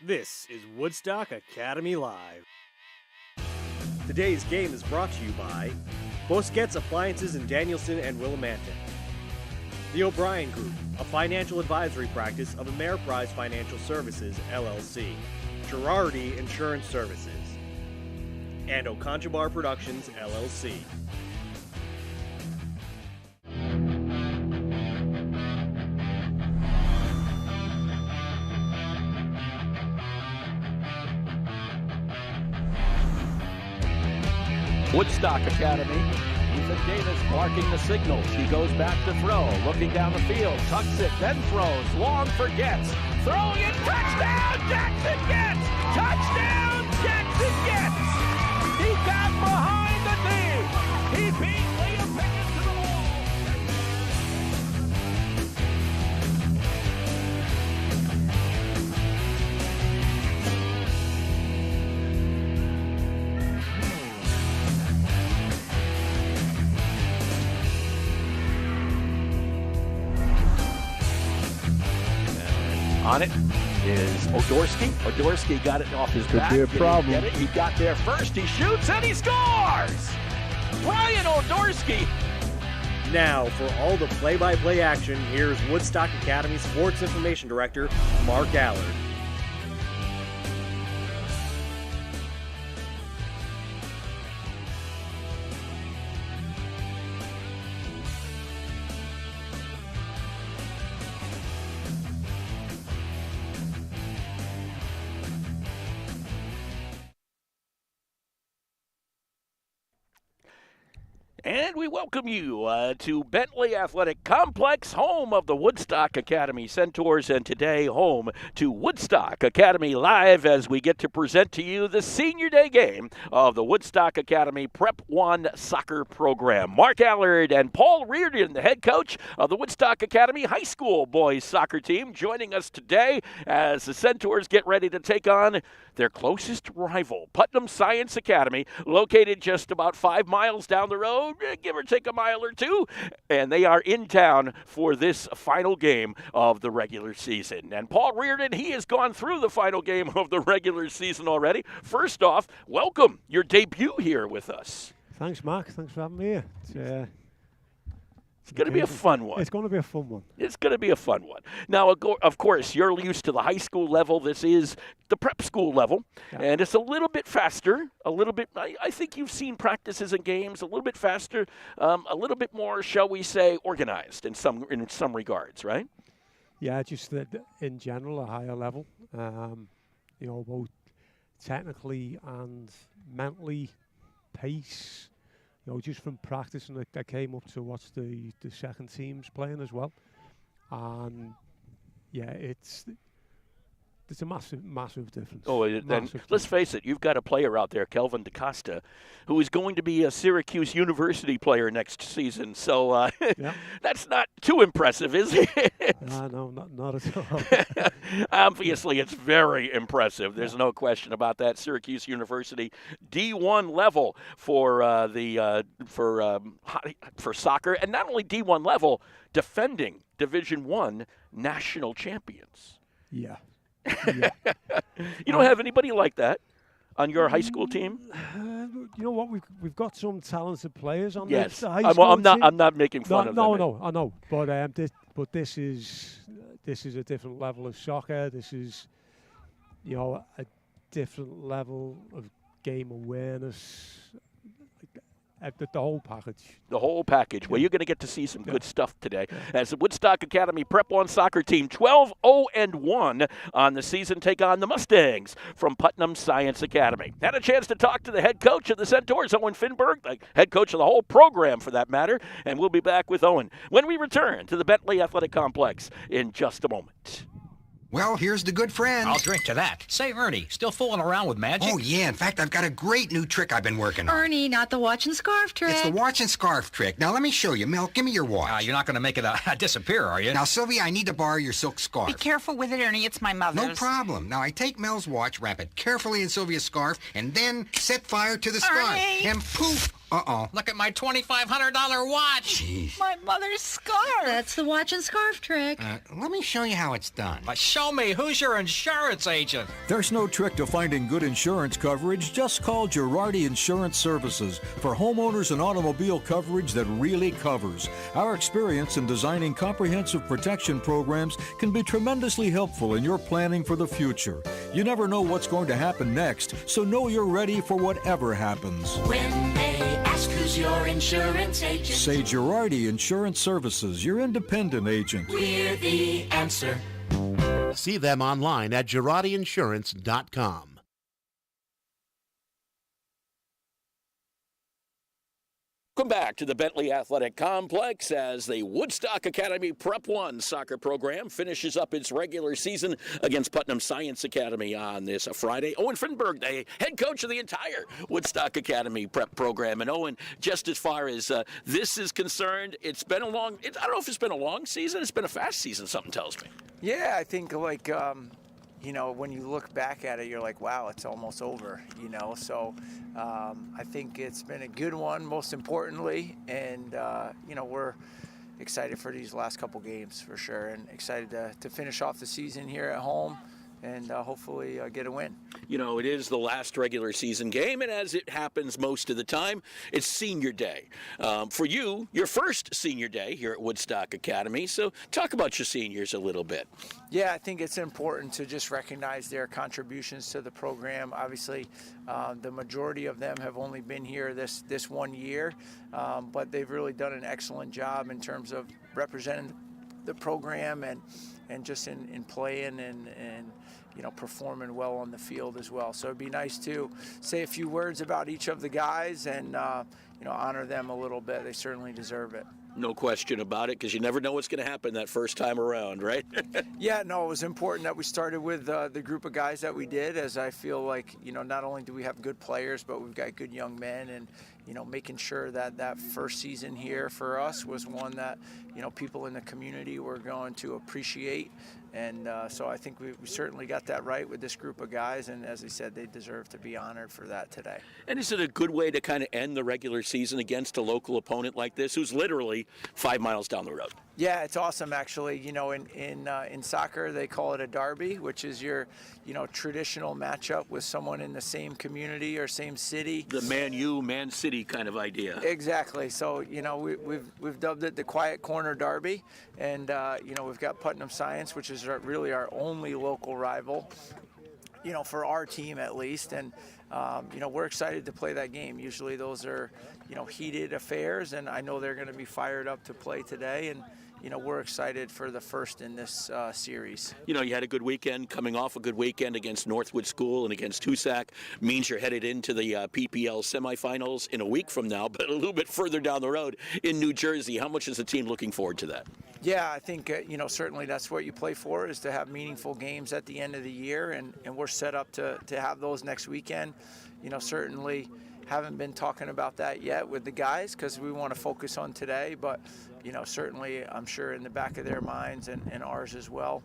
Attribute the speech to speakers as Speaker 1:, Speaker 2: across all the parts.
Speaker 1: This is Woodstock Academy Live. Today's game is brought to you by Bosquet's Appliances in Danielson and Willimantic, The O'Brien Group, a financial advisory practice of Ameriprise Financial Services, LLC, Girardi Insurance Services, and Oconchabar Productions, LLC.
Speaker 2: Woodstock Academy. Ethan Davis marking the signals. He goes back to throw, looking down the field, tucks it, then throws, long forgets, throwing it, touchdown, Jackson gets! Touchdown, Jackson gets! He got behind the D. He beat Liam Pickett to the wall. On it is Odorski. Odorski got it off his back.
Speaker 3: Could be a problem.
Speaker 2: Get it? He got there first. He shoots and he scores! Brian Odorski.
Speaker 1: Now, for all the play-by-play action, here's Woodstock Academy Sports Information Director, Mark Allard.
Speaker 2: And we welcome you to Bentley Athletic Complex, home of the Woodstock Academy Centaurs, and today home to Woodstock Academy Live as we get to present to you the senior day game of the Woodstock Academy Prep 1 soccer program. Mark Allard and Paul Reardon, the head coach of the Woodstock Academy High School boys soccer team, joining us today as the Centaurs get ready to take on their closest rival, Putnam Science Academy, located just about 5 miles down the road, give or take a mile or two, and they are in town for this final game of the regular season. And Paul Reardon, he has gone through the final game of the regular season already. First off, welcome, your debut here with us.
Speaker 3: Thanks, Mark. Thanks for having me here.
Speaker 2: It's going to be a fun one.
Speaker 3: It's going to be a fun one.
Speaker 2: It's going to be a fun one. Now, of course, you're used to the high school level. This is the prep school level, and it's a little bit faster, a little bit, I think you've seen practices and games a little bit faster, a little bit more, shall we say, organized in some regards, right?
Speaker 3: Yeah, just that in general, a higher level, both technically and mentally, pace. Just from practicing, I came up to watch the second teams playing as well. And, yeah, it's a massive difference.
Speaker 2: Oh, and let's face it, you've got a player out there, Kelvin DaCosta, who is going to be a Syracuse University player next season. So that's not too impressive, is it?
Speaker 3: No, not at all.
Speaker 2: Obviously, it's very impressive. There's no question about that. Syracuse University D1 level for soccer, and not only D1 level, defending Division I national champions.
Speaker 3: Yeah.
Speaker 2: You don't have anybody like that on your high school team?
Speaker 3: You know what? We've got some talented players on
Speaker 2: yes.
Speaker 3: the high school team.
Speaker 2: I'm not making fun of them.
Speaker 3: No, I know. But this is a different level of soccer. This is a different level of game awareness. The whole package. The whole package.
Speaker 2: Well, you're going to get to see some good stuff today. As the Woodstock Academy Prep 1 soccer team, 12-0-1 on the season, take on the Mustangs from Putnam Science Academy. Had a chance to talk to the head coach of the Centaurs, Owen Finberg, the head coach of the whole program for that matter, and we'll be back with Owen when we return to the Bentley Athletic Complex in just a moment.
Speaker 4: Well, here's the good friend.
Speaker 5: I'll drink to that. Say, Ernie, still fooling around with magic?
Speaker 4: Oh, yeah. In fact, I've got a great new trick I've been working on.
Speaker 6: Ernie, not the watch and scarf trick.
Speaker 4: It's the watch and scarf trick. Now, let me show you. Mel, give me your watch.
Speaker 5: You're not going to make it disappear, are you?
Speaker 4: Now, Sylvia, I need to borrow your silk scarf.
Speaker 6: Be careful with it, Ernie. It's my mother's.
Speaker 4: No problem. Now, I take Mel's watch, wrap it carefully in Sylvia's scarf, and then set fire to the scarf.
Speaker 6: Ernie!
Speaker 4: And poof! Uh-oh.
Speaker 5: Look at my $2,500 watch.
Speaker 4: Jeez.
Speaker 6: My mother's scarf. That's the watch and scarf trick.
Speaker 4: Let me show you how it's done.
Speaker 5: Show me, who's your insurance agent?
Speaker 7: There's no trick to finding good insurance coverage. Just call Girardi Insurance Services for homeowners and automobile coverage that really covers. Our experience in designing comprehensive protection programs can be tremendously helpful in your planning for the future. You never know what's going to happen next, so know you're ready for whatever happens.
Speaker 8: When they ask who's your insurance agent,
Speaker 7: Say Girardi Insurance Services, your independent agent.
Speaker 8: we're the answer.
Speaker 9: See them online at GirardiInsurance.com.
Speaker 2: Welcome back to the Bentley Athletic Complex as the Woodstock Academy Prep 1 soccer program finishes up its regular season against Putnam Science Academy on this Friday. Owen Finberg, the head coach of the entire Woodstock Academy Prep program. And Owen, just as far as this is concerned, it's been a long, I don't know if it's been a long season, it's been a fast season, something tells me.
Speaker 10: Yeah, I think when you look back at it, you're like, wow, it's almost over, So I think it's been a good one, most importantly. And, we're excited for these last couple games for sure, and excited to finish off the season here at home and hopefully get a win.
Speaker 2: It is the last regular season game, and as it happens most of the time, it's senior day. For you, your first senior day here at Woodstock Academy, so talk about your seniors a little bit.
Speaker 10: Yeah, I think it's important to just recognize their contributions to the program. Obviously, the majority of them have only been here this 1 year, but they've really done an excellent job in terms of representing the program and just in playing and performing well on the field as well. So it'd be nice to say a few words about each of the guys and honor them a little bit. They certainly deserve it.
Speaker 2: No question about it, because you never know what's going to happen that first time around, right?
Speaker 10: Yeah, no, it was important that we started with the group of guys that we did, as I feel like, not only do we have good players, but we've got good young men, and, making sure that first season here for us was one that, people in the community were going to appreciate. And so I think we certainly got that right with this group of guys, and as I said, they deserve to be honored for that today.
Speaker 2: And is it a good way to kind of end the regular season against a local opponent like this, who's literally 5 miles down the road?
Speaker 10: Yeah, it's awesome actually. In soccer they call it a derby, which is your traditional matchup with someone in the same community or same city.
Speaker 2: The Man City kind of idea.
Speaker 10: Exactly. So we've dubbed it the Quiet Corner Derby, and we've got Putnam Science, which is really our only local rival, for our team at least, and we're excited to play that game. Usually those are heated affairs, and I know they're going to be fired up to play today, and we're excited for the first in this series.
Speaker 2: You had a good weekend, coming off a good weekend against Northwood School and against Hoosac. Means you're headed into the PPL semifinals in a week from now, but a little bit further down the road in New Jersey. How much is the team looking forward to that?
Speaker 10: Yeah, I think, certainly that's what you play for, is to have meaningful games at the end of the year, and we're set up to have those next weekend. Certainly haven't been talking about that yet with the guys because we want to focus on today, but certainly I'm sure in the back of their minds and ours as well,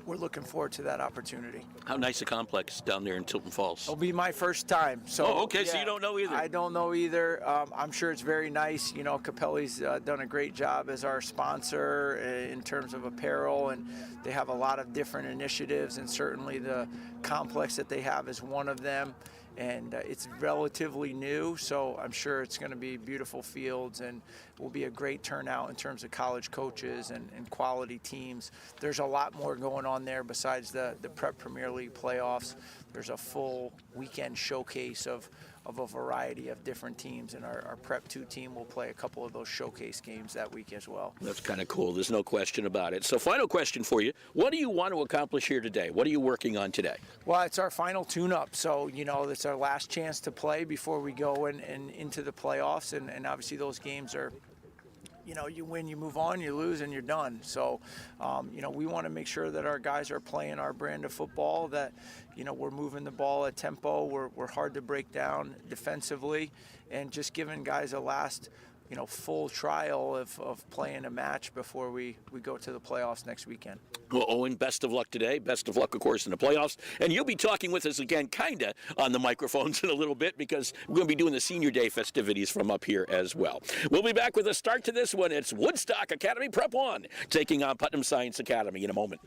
Speaker 10: we're looking forward to that opportunity.
Speaker 2: How nice a complex down there in Tilton Falls?
Speaker 10: It'll be my first time. So,
Speaker 2: okay, yeah, so you don't know either.
Speaker 10: I don't know either. I'm sure it's very nice. Capelli's done a great job as our sponsor in terms of apparel, and they have a lot of different initiatives, and certainly the complex that they have is one of them. And it's relatively new, so I'm sure it's going to be beautiful fields and will be a great turnout in terms of college coaches and quality teams. There's a lot more going on there besides the Prep Premier League playoffs. There's a full weekend showcase of a variety of different teams, and our Prep 2 team will play a couple of those showcase games that week as well.
Speaker 2: That's kind of cool. There's no question about it. So final question for you. What do you want to accomplish here today? What are you working on today?
Speaker 10: Well, it's our final tune-up, so, it's our last chance to play before we go and into the playoffs, and obviously those games are, you win, you move on, you lose, and you're done. So, we want to make sure that our guys are playing our brand of football, that, we're moving the ball at tempo, we're hard to break down defensively, and just giving guys a last full trial of playing a match before we go to the playoffs next weekend.
Speaker 2: Well, Owen, best of luck today. Best of luck, of course, in the playoffs. And you'll be talking with us again, kind of, on the microphones in a little bit because we're going to be doing the Senior Day festivities from up here as well. We'll be back with a start to this one. It's Woodstock Academy Prep 1 taking on Putnam Science Academy in a moment.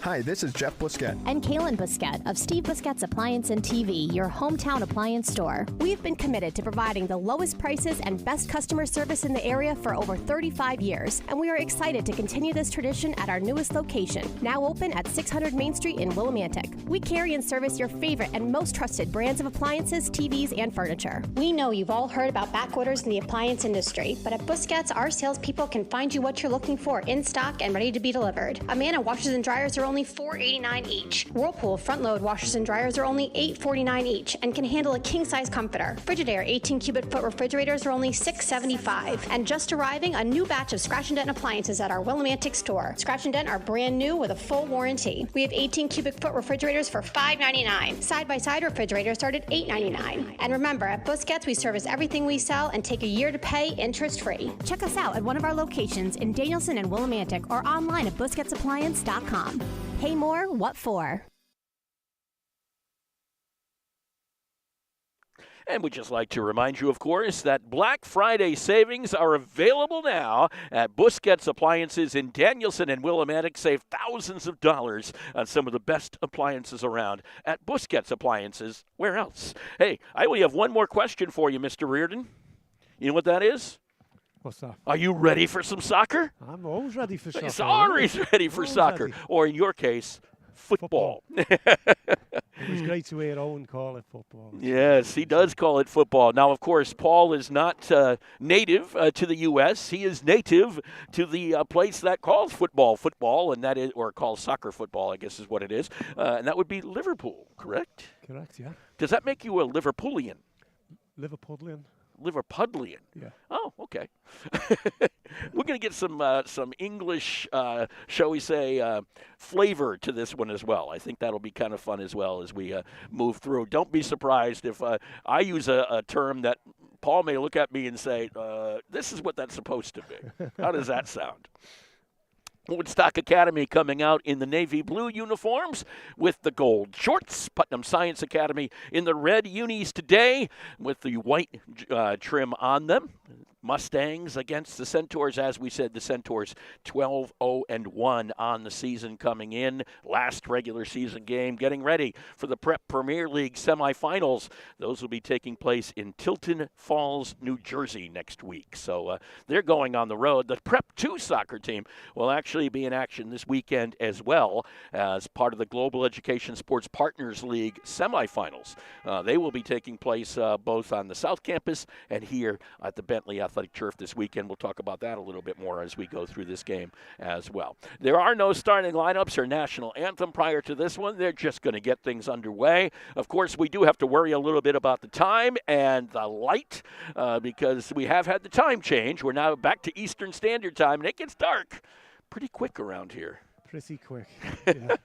Speaker 11: Hi, this is Jeff Busquet.
Speaker 12: And Kaylin Busquet of Steve Busquet's Appliance and TV, your hometown appliance store. We've been committed to providing the lowest prices and best customer service in the area for over 35 years, and we are excited to continue this tradition at our newest location, now open at 600 Main Street in Willimantic. We carry and service your favorite and most trusted brands of appliances, TVs, and furniture.
Speaker 13: We know you've all heard about back orders in the appliance industry, but at Busquet's, our salespeople can find you what you're looking for in stock and ready to be delivered. Amana washers and dryers are only $4.89 each. Whirlpool front-load washers and dryers are only $8.49 each and can handle a king-size comforter. Frigidaire 18-cubic-foot refrigerators are only $6.75. And just arriving, a new batch of Scratch and Dent appliances at our Willimantic store. Scratch and Dent are brand new with a full warranty. We have 18-cubic-foot refrigerators for $5.99. Side-by-side refrigerators start at $8.99. And remember, at Busquet's, we service everything we sell and take a year to pay interest-free.
Speaker 12: Check us out at one of our locations in Danielson and Willimantic or online at busquetsappliance.com. Pay more, what for?
Speaker 2: And we'd just like to remind you, of course, that Black Friday savings are available now at Busquets Appliances in Danielson and Willimantic. Save thousands of dollars on some of the best appliances around at Busquets Appliances. Where else? Hey, I only have one more question for you, Mr. Reardon. You know what that is?
Speaker 3: What's that?
Speaker 2: Are you ready for some soccer?
Speaker 3: I'm always ready for soccer.
Speaker 2: He's always ready for soccer.
Speaker 3: Ready.
Speaker 2: Or in your case, football.
Speaker 3: It was great to hear Owen call it football.
Speaker 2: Yes, he does call it football. Now, of course, Paul is not native to the U.S. He is native to the place that calls football, and that is, or calls soccer football, I guess is what it is. And that would be Liverpool, correct?
Speaker 3: Correct, yeah.
Speaker 2: Does that make you a Liverpoolian?
Speaker 3: Liverpudlian.
Speaker 2: Liverpudlian.
Speaker 3: Yeah.
Speaker 2: Oh, okay. We're going to get some English, shall we say, flavor to this one as well. I think that'll be kind of fun as well as we move through. Don't be surprised if I use a term that Paul may look at me and say, this is what that's supposed to be. How does that sound? Woodstock Academy coming out in the navy blue uniforms with the gold shorts. Putnam Science Academy in the red unis today with the white trim on them. Mustangs against the Centaurs. As we said, the Centaurs 12-0-1 on the season coming in. Last regular season game, getting ready for the Prep Premier League semifinals. Those will be taking place in Tilton Falls, New Jersey next week. So they're going on the road. The Prep 2 soccer team will actually be in action this weekend as well as part of the Global Education Sports Partners League semifinals. They will be taking place both on the South Campus and here at the Bentley Athletic Turf this weekend. We'll talk about that a little bit more as we go through this game as well. There are no starting lineups or national anthem prior to this one. They're just going to get things underway. Of course, we do have to worry a little bit about the time and the light because we have had the time change. We're now back to Eastern Standard Time, and it gets dark pretty quick around here.
Speaker 3: Pretty quick. Yeah.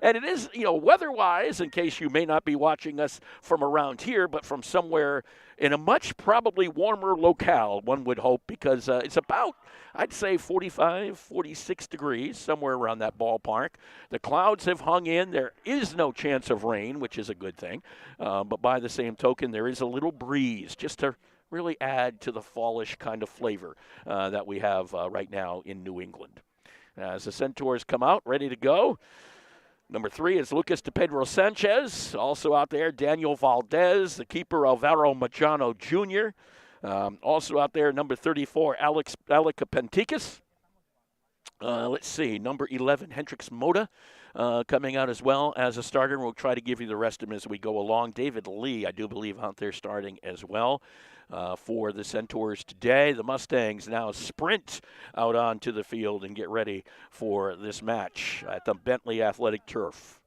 Speaker 2: And it is, weather-wise, in case you may not be watching us from around here, but from somewhere in a much probably warmer locale, one would hope, because it's about, I'd say, 45, 46 degrees, somewhere around that ballpark. The clouds have hung in. There is no chance of rain, which is a good thing. But by the same token, there is a little breeze just to really add to the fallish kind of flavor that we have right now in New England. As the Centaurs come out, ready to go. Number 3 is Lucas de Pedro Sanchez. Also out there, Daniel Valdez, the keeper Alvaro Majano Jr. Also out there, number 34, Alec Penticus. Let's see, number 11, Hendrix Mota. Coming out as well as a starter. We'll try to give you the rest of them as we go along. David Lee, I do believe, out there starting as well for the Centaurs today. The Mustangs now sprint out onto the field and get ready for this match at the Bentley Athletic Turf.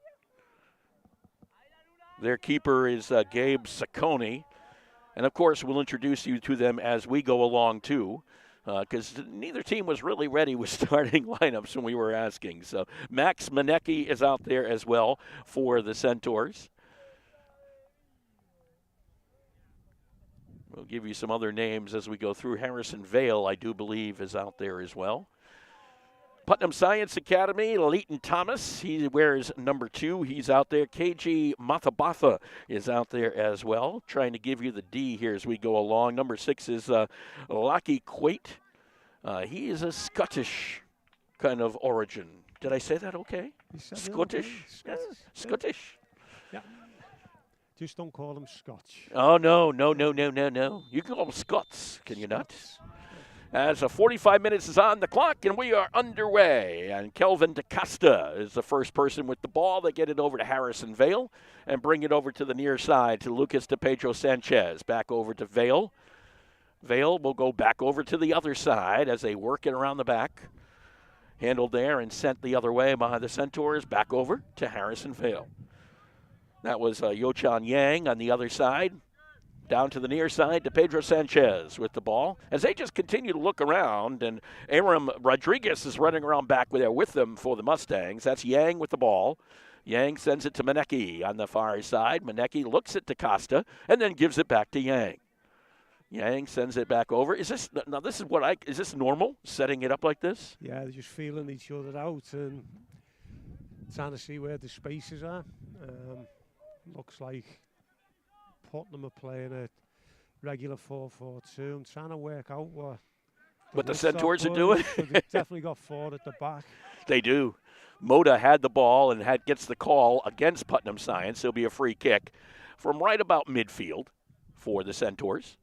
Speaker 2: Their keeper is Gabe Saccone. And, of course, we'll introduce you to them as we go along, too. Because neither team was really ready with starting lineups when we were asking. So Max Manecki is out there as well for the Centaurs. We'll give you some other names as we go through. Harrison Vale, I do believe, is out there as well. Putnam Science Academy, Leighton Thomas, he wears number 2. He's out there. KG Mathabatha is out there as well. Trying to give you the D here as we go along. Number 6 is Lockie Quate. He is a Scottish kind of origin. Did I say that okay? Scottish?
Speaker 3: Okay.
Speaker 2: Yeah, Scottish.
Speaker 3: Yeah. Just don't call them Scotch.
Speaker 2: Oh, no. You can call them Scots, can you not? As 45 minutes is on the clock, and we are underway. And Kelvin DeCosta is the first person with the ball. They get it over to Harrison Vale and bring it over to the near side to Lucas de Pedro Sanchez. Back over to Vale. Vale will go back over to the other side as they work it around the back. Handled there and sent the other way by the Centaurs. Back over to Harrison Vale. That was Yo-Chan Yang on the other side. Down to the near side to Pedro Sanchez with the ball. As they just continue to look around, and Aram Rodriguez is running around back there with them for the Mustangs. That's Yang with the ball. Yang sends it to Manecki on the far side. Manecki looks at DeCosta and then gives it back to Yang. Yang sends it back over. Is this normal, setting it up like this?
Speaker 3: Yeah, they're just feeling each other out and trying to see where the spaces are. Looks like Putnam are playing a regular 4-4-2. I'm trying to work out what
Speaker 2: the Centaurs are doing.
Speaker 3: So they've definitely got 4 at the back.
Speaker 2: They do. Moda had the ball and gets the call against Putnam Science. It'll be a free kick from right about midfield for the Centaurs.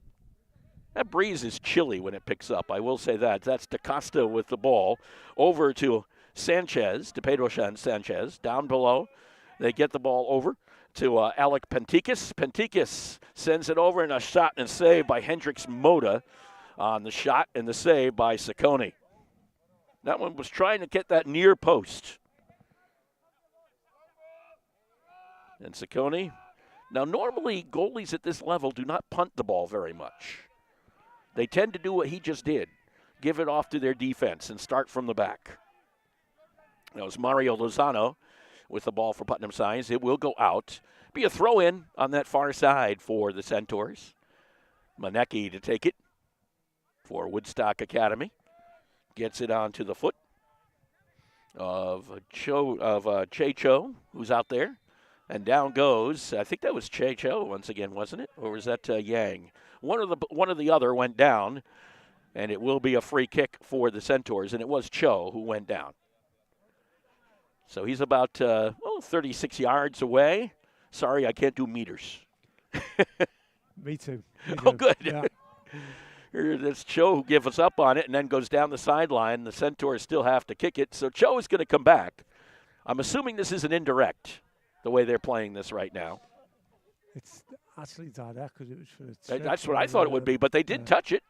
Speaker 2: That breeze is chilly when it picks up. I will say that. That's DeCosta with the ball over to Sanchez, to Pedro Sanchez, down below. They get the ball over to Alec Penticus. Penticus sends it over, and a shot and save by Hendrix Moda on the shot and the save by Saccone. That one was trying to get that near post. And Saccone. Now, normally goalies at this level do not punt the ball very much. They tend to do what he just did, give it off to their defense and start from the back. That was Mario Lozano with the ball for Putnam Science. It will go out. Be a throw-in on that far side for the Centaurs. Manecki to take it for Woodstock Academy. Gets it onto the foot of Che Cho, who's out there. And down goes, I think that was Che Cho once again, wasn't it? Or was that Yang? One of the other went down, and it will be a free kick for the Centaurs, and it was Cho who went down. So he's about 36 yards away. Sorry, I can't do meters.
Speaker 3: Me too.
Speaker 2: Oh, good.
Speaker 3: Yeah.
Speaker 2: That's Cho who gives us up on it and then goes down the sideline. The Centaurs still have to kick it, so Cho is going to come back. I'm assuming this is an indirect, the way they're playing this right now.
Speaker 3: It's actually direct because it was for the tip.
Speaker 2: That's what I thought it would be, but they did touch it.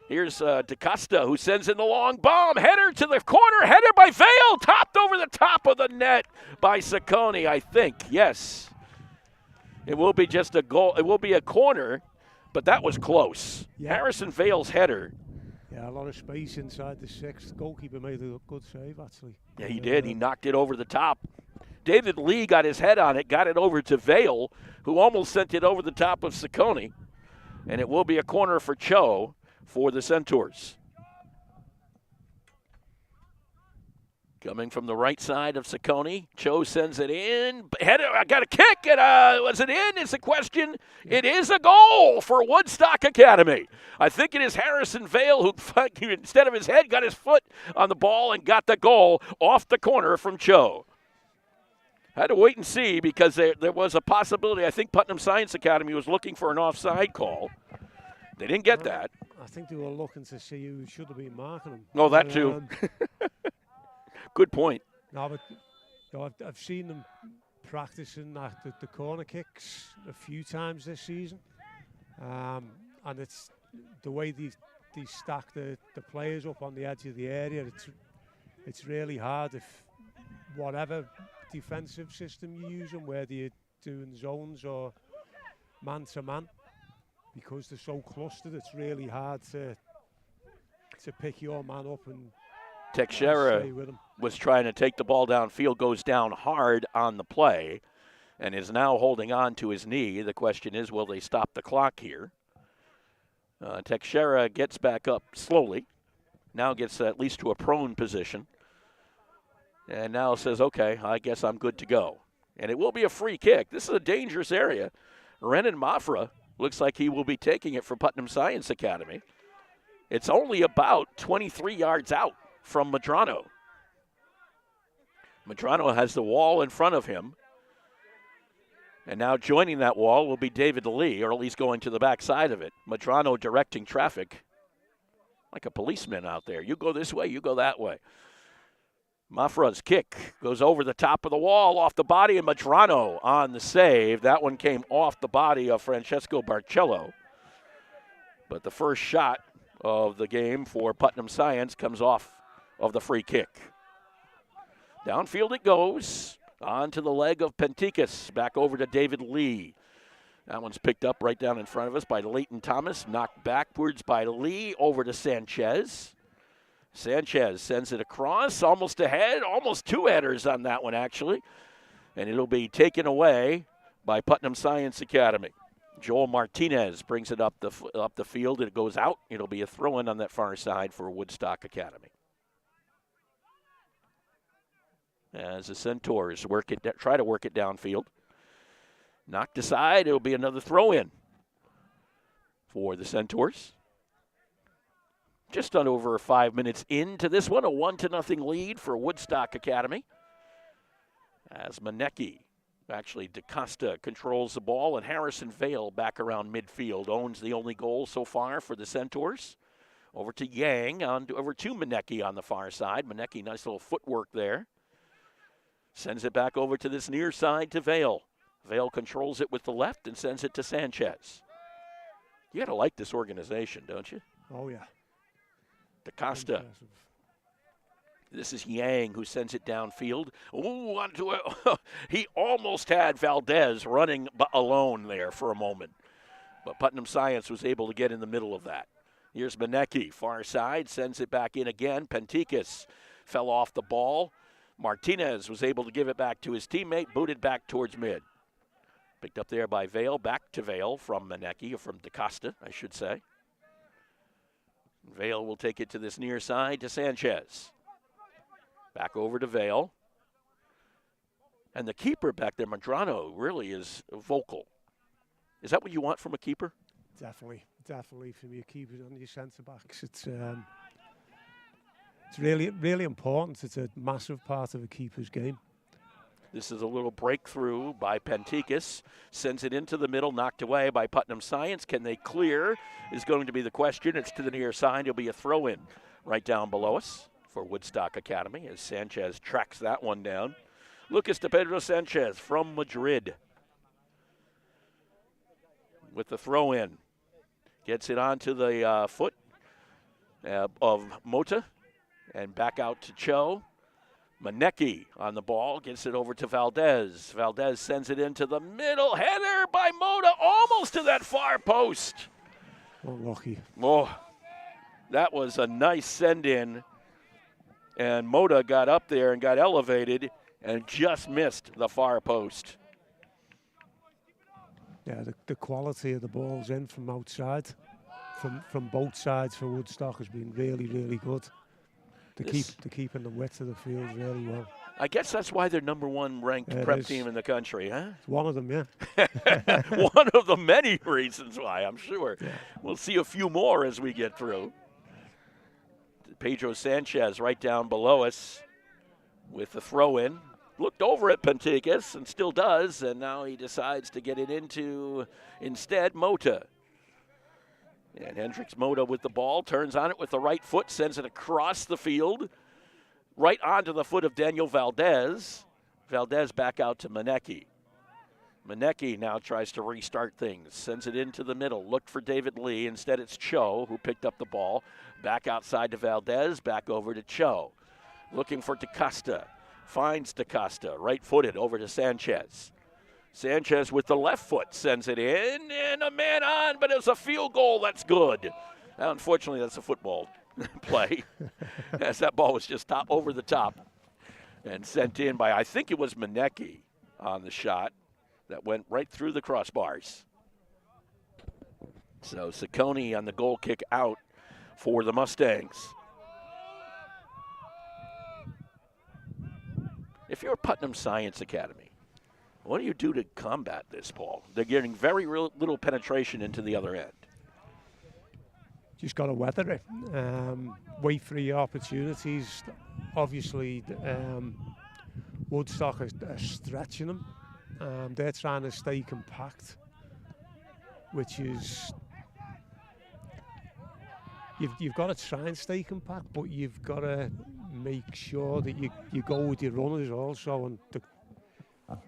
Speaker 2: Here's DeCosta, who sends in the long bomb. Header to the corner. Header by Vale. Topped over the top of the net by Saccone, I think. Yes. It will be just a goal. It will be a corner, but that was close. Yeah. Harrison Vale's header.
Speaker 3: Yeah, a lot of space inside the 6. The goalkeeper made a good save, actually.
Speaker 2: Yeah, he did. He knocked it over the top. David Lee got his head on it, got it over to Vale, who almost sent it over the top of Saccone. And it will be a corner for Cho for the Centaurs. Coming from the right side of Saccone, Cho sends it in. Header, I got a kick, and was it in? Is the question. It is a goal for Woodstock Academy. I think it is Harrison Vale who, instead of his head, got his foot on the ball and got the goal off the corner from Cho. Had to wait and see because there was a possibility. I think Putnam Science Academy was looking for an offside call. They didn't get that.
Speaker 3: I think they were looking to see who should have been marking them.
Speaker 2: Oh, that too. Good point.
Speaker 3: No, but I've seen them practicing the corner kicks a few times this season. And it's the way they stack the players up on the edge of the area. It's really hard if whatever defensive system you're using, whether you're doing zones or man-to-man, because they're so clustered, it's really hard to pick your man up and
Speaker 2: Teixeira was trying to take the ball downfield, goes down hard on the play, and is now holding on to his knee. The question is, will they stop the clock here? Teixeira gets back up slowly. Now gets at least to a prone position. And now says, okay, I guess I'm good to go. And it will be a free kick. This is a dangerous area. Renan Mafra looks like he will be taking it for Putnam Science Academy. It's only about 23 yards out from Medrano. Medrano has the wall in front of him. And now joining that wall will be David Lee, or at least going to the back side of it. Medrano directing traffic like a policeman out there. You go this way, you go that way. Mafra's kick goes over the top of the wall, off the body, and Medrano on the save. That one came off the body of Francesco Barcello. But the first shot of the game for Putnam Science comes off of the free kick. Downfield it goes, onto the leg of Penticus, back over to David Lee. That one's picked up right down in front of us by Leighton Thomas, knocked backwards by Lee, over to Sanchez. Sanchez sends it across, almost ahead, almost two headers on that one actually. And it'll be taken away by Putnam Science Academy. Joel Martinez brings it up the field. It goes out. It'll be a throw-in on that far side for Woodstock Academy. As the Centaurs try to work it downfield. Knocked aside. It'll be another throw-in for the Centaurs. Just on over 5 minutes into this one, a 1-0 lead for Woodstock Academy. As Manecki, actually DaCosta, controls the ball, and Harrison Vale back around midfield owns the only goal so far for the Centaurs. Over to Yang, over to Manecki on the far side. Manecki, nice little footwork there. Sends it back over to this near side to Vale. Vale controls it with the left and sends it to Sanchez. You got to like this organization, don't you?
Speaker 3: Oh, yeah.
Speaker 2: DaCosta. This is Yang who sends it downfield. Ooh, onto it. He almost had Valdez running alone there for a moment. But Putnam Science was able to get in the middle of that. Here's Manecki, far side, sends it back in again. Penticus fell off the ball. Martinez was able to give it back to his teammate, booted back towards mid. Picked up there by Vale, back to Vale from Manecki, or from DaCosta, I should say. Vale will take it to this near side to Sanchez. Back over to Vale. And the keeper back there, Medrano, really is vocal. Is that what you want from a keeper?
Speaker 3: Definitely from your keepers and your centre backs. It's really important. It's a massive part of a keeper's game.
Speaker 2: This is a little breakthrough by Penticus. Sends it into the middle, knocked away by Putnam Science. Can they clear is going to be the question. It's to the near side. It'll be a throw-in right down below us for Woodstock Academy as Sanchez tracks that one down. Lucas de Pedro Sanchez from Madrid with the throw-in. Gets it onto the foot of Mota and back out to Cho. Manecki on the ball, gets it over to Valdez. Valdez sends it into the middle. Header by Mota, almost to that far post.
Speaker 3: Unlucky.
Speaker 2: Oh, that was a nice send-in. And Mota got up there and got elevated and just missed the far post.
Speaker 3: Yeah, the quality of the balls in from outside, from both sides for Woodstock has been really, really good. To keep in the width of the field really well.
Speaker 2: I guess that's why they're number one ranked prep team in the country, huh?
Speaker 3: It's one of them, yeah.
Speaker 2: One of the many reasons why, I'm sure. Yeah. We'll see a few more as we get through. Pedro Sanchez right down below us with the throw-in. Looked over at Penticus and still does, and now he decides to get it into, instead, Mota. And Hendricks Mota with the ball, turns on it with the right foot, sends it across the field, right onto the foot of Daniel Valdez. Valdez back out to Manecki. Manecki now tries to restart things, sends it into the middle, looked for David Lee. Instead, it's Cho who picked up the ball. Back outside to Valdez, back over to Cho. Looking for DaCosta, finds DaCosta, right-footed over to Sanchez. Sanchez with the left foot sends it in, and a man on, but it's a field goal. That's good. Now, unfortunately, that's a football play, as that ball was just over the top and sent in by, I think it was Manecki on the shot that went right through the crossbars. So Ciccone on the goal kick out for the Mustangs. If you're Putnam Science Academy, what do you do to combat this, Paul? They're getting very little penetration into the other end.
Speaker 3: Just got to weather it. Wait for your opportunities. Obviously, Woodstock are stretching them. They're trying to stay compact, which is you've got to try and stay compact, but you've got to make sure that you go with your runners also. And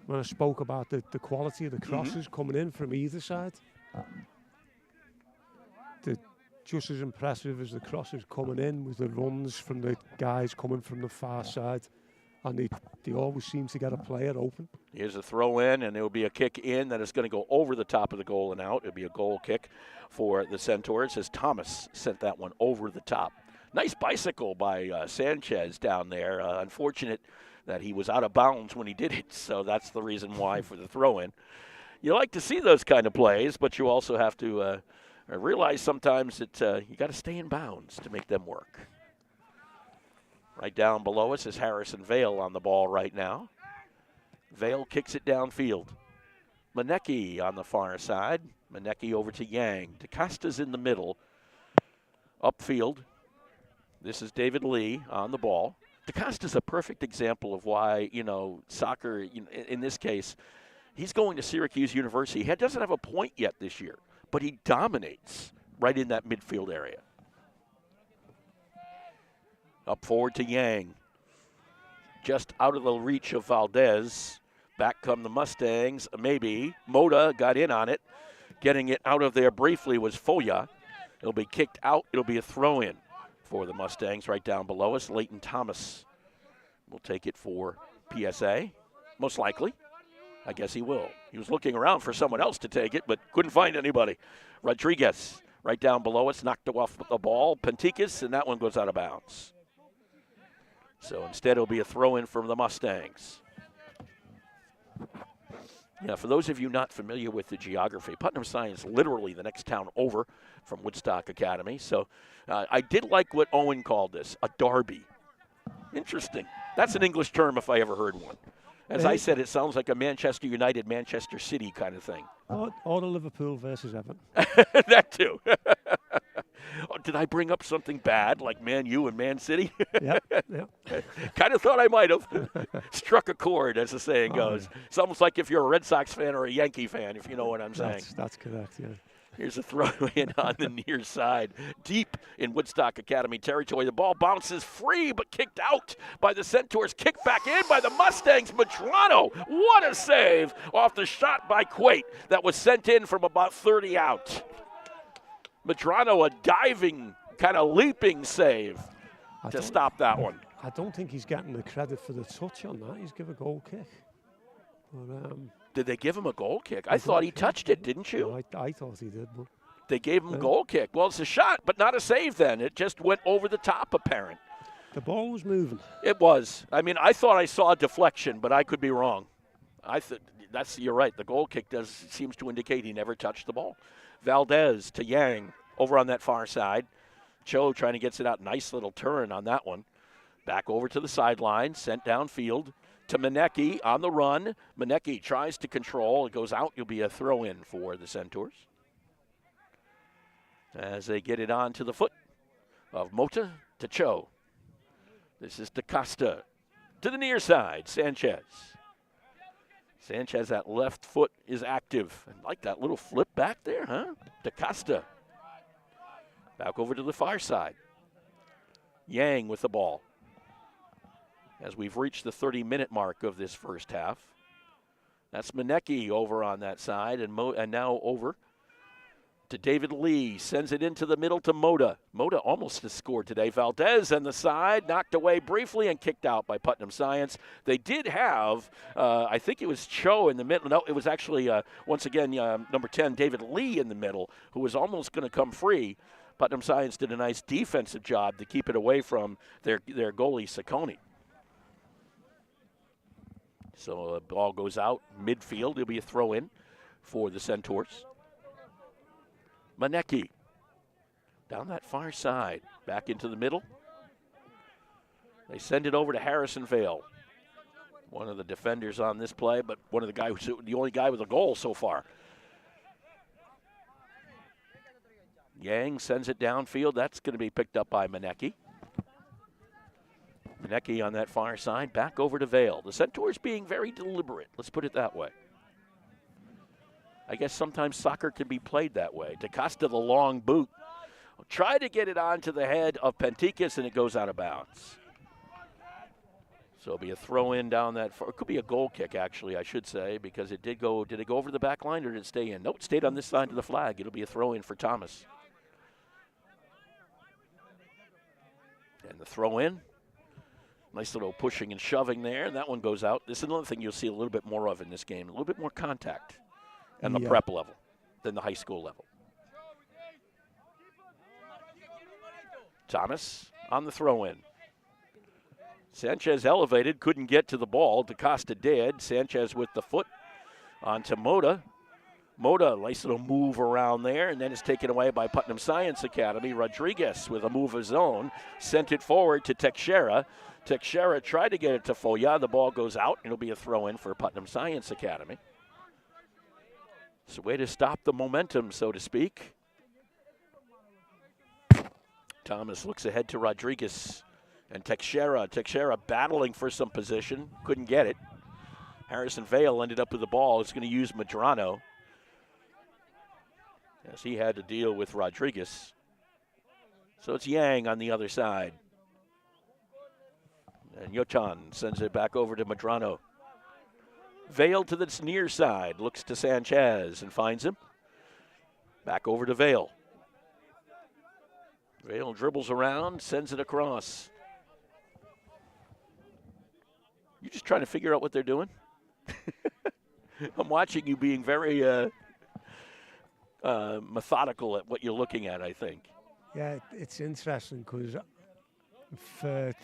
Speaker 3: when I spoke about the quality of the crosses coming in from either side, just as impressive as the crosses coming in was the runs from the guys coming from the far side. And they always seem to get a player open.
Speaker 2: Here's a throw in, and there will be a kick in that is going to go over the top of the goal and out. It'll be a goal kick for the Centaurs as Thomas sent that one over the top. Nice bicycle by Sanchez down there. Unfortunate that he was out of bounds when he did it, so that's the reason why for the throw in. You like to see those kind of plays, but you also have to realize sometimes that you got to stay in bounds to make them work. Right down below us is Harrison Vale on the ball right now. Vale kicks it downfield. Manecki on the far side. Manecki over to Yang. DeCosta's in the middle. Upfield. This is David Lee on the ball. DeCosta's a perfect example of why, soccer, in this case, he's going to Syracuse University. He doesn't have a point yet this year, but he dominates right in that midfield area. Up forward to Yang. Just out of the reach of Valdez. Back come the Mustangs, maybe. Moda got in on it. Getting it out of there briefly was Foya. It'll be kicked out. It'll be a throw-in for the Mustangs right down below us. Leighton Thomas will take it for PSA. Most likely. I guess he will. He was looking around for someone else to take it, but couldn't find anybody. Rodriguez right down below us. Knocked off the ball. Penticus, and that one goes out of bounds. So instead, it'll be a throw-in from the Mustangs. Yeah, for those of you not familiar with the geography, Putnam Science literally the next town over from Woodstock Academy. So I did like what Owen called this, a derby. Interesting. That's an English term if I ever heard one. As I said, it sounds like a Manchester United, Manchester City kind of thing.
Speaker 3: Or the Liverpool versus Everton.
Speaker 2: That too. Did I bring up something bad like Man U and Man City?
Speaker 3: Yep.
Speaker 2: Kind of thought I might have. Struck a chord, as the saying goes.
Speaker 3: Yeah.
Speaker 2: It's almost like if you're a Red Sox fan or a Yankee fan, if you know what I'm saying.
Speaker 3: That's correct, yeah.
Speaker 2: Here's a throw in on the near side, deep in Woodstock Academy territory. The ball bounces free, but kicked out by the Centaurs. Kicked back in by the Mustangs. Madrano, what a save off the shot by Quate that was sent in from about 30 out. Madrano, a diving, kind of leaping save to stop that one.
Speaker 3: I don't think he's getting the credit for the touch on that. He's given a goal kick. But,
Speaker 2: did they give him a goal kick? I thought he touched it, didn't you?
Speaker 3: No, I thought he did. But
Speaker 2: they gave him a goal kick. Well, it's a shot, but not a save then. It just went over the top, apparent.
Speaker 3: The ball was moving.
Speaker 2: It was. I mean, I thought I saw a deflection, but I could be wrong. You're right. The goal kick seems to indicate he never touched the ball. Valdez to Yang over on that far side. Cho trying to get it out. Nice little turn on that one. Back over to the sideline, sent downfield to Manecki on the run. Manecki tries to control. It goes out. It'll be a throw-in for the Centaurs. As they get it on to the foot of Mota to Cho. This is DeCosta to the near side. Sanchez, that left foot is active. I like that little flip back there, huh? DeCosta. Back over to the far side. Yang with the ball. As we've reached the 30-minute mark of this first half. That's Manecki over on that side, and now over to David Lee. Sends it into the middle to Moda. Moda almost has scored today. Valdez on the side, knocked away briefly and kicked out by Putnam Science. They did have, I think it was Cho in the middle. No, it was actually, once again, number 10, David Lee in the middle, who was almost going to come free. Putnam Science did a nice defensive job to keep it away from their goalie, Ciccone. So the ball goes out midfield. It'll be a throw-in for the Centaurs. Manecki down that far side, back into the middle. They send it over to Harrison Vale, one of the defenders on this play, but one of the only guy with a goal so far. Yang sends it downfield. That's going to be picked up by Manecki. Manecki on that far side, back over to Vale. The Centaurs being very deliberate, let's put it that way. I guess sometimes soccer can be played that way. DaCosta, the long boot. Try to get it onto the head of Penticus, and it goes out of bounds. So it'll be a throw in down that far. It could be a goal kick, actually, I should say, because it did go. Did it go over the back line or did it stay in? Nope, it stayed on this side of the flag. It'll be a throw in for Thomas. And the throw in. Nice little pushing and shoving there. That one goes out. This is another thing you'll see a little bit more of in this game. A little bit more contact at the prep level than the high school level. Thomas on the throw in. Sanchez elevated, couldn't get to the ball. DaCosta did. Sanchez with the foot onto Moda. Moda, nice little move around there, and then it's taken away by Putnam Science Academy. Rodriguez with a move of his own, sent it forward to Teixeira. Teixeira tried to get it to Foya. The ball goes out, and it'll be a throw-in for Putnam Science Academy. It's a way to stop the momentum, so to speak. Thomas looks ahead to Rodriguez. And Teixeira battling for some position, couldn't get it. Harrison Vale ended up with the ball. He's going to use Medrano, as he had to deal with Rodriguez. So it's Yang on the other side. And Yochan sends it back over to Medrano. Vale to the near side, looks to Sanchez and finds him. Back over to Vale. Vale dribbles around, sends it across. You just trying to figure out what they're doing? I'm watching you being very methodical at what you're looking at, I think.
Speaker 3: Yeah, it's interesting because for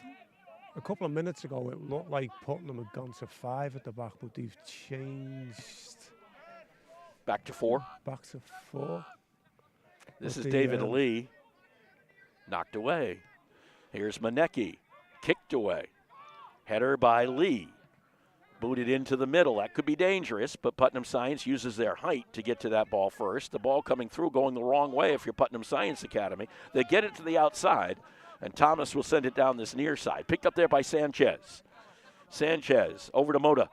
Speaker 3: a couple of minutes ago it looked like Putnam had gone to 5 at the back, but they've changed.
Speaker 2: Back to 4?
Speaker 3: Back to 4.
Speaker 2: This is David Lee. Knocked away. Here's Manecki. Kicked away. Header by Lee. Booted into the middle. That could be dangerous, but Putnam Science uses their height to get to that ball first. The ball coming through going the wrong way if you're Putnam Science Academy. They get it to the outside, and Thomas will send it down this near side. Picked up there by Sanchez. Sanchez over to Moda.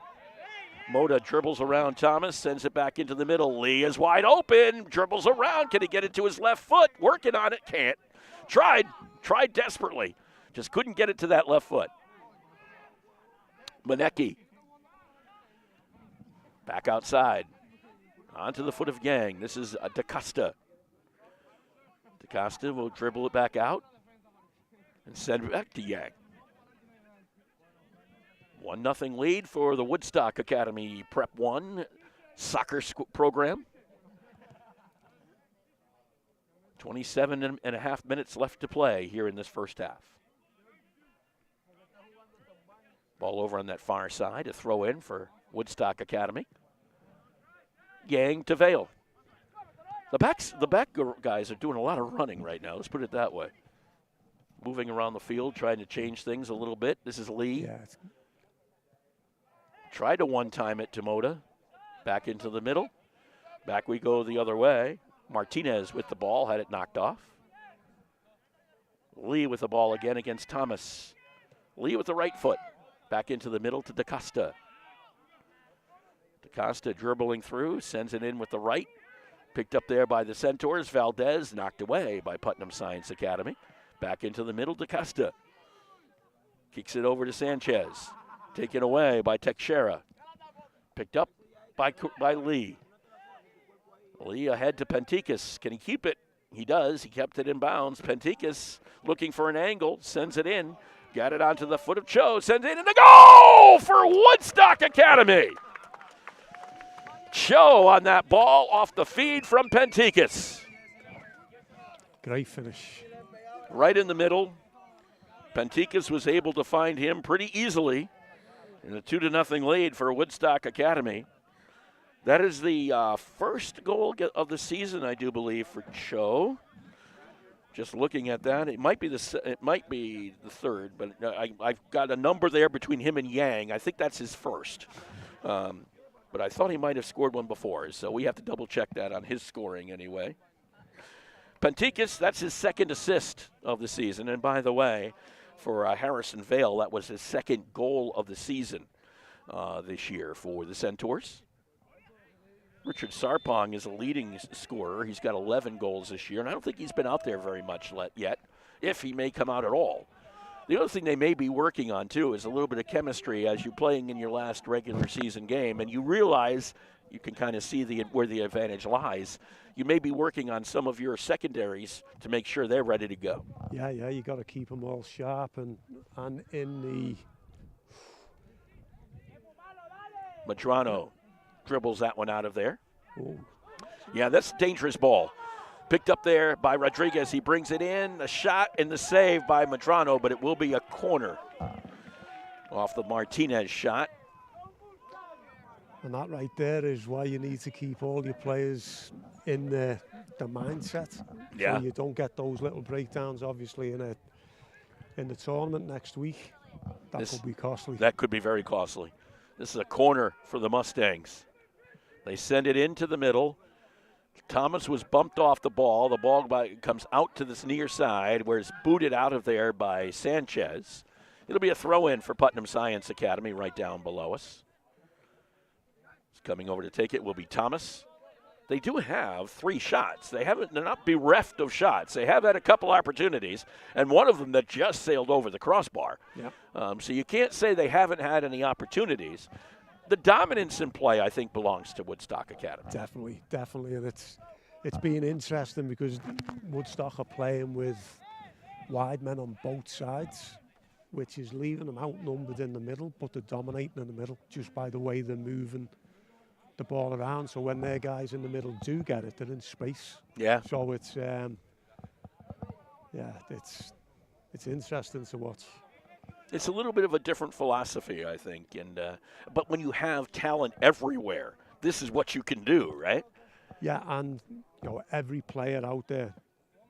Speaker 2: Moda dribbles around Thomas, sends it back into the middle. Lee is wide open, dribbles around. Can he get it to his left foot? Working on it, can't. Tried desperately. Just couldn't get it to that left foot. Manecki. Back outside. Onto the foot of Yang. This is DaCosta. DaCosta will dribble it back out and send it back to Yang. 1-0 lead for the Woodstock Academy Prep 1 soccer program. 27 and a half minutes left to play here in this first half. Ball over on that far side, a throw in for Woodstock Academy. Yang to Vale. The back guys are doing a lot of running right now, let's put it that way. Moving around the field, trying to change things a little bit. This is Lee.
Speaker 3: Yeah,
Speaker 2: tried to one-time it to Moda. Back into the middle. Back we go the other way. Martinez with the ball, had it knocked off. Lee with the ball again against Thomas. Lee with the right foot. Back into the middle to DaCosta. DaCosta dribbling through, sends it in with the right. Picked up there by the Centaurs. Valdez knocked away by Putnam Science Academy. Back into the middle, DaCosta. Kicks it over to Sanchez. Taken away by Teixeira. Picked up by Lee. Lee ahead to Penticus. Can he keep it? He does. He kept it in bounds. Penticus looking for an angle. Sends it in. Got it onto the foot of Cho. Sends it in. And a goal for Woodstock Academy. Cho on that ball off the feed from Penticus.
Speaker 3: Great finish.
Speaker 2: Right in the middle. Penticus was able to find him pretty easily in a 2-0 lead for Woodstock Academy. That is the first goal of the season, I do believe, for Cho. Just looking at that, it might be the third, but I've got a number there between him and Yang. I think that's his first. But I thought he might have scored one before, so we have to double-check that on his scoring anyway. Pentikis, that's his second assist of the season. And by the way, for Harrison Vale, that was his second goal of the season this year for the Centaurs. Richard Sarpong is a leading scorer. He's got 11 goals this year, and I don't think he's been out there very much yet, if he may come out at all. The other thing they may be working on, too, is a little bit of chemistry as you're playing in your last regular season game, and you realize you can kind of see where the advantage lies. You may be working on some of your secondaries to make sure they're ready to go.
Speaker 3: Yeah, you got to keep them all sharp and in the...
Speaker 2: Madrano dribbles that one out of there.
Speaker 3: Ooh.
Speaker 2: Yeah, that's a dangerous ball. Picked up there by Rodriguez. He brings it in. A shot and the save by Madrano, but it will be a corner off the Martinez shot.
Speaker 3: And that right there is why you need to keep all your players in the mindset.
Speaker 2: Yeah.
Speaker 3: So you don't get those little breakdowns, obviously, in the tournament next week. That could be costly.
Speaker 2: That could be very costly. This is a corner for the Mustangs. They send it into the middle. Thomas was bumped off the ball. The ball comes out to this near side, where it's booted out of there by Sanchez. It'll be a throw-in for Putnam Science Academy right down below us. Coming over to take it will be Thomas. They do have 3 shots. They're not bereft of shots. They have had a couple opportunities, and one of them that just sailed over the crossbar.
Speaker 3: Yep.
Speaker 2: So you can't say they haven't had any opportunities. The dominance in play, I think, belongs to Woodstock Academy.
Speaker 3: Definitely, and it's been interesting because Woodstock are playing with wide men on both sides, which is leaving them outnumbered in the middle, but they're dominating in the middle just by the way they're moving the ball around. So when their guys in the middle do get it, they're in space.
Speaker 2: Yeah.
Speaker 3: So it's it's interesting to watch.
Speaker 2: It's a little bit of a different philosophy, I think, and but when you have talent everywhere, this is what you can do, right?
Speaker 3: Yeah, and every player out there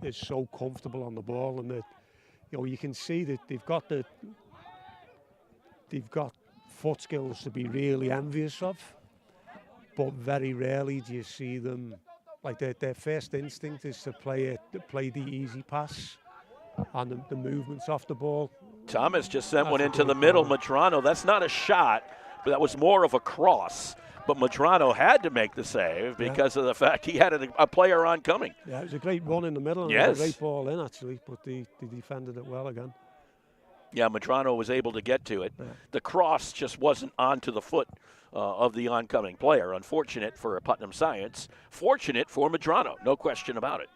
Speaker 3: is so comfortable on the ball, and that you can see that they've got foot skills to be really envious of. But very rarely do you see them, like their first instinct is to play the easy pass and the movements off the ball.
Speaker 2: Thomas just sent one into the middle. Madrano, that's not a shot, but that was more of a cross. But Madrano had to make the save because of the fact he had a player oncoming.
Speaker 3: Yeah, it was a great run in the middle and
Speaker 2: yes.
Speaker 3: It was a great ball in, actually, but they defended it well again.
Speaker 2: Yeah, Madrano was able to get to it. Yeah. The cross just wasn't onto the foot of the oncoming player. Unfortunate for Putnam Science. Fortunate for Madrano, no question about it.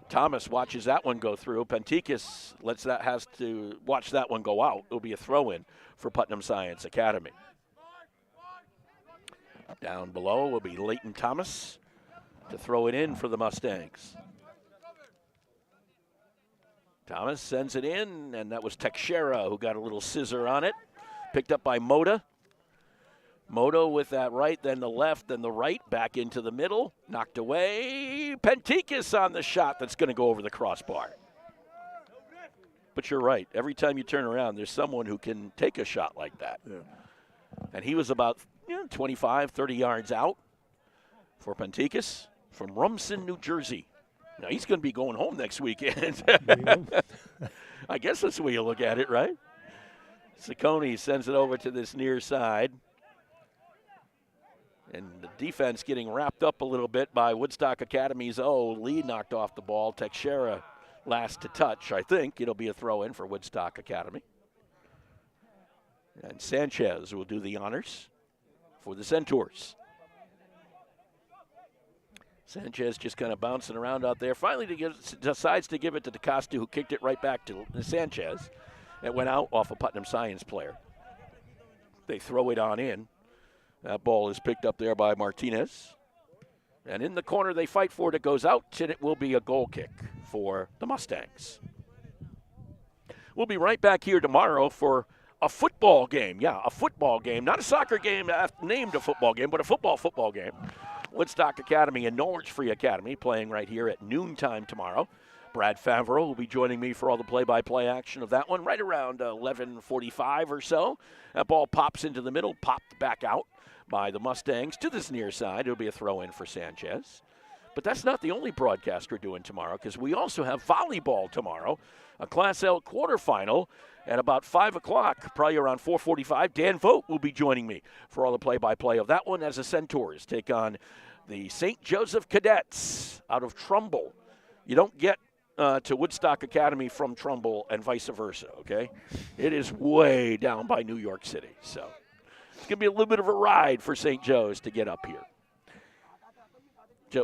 Speaker 2: Thomas watches that one go through. Pentikis has to watch that one go out. It'll be a throw-in for Putnam Science Academy. Down below will be Leighton Thomas to throw it in for the Mustangs. Thomas sends it in, and that was Teixeira who got a little scissor on it. Picked up by Moda. Moda with that right, then the left, then the right, back into the middle. Knocked away. Pentikis on the shot that's going to go over the crossbar. But you're right. Every time you turn around, there's someone who can take a shot like that.
Speaker 3: Yeah.
Speaker 2: And he was about 25, 30 yards out for Pentikis from Rumson, New Jersey. Now, he's going to be going home next weekend. I guess that's the way you look at it, right? Ciccone sends it over to this near side. And the defense getting wrapped up a little bit by Woodstock Academy's Lee knocked off the ball. Teixeira last to touch. I think it'll be a throw-in for Woodstock Academy. And Sanchez will do the honors for the Centaurs. Sanchez just kind of bouncing around out there. Finally decides to give it to DeCosta, who kicked it right back to Sanchez. It went out off a Putnam Science player. They throw it on in. That ball is picked up there by Martinez. And in the corner they fight for it. It goes out, and it will be a goal kick for the Mustangs. We'll be right back here tomorrow for a football game. Yeah, a football game. Not a soccer game named a football game, but a football game. Woodstock Academy and Norwich Free Academy playing right here at noontime tomorrow. Brad Favreau will be joining me for all the play-by-play action of that one right around 11:45 or so. That ball pops into the middle, popped back out by the Mustangs to this near side. It'll be a throw-in for Sanchez. But that's not the only broadcast we're doing tomorrow, because we also have volleyball tomorrow, a Class L quarterfinal at about 5 o'clock, probably around 4:45. Dan Vogt will be joining me for all the play-by-play of that one as the Centaurs take on the St. Joseph Cadets out of Trumbull. You don't get to Woodstock Academy from Trumbull and vice versa, okay? It is way down by New York City, so it's going to be a little bit of a ride for St. Joe's to get up here.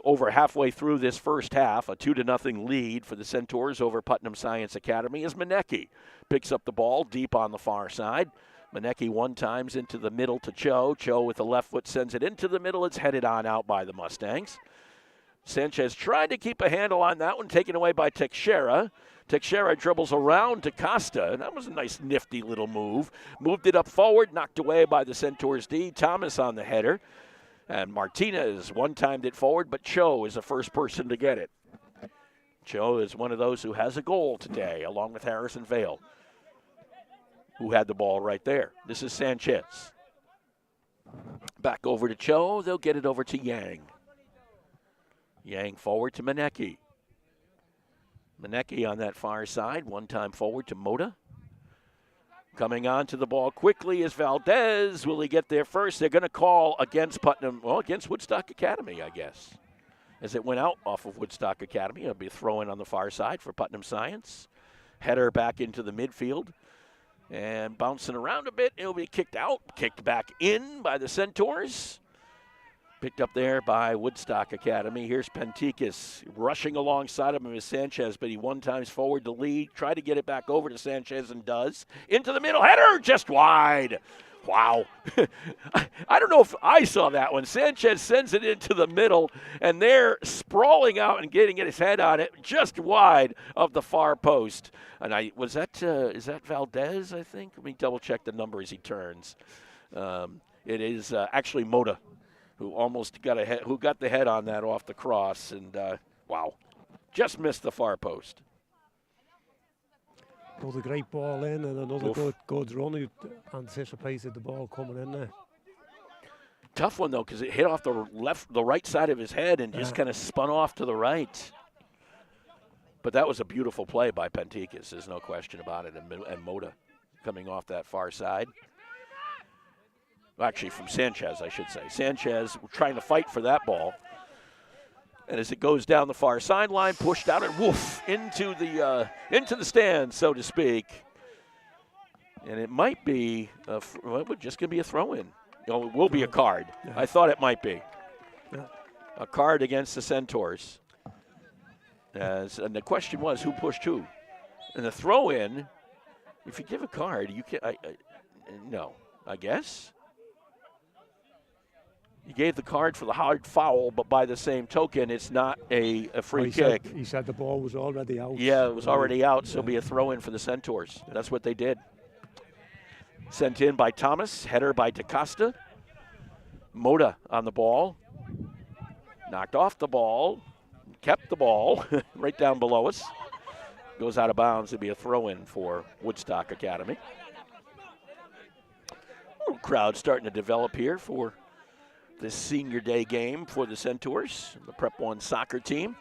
Speaker 2: Over halfway through this first half, a 2-0 lead for the Centaurs over Putnam Science Academy as Manecki picks up the ball deep on the far side. Manecki one times into the middle to Cho. Cho with the left foot sends it into the middle. It's headed on out by the Mustangs. Sanchez tried to keep a handle on that one, taken away by Teixeira. Teixeira dribbles around to Costa, and that was a nice, nifty little move. Moved it up forward, knocked away by the Centaurs D. Thomas on the header. And Martinez one-timed it forward, but Cho is the first person to get it. Cho is one of those who has a goal today, along with Harrison Vale, who had the ball right there. This is Sanchez. Back over to Cho. They'll get it over to Yang. Yang forward to Manecki. Manecki on that far side. One time forward to Mota. Coming on to the ball quickly is Valdez. Will he get there first? They're going to call against Putnam, well, against Woodstock Academy, I guess. As it went out off of Woodstock Academy, it'll be a throw-in on the far side for Putnam Science. Header back into the midfield. And bouncing around a bit, it'll be kicked out. Kicked back in by the Centaurs. Picked up there by Woodstock Academy. Here's Penticus rushing alongside of him is Sanchez, but he one times forward to lead. Tried to get it back over to Sanchez and does. Into the middle, header just wide. Wow. I don't know if I saw that one. Sanchez sends it into the middle, and they're sprawling out and getting his head on it just wide of the far post. And is that Valdez, I think? Let me double-check the number as he turns. It is actually Mota, who almost got who got the head on that off the cross, and wow, just missed the far post.
Speaker 3: Put a great ball in, and another good run. He anticipated the ball coming in there.
Speaker 2: Tough one though, because it hit off the right side of his head, and just kind of spun off to the right. But that was a beautiful play by Penticus. There's no question about it, and Mota coming off that far side. Actually, from Sanchez, I should say. Sanchez trying to fight for that ball. And as it goes down the far sideline, pushed out and woof into the stands, so to speak. And it might be, it just going to be a throw-in. It will be a card. Yeah. I thought it might be. Yeah. A card against the Centaurs. And the question was, who pushed who? And the throw-in, if you give a card, you can. No, I guess. He gave the card for the hard foul, but by the same token, it's not a free kick.
Speaker 3: He said the ball was already out.
Speaker 2: Yeah, it was already out, so it'll be a throw-in for the Centaurs. Yeah. That's what they did. Sent in by Thomas, header by DaCosta. Mota on the ball. Knocked off the ball, kept the ball right down below us. Goes out of bounds. It'll be a throw-in for Woodstock Academy. Little crowd starting to develop here for this senior day game for the Centaurs, the Prep 1 soccer team.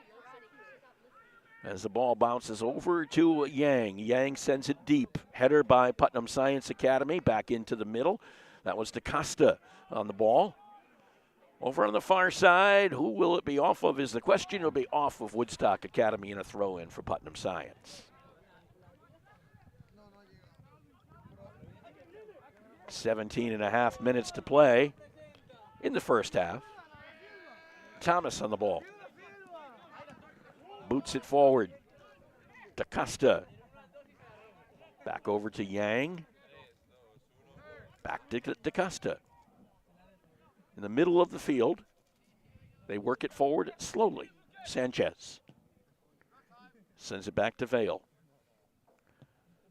Speaker 2: As the ball bounces over to Yang. Yang sends it deep. Header by Putnam Science Academy back into the middle. That was DaCosta on the ball. Over on the far side, who will it be off of is the question. It'll be off of Woodstock Academy and a throw-in for Putnam Science. 17.5 minutes to play in the first half. Thomas on the ball. Boots it forward. DaCosta. Back over to Yang. Back to DaCosta. In the middle of the field. They work it forward slowly. Sanchez. Sends it back to Vale.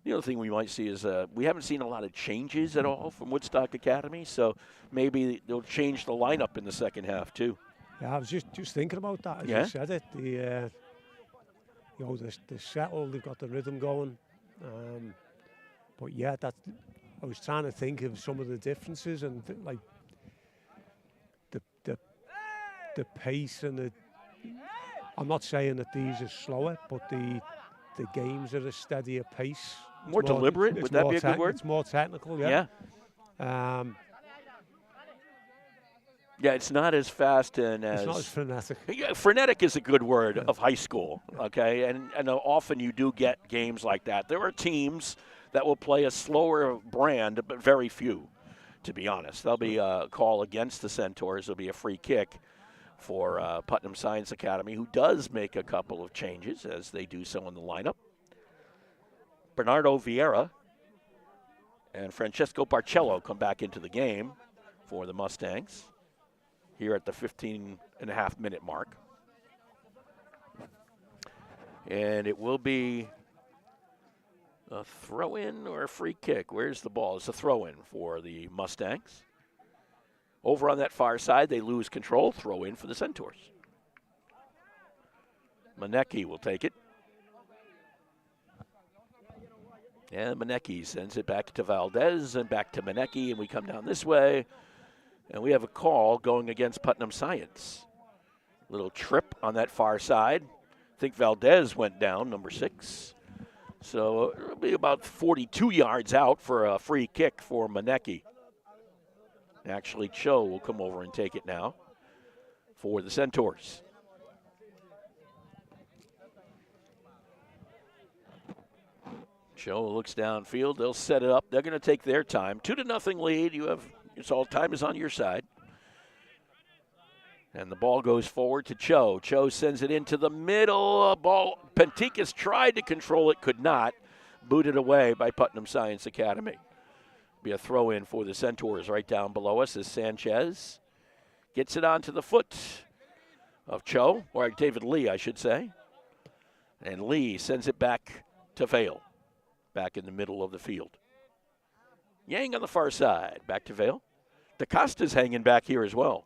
Speaker 2: The other thing we might see is we haven't seen a lot of changes at all from Woodstock Academy, so maybe they'll change the lineup in the second half too.
Speaker 3: Yeah, I was just thinking about that as you said it. The the settle, they've got the rhythm going. But yeah, I was trying to think of some of the differences and like the pace and the. I'm not saying that these are slower, but the games are a steadier pace.
Speaker 2: More deliberate, would that be a good word?
Speaker 3: It's more technical, yeah.
Speaker 2: Yeah, it's not as fast and
Speaker 3: it's not as frenetic.
Speaker 2: Yeah, frenetic is a good word of high school, okay? And often you do get games like that. There are teams that will play a slower brand, but very few, to be honest. There'll be a call against the Centaurs. There'll be a free kick for Putnam Science Academy, who does make a couple of changes as they do so in the lineup. Bernardo Vieira and Francesco Barcello come back into the game for the Mustangs here at the 15.5-minute mark. And it will be a throw-in or a free kick. Where's the ball? It's a throw-in for the Mustangs. Over on that far side, they lose control. Throw-in for the Centaurs. Manecki will take it. And Manecki sends it back to Valdez and back to Manecki, and we come down this way. And we have a call going against Putnam Science. Little trip on that far side. I think Valdez went down, number 6. So it'll be about 42 yards out for a free kick for Manecki. Actually, Cho will come over and take it now for the Centaurs. Cho looks downfield. They'll set it up. They're going to take their time. 2-0 lead. It's all time is on your side. And the ball goes forward to Cho. Cho sends it into the middle. Ball. Penticus tried to control it, could not. Booted away by Putnam Science Academy. Be a throw-in for the Centaurs right down below us as Sanchez gets it onto the foot of Cho, or David Lee, I should say. And Lee sends it back to Vale, back in the middle of the field. Yang on the far side, back to Vale. DaCosta's hanging back here as well.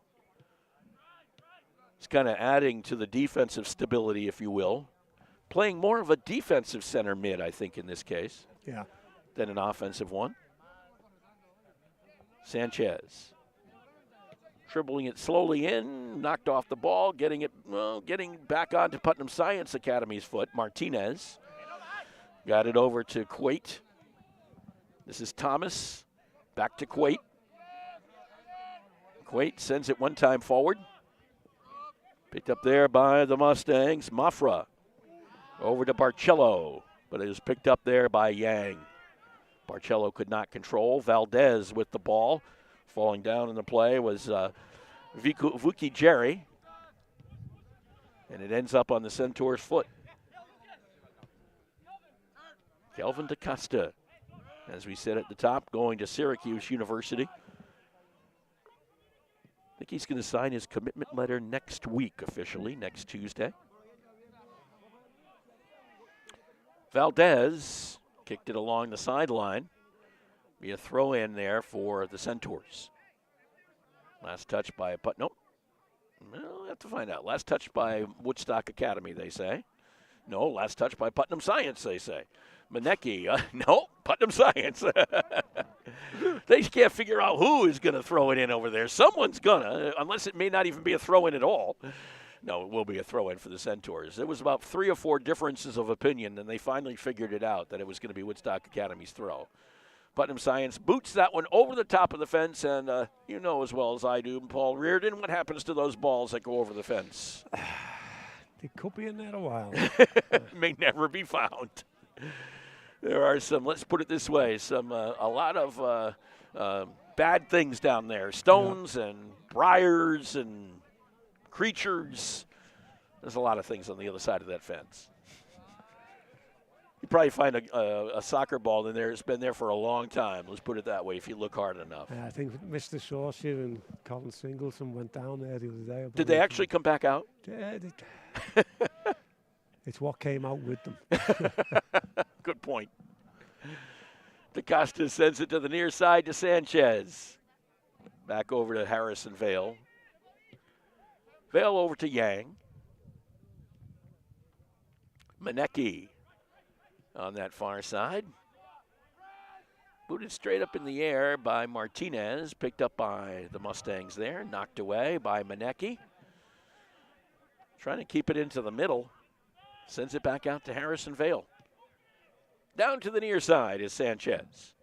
Speaker 2: He's kind of adding to the defensive stability, if you will. Playing more of a defensive center mid, I think, in this case.
Speaker 3: Yeah.
Speaker 2: Than an offensive one. Sanchez. Dribbling it slowly in, knocked off the ball, getting back onto Putnam Science Academy's foot. Martinez got it over to Quate. This is Thomas. Back to Quate. Quate sends it one time forward. Picked up there by the Mustangs. Mafra over to Barcello, but it was picked up there by Yang. Barcello could not control. Valdez with the ball. Falling down in the play was Vuki Jerry. And it ends up on the Centaur's foot. Kelvin DaCosta, as we said at the top, going to Syracuse University. I think he's going to sign his commitment letter next week officially, next Tuesday. Valdez kicked it along the sideline. Be a throw in there for the Centaurs. Last touch by Putnam. Well, we'll have to find out. Last touch by Woodstock Academy, they say. No, last touch by Putnam Science, they say. Manecki, no, Putnam Science. They can't figure out who is going to throw it in over there. Someone's going to, unless it may not even be a throw-in at all. No, it will be a throw-in for the Centaurs. There was about 3 or 4 differences of opinion, and they finally figured it out that it was going to be Woodstock Academy's throw. Putnam Science boots that one over the top of the fence, and you know as well as I do, Paul Reardon, what happens to those balls that go over the fence?
Speaker 3: They could be in there a while.
Speaker 2: May never be found. There are some, let's put it this way, a lot of bad things down there. Stones and briars and creatures. There's a lot of things on the other side of that fence. You probably find a soccer ball in there. It's been there for a long time. Let's put it that way, if you look hard enough.
Speaker 3: I think Mr. Saucier and Colin Singleton went down there the other day.
Speaker 2: Did they actually come back out?
Speaker 3: Yeah, it's what came out with them.
Speaker 2: Good point. DaCosta sends it to the near side to Sanchez. Back over to Harrison Vale. Vale over to Yang. Manecki on that far side. Booted straight up in the air by Martinez. Picked up by the Mustangs there. Knocked away by Manecki. Trying to keep it into the middle. Sends it back out to Harrison Vale. Down to the near side is Sanchez.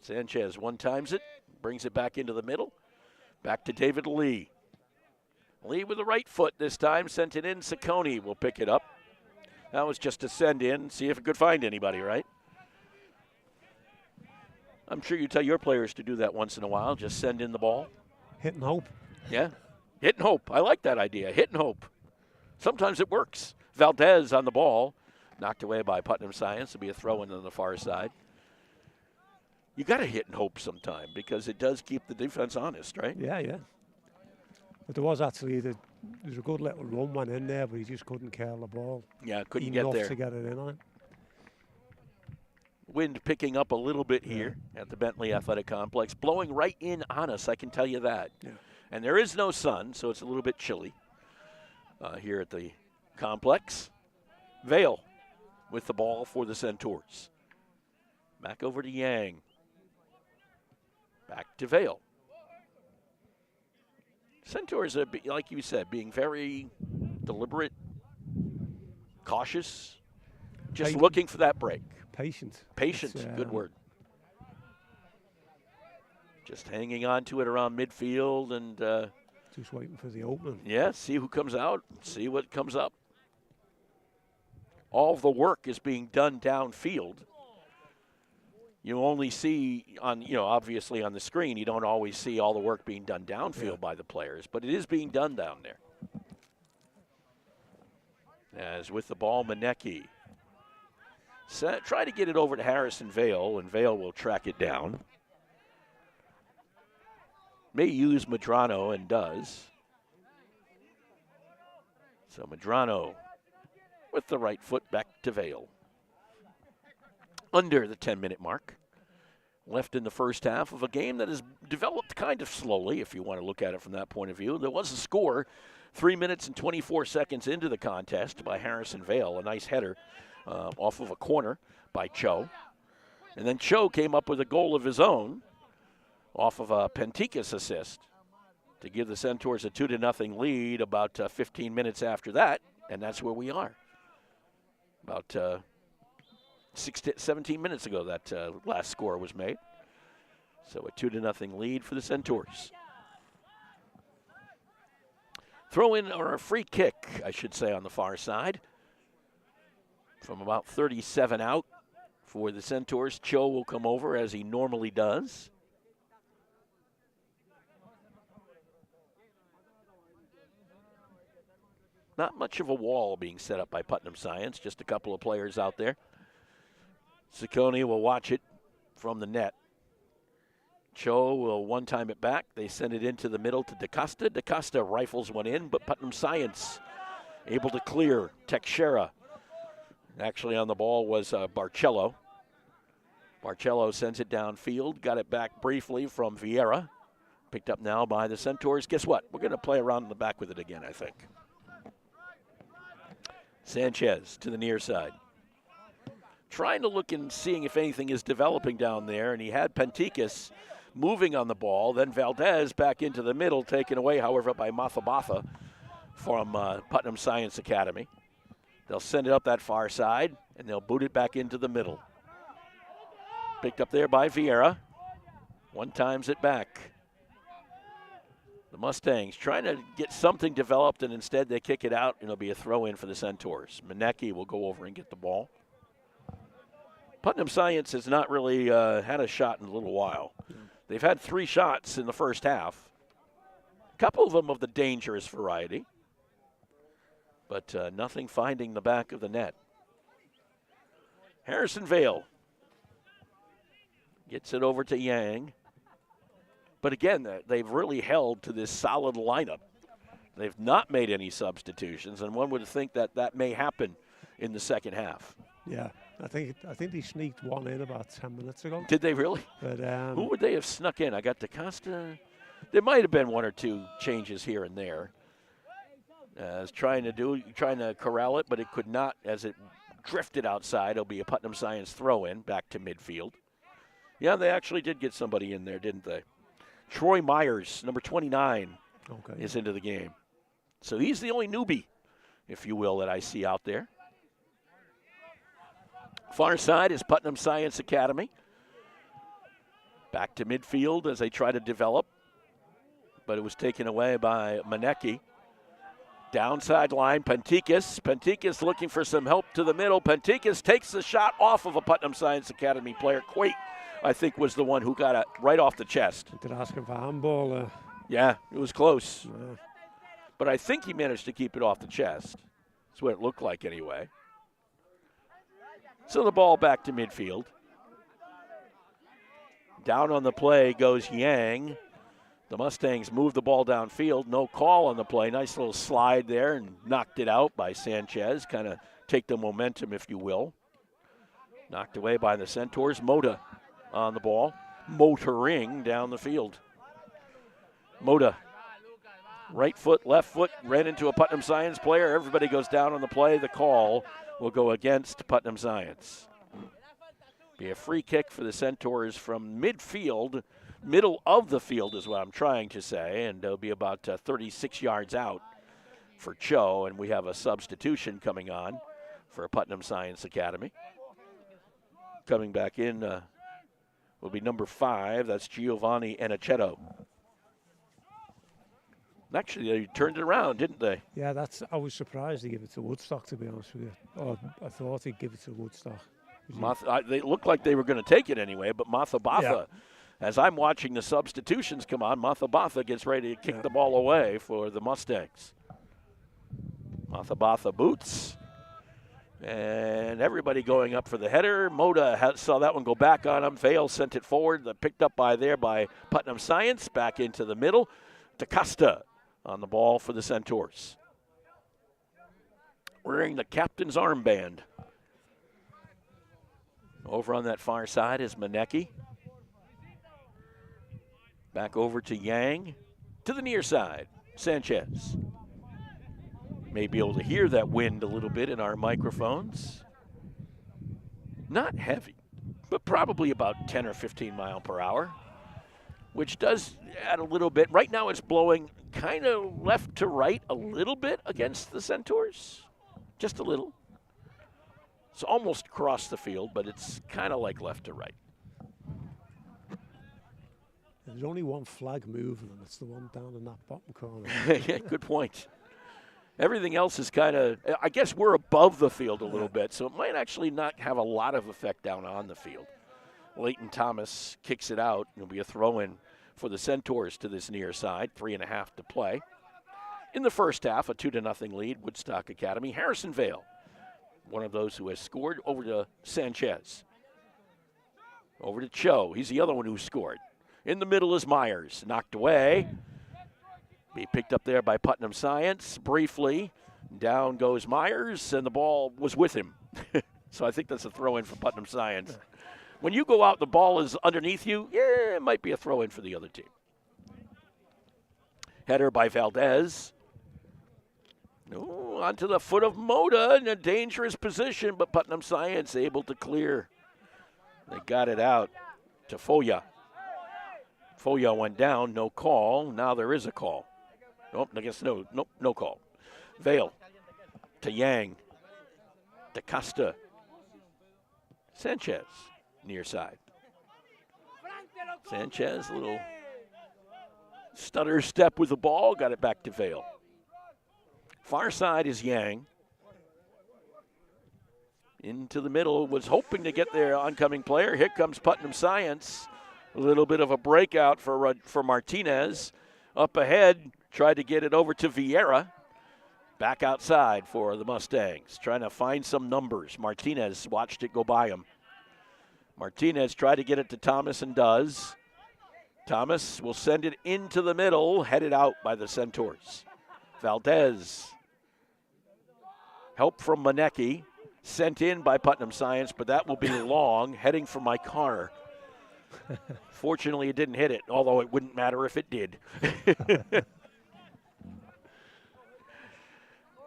Speaker 2: Sanchez one-times it. Brings it back into the middle. Back to David Lee. Lee with the right foot this time. Sent it in. Ciccone will pick it up. That was just to send in, see if it could find anybody, right? I'm sure you tell your players to do that once in a while. Just send in the ball.
Speaker 3: Hit and hope.
Speaker 2: Yeah. Hit and hope. I like that idea. Hit and hope. Sometimes it works. Valdez on the ball. Knocked away by Putnam Science. It'll be a throw-in on the far side. You got to hit and hope sometime because it does keep the defense honest, right?
Speaker 3: Yeah, yeah. But there was actually there's a good little run went in there, but he just couldn't curl the ball.
Speaker 2: Yeah, couldn't get there.
Speaker 3: Enough to get it in on.
Speaker 2: Wind picking up a little bit here at the Bentley Athletic Complex. Blowing right in on us, I can tell you that.
Speaker 3: Yeah.
Speaker 2: And there is no sun, so it's a little bit chilly here at the complex. Vale with the ball for the Centaurs. Back over to Yang. Back to Vale. Centaurs, are, like you said, being very deliberate, cautious, just looking for that break.
Speaker 3: Patient.
Speaker 2: Patient, good word. Just hanging on to it around midfield and
Speaker 3: just waiting for the opening.
Speaker 2: Yeah, see who comes out, see what comes up. All the work is being done downfield. You only see on, obviously on the screen, you don't always see all the work being done downfield by the players, but it is being done down there. As with the ball, Manecki. Try to get it over to Harrison Vale, and Vale will track it down. May use Medrano and does. So Medrano with the right foot back to Vale. Under the 10-minute mark. Left in the first half of a game that has developed kind of slowly, if you want to look at it from that point of view. There was a score 3 minutes and 24 seconds into the contest by Harrison Vale. A nice header off of a corner by Cho. And then Cho came up with a goal of his own off of a Penticus assist to give the Centaurs a 2-0 lead about 15 minutes after that. And that's where we are. About 17 minutes ago that last score was made. So a 2-0 lead for the Centaurs. Throw in, or a free kick, I should say, on the far side. From about 37 out for the Centaurs. Cho will come over as he normally does. Not much of a wall being set up by Putnam Science, just a couple of players out there. Ciccone will watch it from the net. Cho will one-time it back. They send it into the middle to DaCosta. DaCosta rifles one in, but Putnam Science able to clear. Teixeira. Actually on the ball was Barcello. Barcello sends it downfield. Got it back briefly from Vieira. Picked up now by the Centaurs. Guess what? We're going to play around in the back with it again, I think. Sanchez to the near side. Trying to look and seeing if anything is developing down there, and he had Penticus moving on the ball. Then Valdez back into the middle, taken away, however, by Mathabatha from Putnam Science Academy. They'll send it up that far side, and they'll boot it back into the middle. Picked up there by Vieira. One-times it back. The Mustangs trying to get something developed, and instead they kick it out, and it'll be a throw-in for the Centaurs. Manecki will go over and get the ball. Putnam Science has not really had a shot in a little while. They've had 3 shots in the first half. A couple of them of the dangerous variety. But nothing finding the back of the net. Harrison Vale gets it over to Yang. But again, they've really held to this solid lineup. They've not made any substitutions, and one would think that that may happen in the second half.
Speaker 3: Yeah, I think they sneaked one in about 10 minutes ago.
Speaker 2: Did they really?
Speaker 3: But
Speaker 2: who would they have snuck in? I got DaCosta. There might have been one or two changes here and there. Trying to corral it, but it could not as it drifted outside. It'll be a Putnam Science throw-in back to midfield. Yeah, they actually did get somebody in there, didn't they? Troy Myers, number 29, is into the game. So he's the only newbie, if you will, that I see out there. Far side is Putnam Science Academy. Back to midfield as they try to develop, but it was taken away by Manecki. Downside line, Pentikis. Pentikis looking for some help to the middle. Pentikis takes the shot off of a Putnam Science Academy player. Quate, I think, was the one who got it right off the chest.
Speaker 3: Did ask him for handball.
Speaker 2: Yeah, it was close. But I think he managed to keep it off the chest. That's what it looked like anyway. So the ball back to midfield. Down on the play goes Yang. The Mustangs move the ball downfield. No call on the play. Nice little slide there and knocked it out by Sanchez. Kind of take the momentum, if you will. Knocked away by the Centaurs. Mota on the ball. Motoring down the field. Mota. Right foot, left foot. Ran into a Putnam Science player. Everybody goes down on the play. The call will go against Putnam Science. Be a free kick for the Centaurs from midfield. Middle of the field is what I'm trying to say, and it'll be about 36 yards out for Cho, and we have a substitution coming on for Putnam Science Academy. Coming back in will be number 5. That's Giovanni Aniceto. Actually, they turned it around, didn't they?
Speaker 3: Yeah, I was surprised they gave it to Woodstock, to be honest with you. Or I thought they'd give it to Woodstock.
Speaker 2: They looked like they were going to take it anyway, but Mathabatha, as I'm watching the substitutions come on, Mathabatha gets ready to kick the ball away for the Mustangs. Mathabatha boots. And everybody going up for the header. Mota saw that one go back on him. Vale sent it forward. Picked up by Putnam Science. Back into the middle. DaCosta on the ball for the Centaurs. Wearing the captain's armband. Over on that far side is Manecki. Back over to Yang. To the near side, Sanchez. May be able to hear that wind a little bit in our microphones. Not heavy, but probably about 10 or 15 mile per hour, which does add a little bit. Right now it's blowing kind of left to right a little bit against the Centaurs. Just a little. It's almost across the field, but it's kind of like left to right.
Speaker 3: There's only one flag moving, and it's the one down in that bottom corner.
Speaker 2: Yeah, good point. Everything else is kind of, I guess we're above the field a little bit, so it might actually not have a lot of effect down on the field. Leighton Thomas kicks it out. It'll be a throw-in for the Centaurs to this near side. 3.5 to play. In the first half, a 2-0 lead, Woodstock Academy. Harrison Vale, one of those who has scored, over to Sanchez. Over to Cho. He's the other one who scored. In the middle is Myers. Knocked away. Be picked up there by Putnam Science briefly. Down goes Myers, and the ball was with him. So I think that's a throw-in for Putnam Science. When you go out, the ball is underneath you, yeah, it might be a throw-in for the other team. Header by Valdez. Oh, onto the foot of Mota in a dangerous position, but Putnam Science able to clear. They got it out to Foya. Foya went down, no call. Now there is a call. Nope, I guess no call. Vale to Yang. DaCosta. Sanchez, near side. Sanchez, little stutter step with the ball, got it back to Vale. Far side is Yang. Into the middle, was hoping to get their oncoming player. Here comes Putnam Science. A little bit of a breakout for Martinez. Up ahead, tried to get it over to Vieira. Back outside for the Mustangs, trying to find some numbers. Martinez watched it go by him. Martinez tried to get it to Thomas and does. Thomas will send it into the middle, headed out by the Centaurs. Valdez. Help from Manecki. sent in by Putnam Science, but that will be long, heading for my car. Fortunately, it didn't hit it, although it wouldn't matter if it did.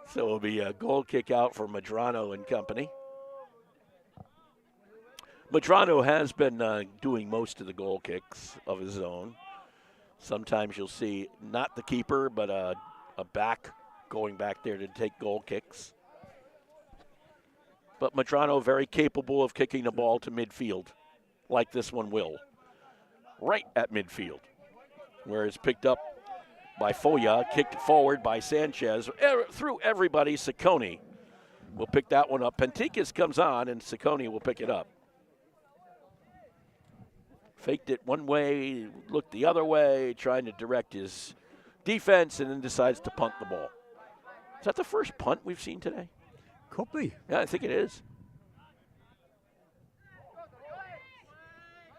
Speaker 2: So it'll be a goal kick out for Medrano and company. Medrano has been doing most of the goal kicks of his own. Sometimes you'll see not the keeper, but a back going back there to take goal kicks. But Medrano very capable of kicking the ball to midfield, like this one will. Right at midfield, where it's picked up by Foya, kicked forward by Sanchez. Through everybody, Ciccone will pick that one up. Penticas comes on, and Ciccone will pick it up. Faked it one way, looked the other way, trying to direct his defense, and then decides to punt the ball. Is that the first punt we've seen today?
Speaker 3: Could be.
Speaker 2: Yeah, I think it is.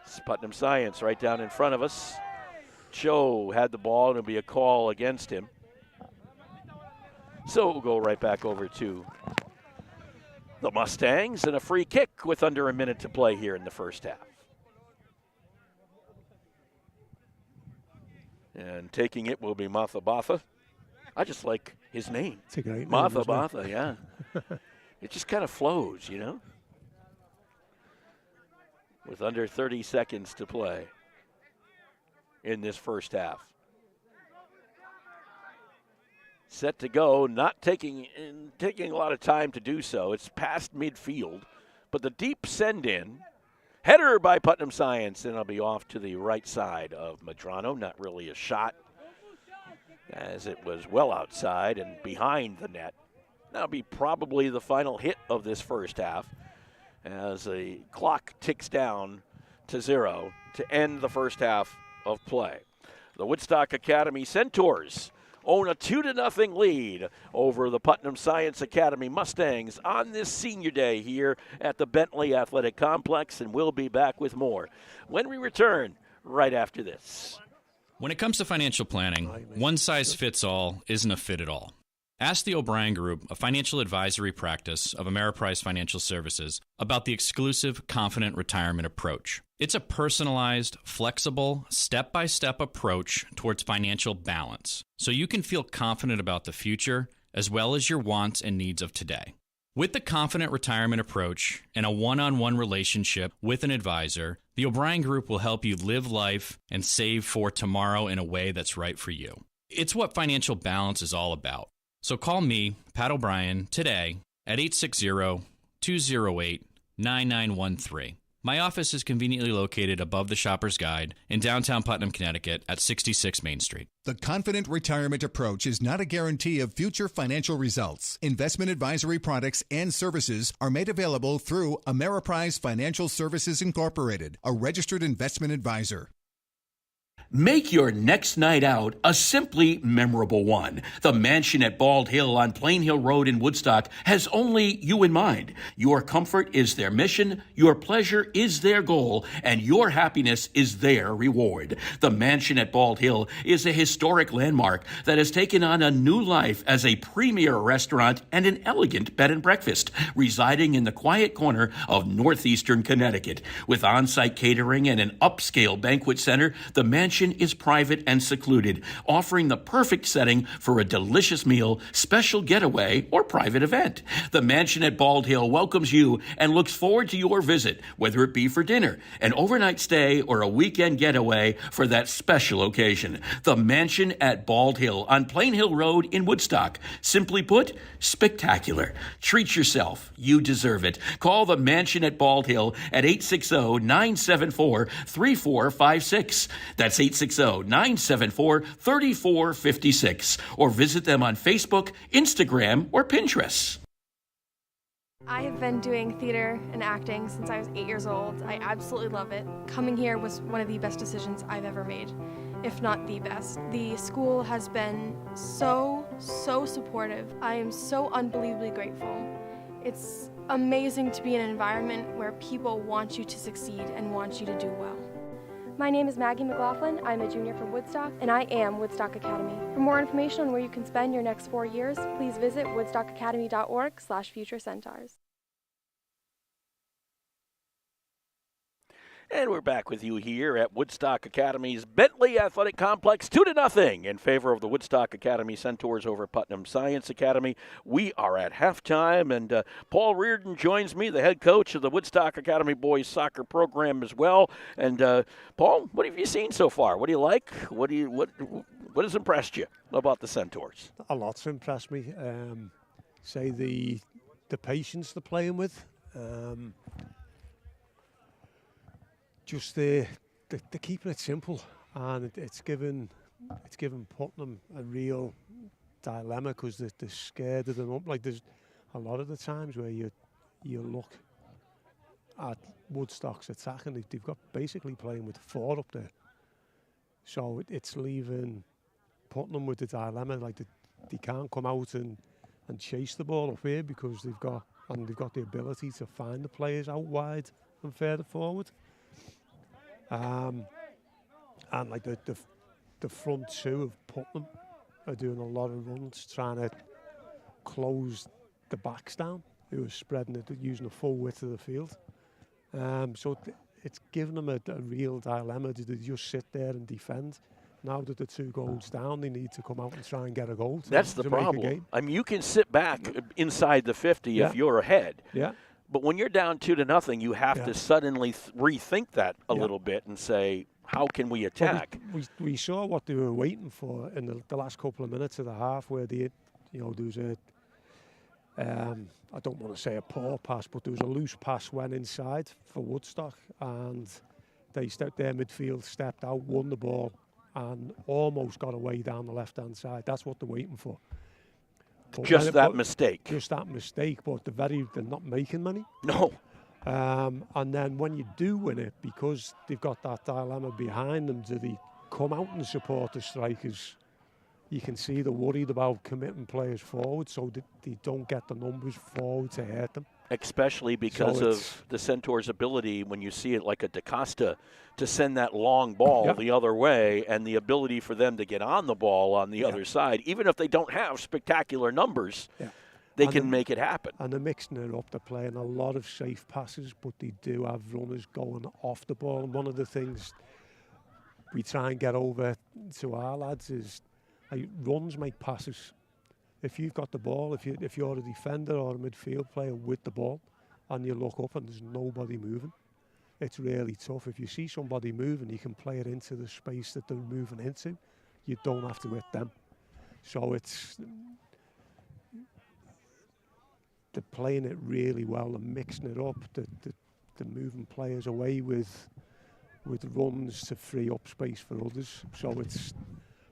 Speaker 2: It's Putnam Science right down in front of us. Cho had the ball, and it'll be a call against him. So we'll go right back over to the Mustangs and a free kick with under a minute to play here in the first half. And taking it will be Mathabatha. I just like his name.
Speaker 3: It's a great name.
Speaker 2: Mathabatha, yeah. It just kind of flows, you know? With under 30 seconds to play in this first half. Set to go, not taking a lot of time to do so. It's past midfield, but the deep send in. Header by Putnam Science, and it'll be off to the right side of Medrano. Not really a shot, as it was well outside and behind the net. That'll be probably the final hit of this first half, as the clock ticks down to 0 to end the first half of play. The Woodstock Academy Centaurs own a 2-0 lead over the Putnam Science Academy Mustangs on this senior day here at the Bentley Athletic Complex, and we'll be back with more when we return right after this.
Speaker 14: When it comes to financial planning, one size fits all isn't a fit at all. Ask the O'Brien Group, a financial advisory practice of Ameriprise Financial Services, about the exclusive Confident Retirement Approach. It's a personalized, flexible, step-by-step approach towards financial balance, so you can feel confident about the future as well as your wants and needs of today. With the Confident Retirement Approach and a one-on-one relationship with an advisor, the O'Brien Group will help you live life and save for tomorrow in a way that's right for you. It's what financial balance is all about. So call me, Pat O'Brien, today at 860-208-9913. My office is conveniently located above the Shopper's Guide in downtown Putnam, Connecticut at 66 Main Street.
Speaker 15: The Confident Retirement Approach is not a guarantee of future financial results. Investment advisory products and services are made available through Ameriprise Financial Services Incorporated, a registered investment advisor.
Speaker 2: Make your next night out a simply memorable one. The Mansion at Bald Hill on Plain Hill Road in Woodstock has only you in mind. Your comfort is their mission, your pleasure is their goal, and your happiness is their reward. The Mansion at Bald Hill is a historic landmark that has taken on a new life as a premier restaurant and an elegant bed and breakfast, residing in the quiet corner of northeastern Connecticut. With on-site catering and an upscale banquet center, the Mansion is private and secluded, offering the perfect setting for a delicious meal, special getaway, or private event. The Mansion at Bald Hill welcomes you and looks forward to your visit, whether it be for dinner, an overnight stay, or a weekend getaway for that special occasion. The Mansion at Bald Hill on Plain Hill Road in Woodstock. Simply put, spectacular. Treat yourself. You deserve it. Call the Mansion at Bald Hill at 860-974-3456. That's 860-974-3456, or visit them on Facebook, Instagram, or Pinterest.
Speaker 16: I have been doing theater and acting since I was 8 years old. I absolutely love it. Coming here was one of the best decisions I've ever made, if not the best. The school has been so supportive. I am so unbelievably grateful. It's amazing to be in an environment where people want you to succeed and want you to do well. My name is Maggie McLaughlin. I'm a junior from Woodstock, and I am Woodstock Academy. For more information on where you can spend your next 4 years, please visit woodstockacademy.org/futurecentaurs.
Speaker 2: And we're back with you here at Woodstock Academy's Bentley Athletic Complex, 2-0 in favor of the Woodstock Academy Centaurs over Putnam Science Academy. We are at halftime, and Paul Reardon joins me, the head coach of the Woodstock Academy boys soccer program as well. And Paul, what have you seen so far? What do you like? What has impressed you about the Centaurs?
Speaker 3: A lot's impressed me. Say the patience they're playing with. Just they're keeping it simple, and it's given Putnam a real dilemma because they're scared of them up. Like there's a lot of the times where you look at Woodstock's attack and they've got basically playing with 4 up there. So it's leaving Putnam with the dilemma, like they can't come out and chase the ball up here because they've got the ability to find the players out wide and further forward. And like the front two of Putnam are doing a lot of runs, trying to close the backs down, who are spreading it, using the full width of the field. So it's given them a real dilemma. Do they just sit there and defend? Now that the 2 goals down, they need to come out and try and get a goal.
Speaker 2: That's the problem. I mean, you can sit back inside the 50 if you're ahead.
Speaker 3: Yeah.
Speaker 2: But when you're down 2-0, you have to suddenly rethink that a little bit and say, how can we attack?
Speaker 3: Well, we saw what they were waiting for in the last couple of minutes of the half, where there was a, I don't want to say a poor pass, but there was a loose pass went inside for Woodstock, and their midfield stepped out, won the ball, and almost got away down the left-hand side. That's what they're waiting for. But
Speaker 2: just that mistake.
Speaker 3: Just that mistake, but they're not making money.
Speaker 2: No.
Speaker 3: And then when you do win it, because they've got that dilemma behind them, do they come out and support the strikers? You can see they're worried about committing players forward, so they don't get the numbers forward to hurt them.
Speaker 2: Especially because of the Centaurs' ability, when you see it like a DaCosta, to send that long ball the other way, and the ability for them to get on the ball on the other side. Even if they don't have spectacular numbers, they can make it happen.
Speaker 3: And they're mixing it up. They're playing a lot of safe passes, but they do have runners going off the ball. And one of the things we try and get over to our lads is runs make passes. If you've got the ball, if you're a defender or a midfield player with the ball, and you look up and there's nobody moving, it's really tough. If you see somebody moving, you can play it into the space that they're moving into. You don't have to hit them. So they're playing it really well and mixing it up. They're moving players away with runs to free up space for others. So it's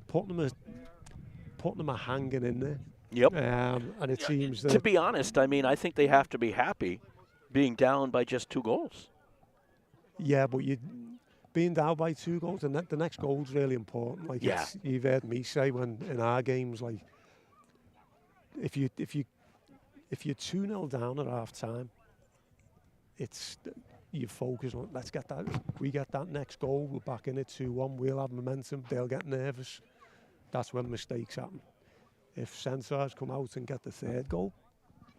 Speaker 3: Putnam are hanging in there.
Speaker 2: Yep.
Speaker 3: And it seems that...
Speaker 2: To be honest, I mean, I think they have to be happy being down by just 2 goals.
Speaker 3: Yeah, but being down by 2 goals, and the next goal is really important. Like you've heard me say when in our games, like if you're 2-0 down at half time, it's you focus on let's get that. We get that next goal, we're back in it 2-1. We'll have momentum. They'll get nervous. That's when mistakes happen. If Centaurs come out and get the 3rd goal,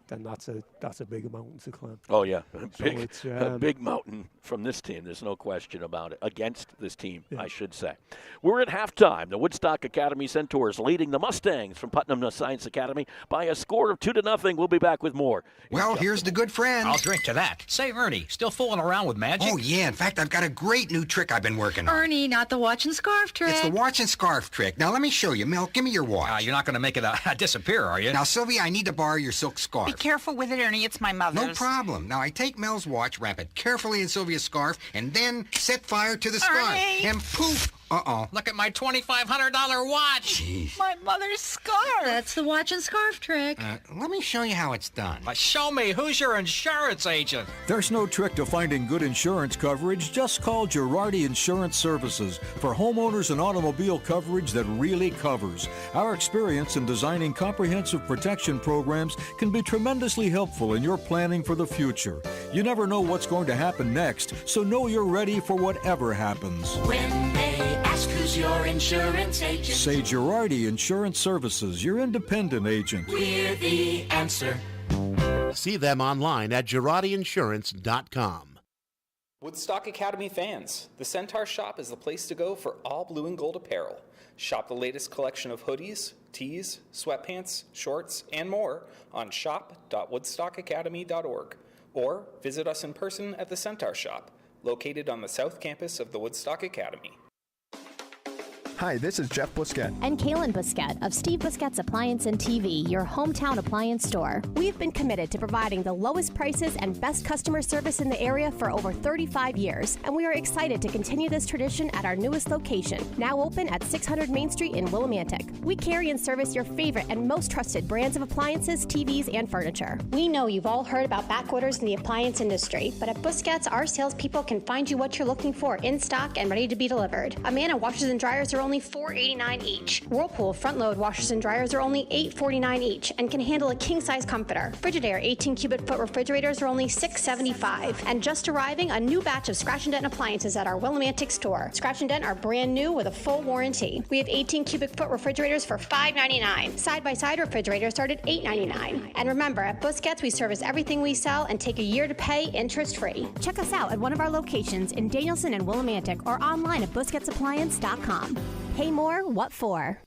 Speaker 3: then that's a big mountain to climb.
Speaker 2: Oh yeah,
Speaker 3: So
Speaker 2: a big mountain from this team. There's no question about it. Against this team, I should say. We're at halftime. The Woodstock Academy Centaurs leading the Mustangs from Putnam Science Academy by a score of 2-0. We'll be back with more.
Speaker 4: Well, here's the good friend.
Speaker 5: I'll drink to that. Say, Ernie, still fooling around with magic?
Speaker 4: Oh, yeah. In fact, I've got a great new trick I've been working on.
Speaker 6: Ernie, not the watch and scarf trick.
Speaker 4: It's the watch and scarf trick. Now, let me show you. Mel, give me your watch.
Speaker 5: You're not going to make it disappear, are you?
Speaker 4: Now, Sylvia, I need to borrow your silk scarf.
Speaker 17: Be careful with it, Ernie. It's my mother's.
Speaker 4: No problem. Now, I take Mel's watch, wrap it carefully in Sylvia's scarf, and then set fire to the scarf.
Speaker 17: Ernie!
Speaker 4: And poof! Uh-oh.
Speaker 5: Look at my $2,500 watch.
Speaker 4: Jeez.
Speaker 17: My mother's scarf.
Speaker 6: That's the watch and scarf trick.
Speaker 4: Let me show you how it's done.
Speaker 5: Show me. Who's your insurance agent?
Speaker 7: There's no trick to finding good insurance coverage. Just call Girardi Insurance Services for homeowners and automobile coverage that really covers. Our experience in designing comprehensive protection programs can be tremendously helpful in your planning for the future. You never know what's going to happen next, so know you're ready for whatever happens.
Speaker 8: When they ask who's your insurance agent,
Speaker 7: say Girardi Insurance Services, your independent agent.
Speaker 8: We're the answer.
Speaker 9: See them online at GirardiInsurance.com.
Speaker 18: Woodstock Academy fans, the Centaur Shop is the place to go for all blue and gold apparel. Shop the latest collection of hoodies, tees, sweatpants, shorts, and more on shop.woodstockacademy.org or visit us in person at the Centaur Shop, located on the south campus of the Woodstock Academy.
Speaker 11: Hi, this is Jeff Busquet.
Speaker 12: And Kaylin Busquet of Steve Busquet's Appliance and TV, your hometown appliance store. We've been committed to providing the lowest prices and best customer service in the area for over 35 years, and we are excited to continue this tradition at our newest location, now open at 600 Main Street in Willimantic. We carry and service your favorite and most trusted brands of appliances, TVs, and furniture.
Speaker 13: We know you've all heard about back orders in the appliance industry, but at Busquets, our salespeople can find you what you're looking for in stock and ready to be delivered. Amana washers and dryers are only $4.89 each. Whirlpool front-load washers and dryers are only $8.49 each and can handle a king-size comforter. Frigidaire 18 cubic foot refrigerators are only $6.75. And just arriving, a new batch of Scratch and Dent appliances at our Willimantic store. Scratch and Dent are brand new with a full warranty. We have 18 cubic foot refrigerators for $5.99. Side-by-side refrigerators start at $8.99. And remember, at Busquets, we service everything we sell and take a year to pay interest-free.
Speaker 12: Check us out at one of our locations in Danielson and Willimantic or online at BusquetsAppliance.com. Pay more, what for?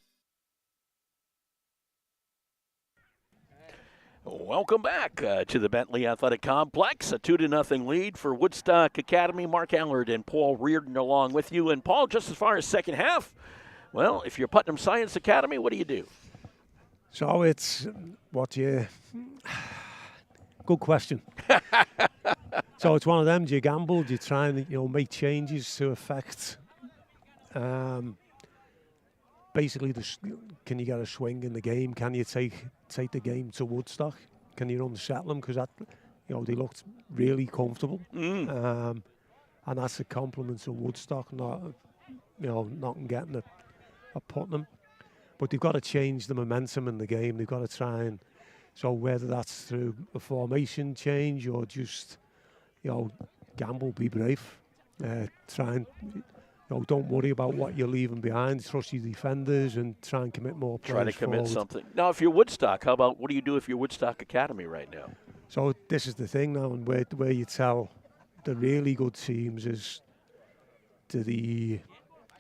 Speaker 2: Welcome back to the Bentley Athletic Complex. A 2-0 lead for Woodstock Academy. Mark Allard and Paul Reardon along with you. And Paul, just as far as second half, well, if you're Putnam Science Academy, what do you do?
Speaker 3: So it's good question. So it's one of them. Do you gamble? Do you try and make changes to affect? Basically, can you get a swing in the game? Can you take the game to Woodstock? Can you unsettle them? Because they looked really comfortable, and that's a compliment to Woodstock, not getting a Putnam. But they've got to change the momentum in the game. They've got to try and whether that's through a formation change or just gamble, be brave, try and. Don't worry about what you're leaving behind. Trust your defenders and try and commit more plays.
Speaker 2: Try to commit
Speaker 3: forward.
Speaker 2: something. Now, if you're Woodstock, what do you do if you're Woodstock Academy right now?
Speaker 3: So this is the thing now, and where you tell the really good teams is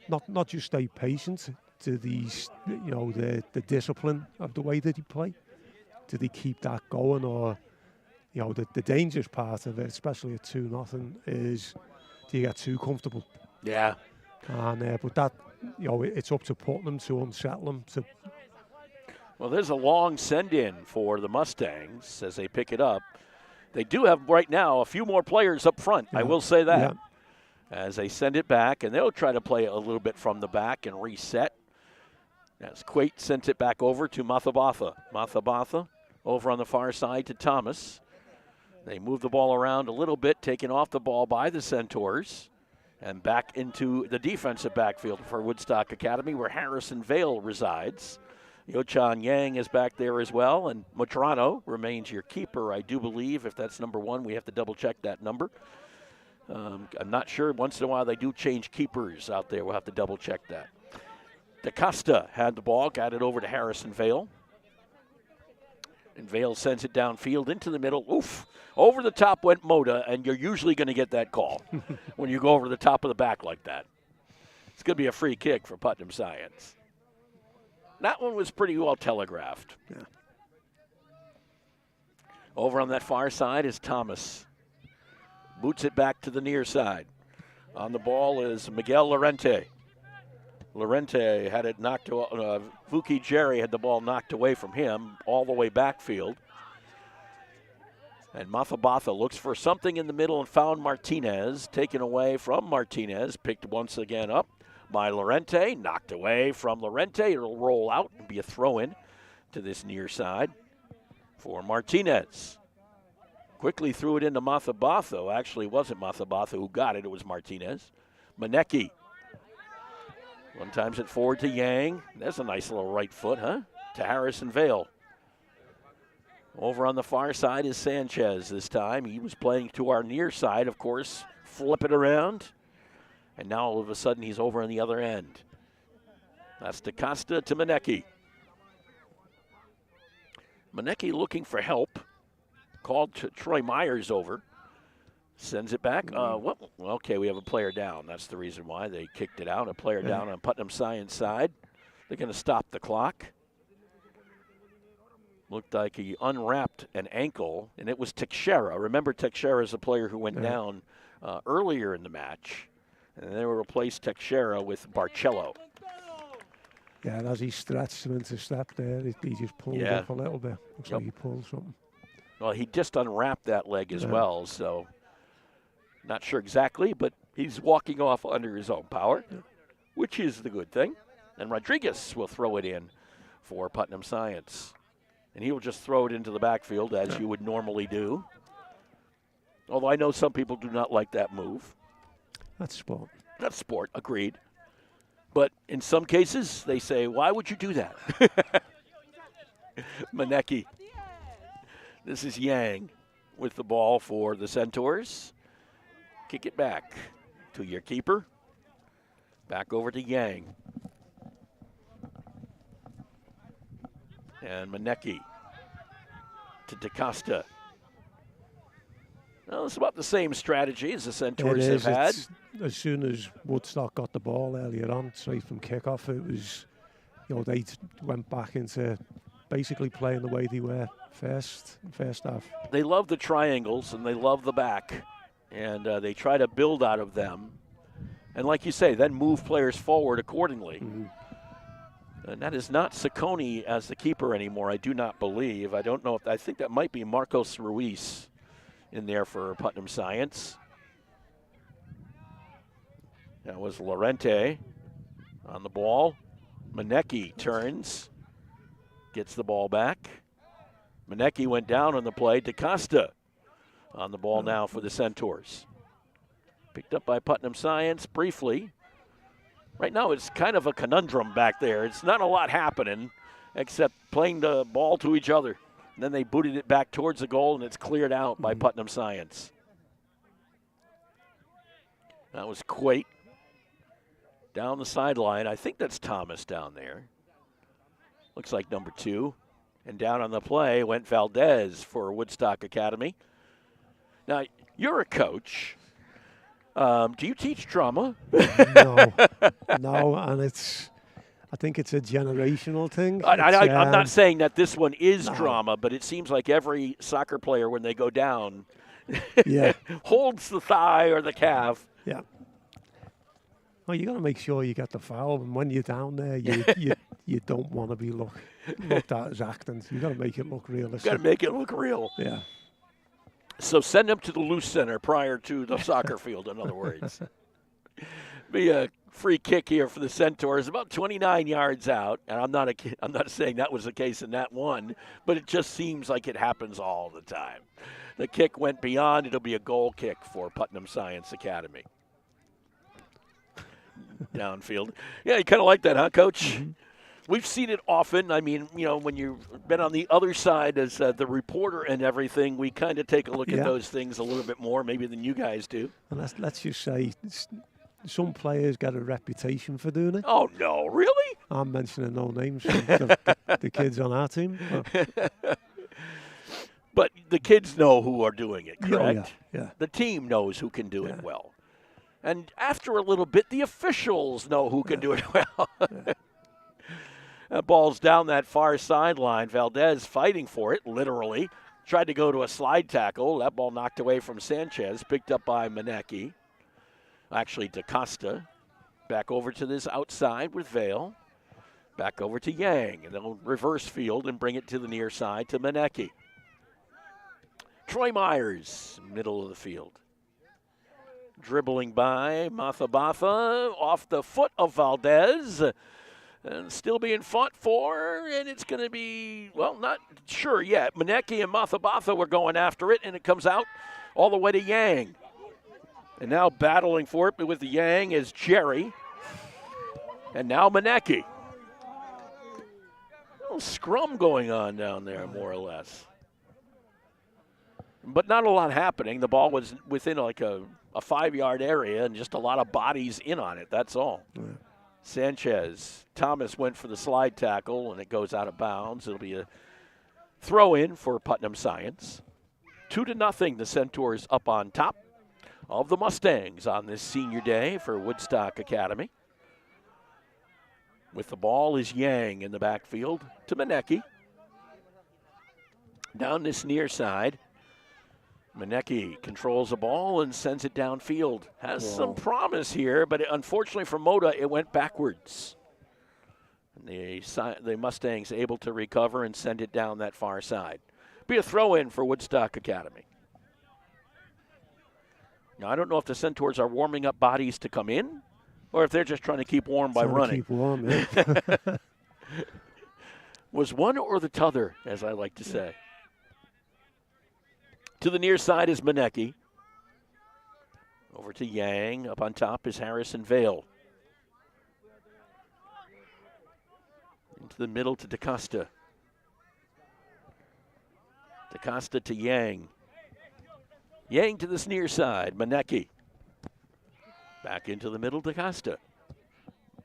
Speaker 3: not just stay patient, to these the discipline of the way that they play. Do they keep that going, or the dangerous part of it, especially at 2-0, is do you get too comfortable?
Speaker 2: Yeah.
Speaker 3: And but that it's up to Putnam to unsettle them.
Speaker 2: Well, there's a long send-in for the Mustangs as they pick it up. They do have right now a few more players up front. Yeah. I will say that. Yeah. As they send it back, and they'll try to play a little bit from the back and reset. As Quate sends it back over to Mathabatha. Mathabatha over on the far side to Thomas. They move the ball around a little bit, taken off the ball by the Centaurs. And back into the defensive backfield for Woodstock Academy, where Harrison Vale resides. Yo-Chan Yang is back there as well, and Matrano remains your keeper, I do believe. If that's number 1, we have to double-check that number. I'm not sure. Once in a while, they do change keepers out there. We'll have to double-check that. DaCosta had the ball, got it over to Harrison Vale. And Vale sends it downfield into the middle. Oof. Over the top went Moda, and you're usually going to get that call when you go over the top of the back like that. It's going to be a free kick for Putnam Science. That one was pretty well telegraphed.
Speaker 3: Yeah.
Speaker 2: Over on that far side is Thomas. Boots it back to the near side. On the ball is Miguel Lorente. Lorente had it knocked away. Vuki Jerry had the ball knocked away from him all the way backfield. And Mathabatha looks for something in the middle and found Martinez. Taken away from Martinez. Picked once again up by Lorente. Knocked away from Lorente. It'll roll out and be a throw-in to this near side for Martinez. Quickly threw it into Mathabatha. Actually, it wasn't Mathabatha who got it. It was Martinez. Manecki. One times it forward to Yang. That's a nice little right foot, huh? To Harrison Vale. Over on the far side is Sanchez this time. He was playing to our near side, of course. Flip it around. And now all of a sudden he's over on the other end. That's DaCosta to Manecki. Manecki looking for help. Called to Troy Myers over. Sends it back. Okay, we have a player down. That's the reason why they kicked it out. A player down on Putnam Science side. They're going to stop the clock. Looked like he unwrapped an ankle, and it was Teixeira. Remember, Teixeira is a player who went down earlier in the match, and they replaced Teixeira with Barcello.
Speaker 3: Yeah, and as he stretched him into step there, he just pulled up a little bit. Looks like he pulled something.
Speaker 2: Well, he just unwrapped that leg as well, so not sure exactly, but he's walking off under his own power, which is the good thing. And Rodriguez will throw it in for Putnam Science. And he will just throw it into the backfield as you would normally do. Although I know some people do not like that move.
Speaker 3: That's sport.
Speaker 2: That's sport, agreed. But in some cases, they say, why would you do that? Manecki. This is Yang with the ball for the Centaurs. Kick it back to your keeper. Back over to Yang. And Manecki to DaCosta. Well, it's about the same strategy as the Centaurs have had.
Speaker 3: As soon as Woodstock got the ball earlier on, straight from kickoff, it was, they went back into basically playing the way they were first half.
Speaker 2: They love the triangles and they love the back, and they try to build out of them. And like you say, then move players forward accordingly.
Speaker 3: Mm-hmm.
Speaker 2: And that is not Ciccone as the keeper anymore, I do not believe. I don't know I think that might be Marcos Ruiz in there for Putnam Science. That was Lorente on the ball. Manecki turns, gets the ball back. Manecki went down on the play. DaCosta on the ball now for the Centaurs. Picked up by Putnam Science briefly. Right now it's kind of a conundrum back there. It's not a lot happening except playing the ball to each other. And then they booted it back towards the goal, and it's cleared out by Putnam Science. That was Quate down the sideline. I think that's Thomas down there. Looks like number 2. And down on the play went Valdez for Woodstock Academy. Now, you're a coach. Do you teach drama?
Speaker 3: No, and I think it's a generational thing.
Speaker 2: I'm not saying that this one is drama, but it seems like every soccer player, when they go down, holds the thigh or the calf.
Speaker 3: Yeah. Well, you got to make sure you get the foul, and when you're down there, you don't want to be looked at as acting. You got to make it look realistic.
Speaker 2: Got to make it look real.
Speaker 3: Yeah.
Speaker 2: So send them to the loose center prior to the soccer field, in other words. Be a free kick here for the Centaurs, about 29 yards out. And I'm not saying that was the case in that one, but it just seems like it happens all the time. The kick went beyond. It'll be a goal kick for Putnam Science Academy. Downfield. Yeah, you kind of like that, huh, Coach? Mm-hmm. We've seen it often. I mean, when you've been on the other side as the reporter and everything, we kind of take a look at those things a little bit more maybe than you guys do.
Speaker 3: And let's just say some players get a reputation for doing it.
Speaker 2: Oh, no, really?
Speaker 3: I'm mentioning no names from the kids on our team.
Speaker 2: But the kids know who are doing it, correct?
Speaker 3: Yeah.
Speaker 2: The team knows who can do it well. And after a little bit, the officials know who can do it well. That ball's down that far sideline. Valdez fighting for it, literally. Tried to go to a slide tackle. That ball knocked away from Sanchez, picked up by Manecki. Actually, DaCosta. Back over to this outside with Vale. Back over to Yang. And they'll reverse field and bring it to the near side to Manecki. Troy Myers, middle of the field. Dribbling by Mathabatha off the foot of Valdez. And still being fought for, and it's going to be, well, not sure yet. Manecki and Mathabatha were going after it, and it comes out all the way to Yang. And now battling for it with the Yang is Jerry. And now Manecki. A little scrum going on down there, more or less. But not a lot happening. The ball was within like a 5-yard area, and just a lot of bodies in on it, that's all. Yeah. Sanchez. Thomas went for the slide tackle, and it goes out of bounds. It'll be a throw-in for Putnam Science. 2-0, the Centaurs up on top. of the Mustangs on this senior day for Woodstock Academy. With the ball is Yang in the backfield to Manecki. Down this near side, Manecki controls the ball and sends it downfield. Has some promise here, but unfortunately for Moda, it went backwards. The Mustangs able to recover and send it down that far side. Be a throw-in for Woodstock Academy. Now, I don't know if the Centaurs are warming up bodies to come in or if they're just trying to keep warm by running.
Speaker 3: Keep warm, yeah.
Speaker 2: Was one or the t'other, as I like to say. To the near side is Manecki. Over to Yang. Up on top is Harrison Vale. Into the middle to DaCosta. DaCosta to Yang. Yang to this near side. Manecki. Back into the middle, DaCosta.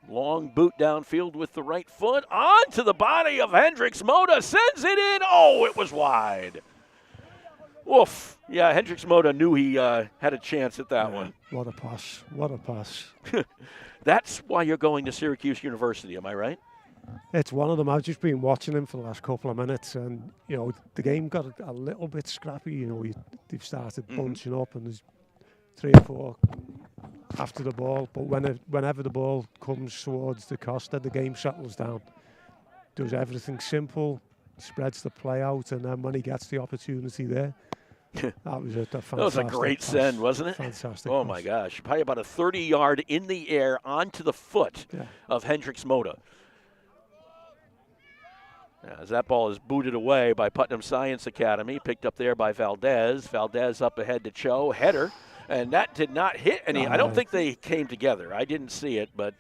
Speaker 2: Long boot downfield with the right foot. On to the body of Hendricks Moda. Sends it in. Oh, it was wide. Woof. Yeah, Hendricks Moda knew he had a chance at that one.
Speaker 3: What a pass. What a pass.
Speaker 2: That's why you're going to Syracuse University, am I right?
Speaker 3: It's one of them. I've just been watching him for the last couple of minutes, and, the game got a little bit scrappy. They've started bunching up, and there's 3 or 4 after the ball. But whenever the ball comes towards DaCosta, the game settles down. Does everything simple, spreads the play out, and then when he gets the opportunity there, that was a fantastic
Speaker 2: That was a great
Speaker 3: pass.
Speaker 2: send, wasn't it?
Speaker 3: Fantastic.
Speaker 2: Oh,
Speaker 3: pass.
Speaker 2: my gosh. Probably about a 30-yard in the air onto the foot of Hendricks Moda. As that ball is booted away by Putnam Science Academy, picked up there by Valdez. Valdez up ahead to Cho, header, and that did not hit any. I don't think they came together. I didn't see it, but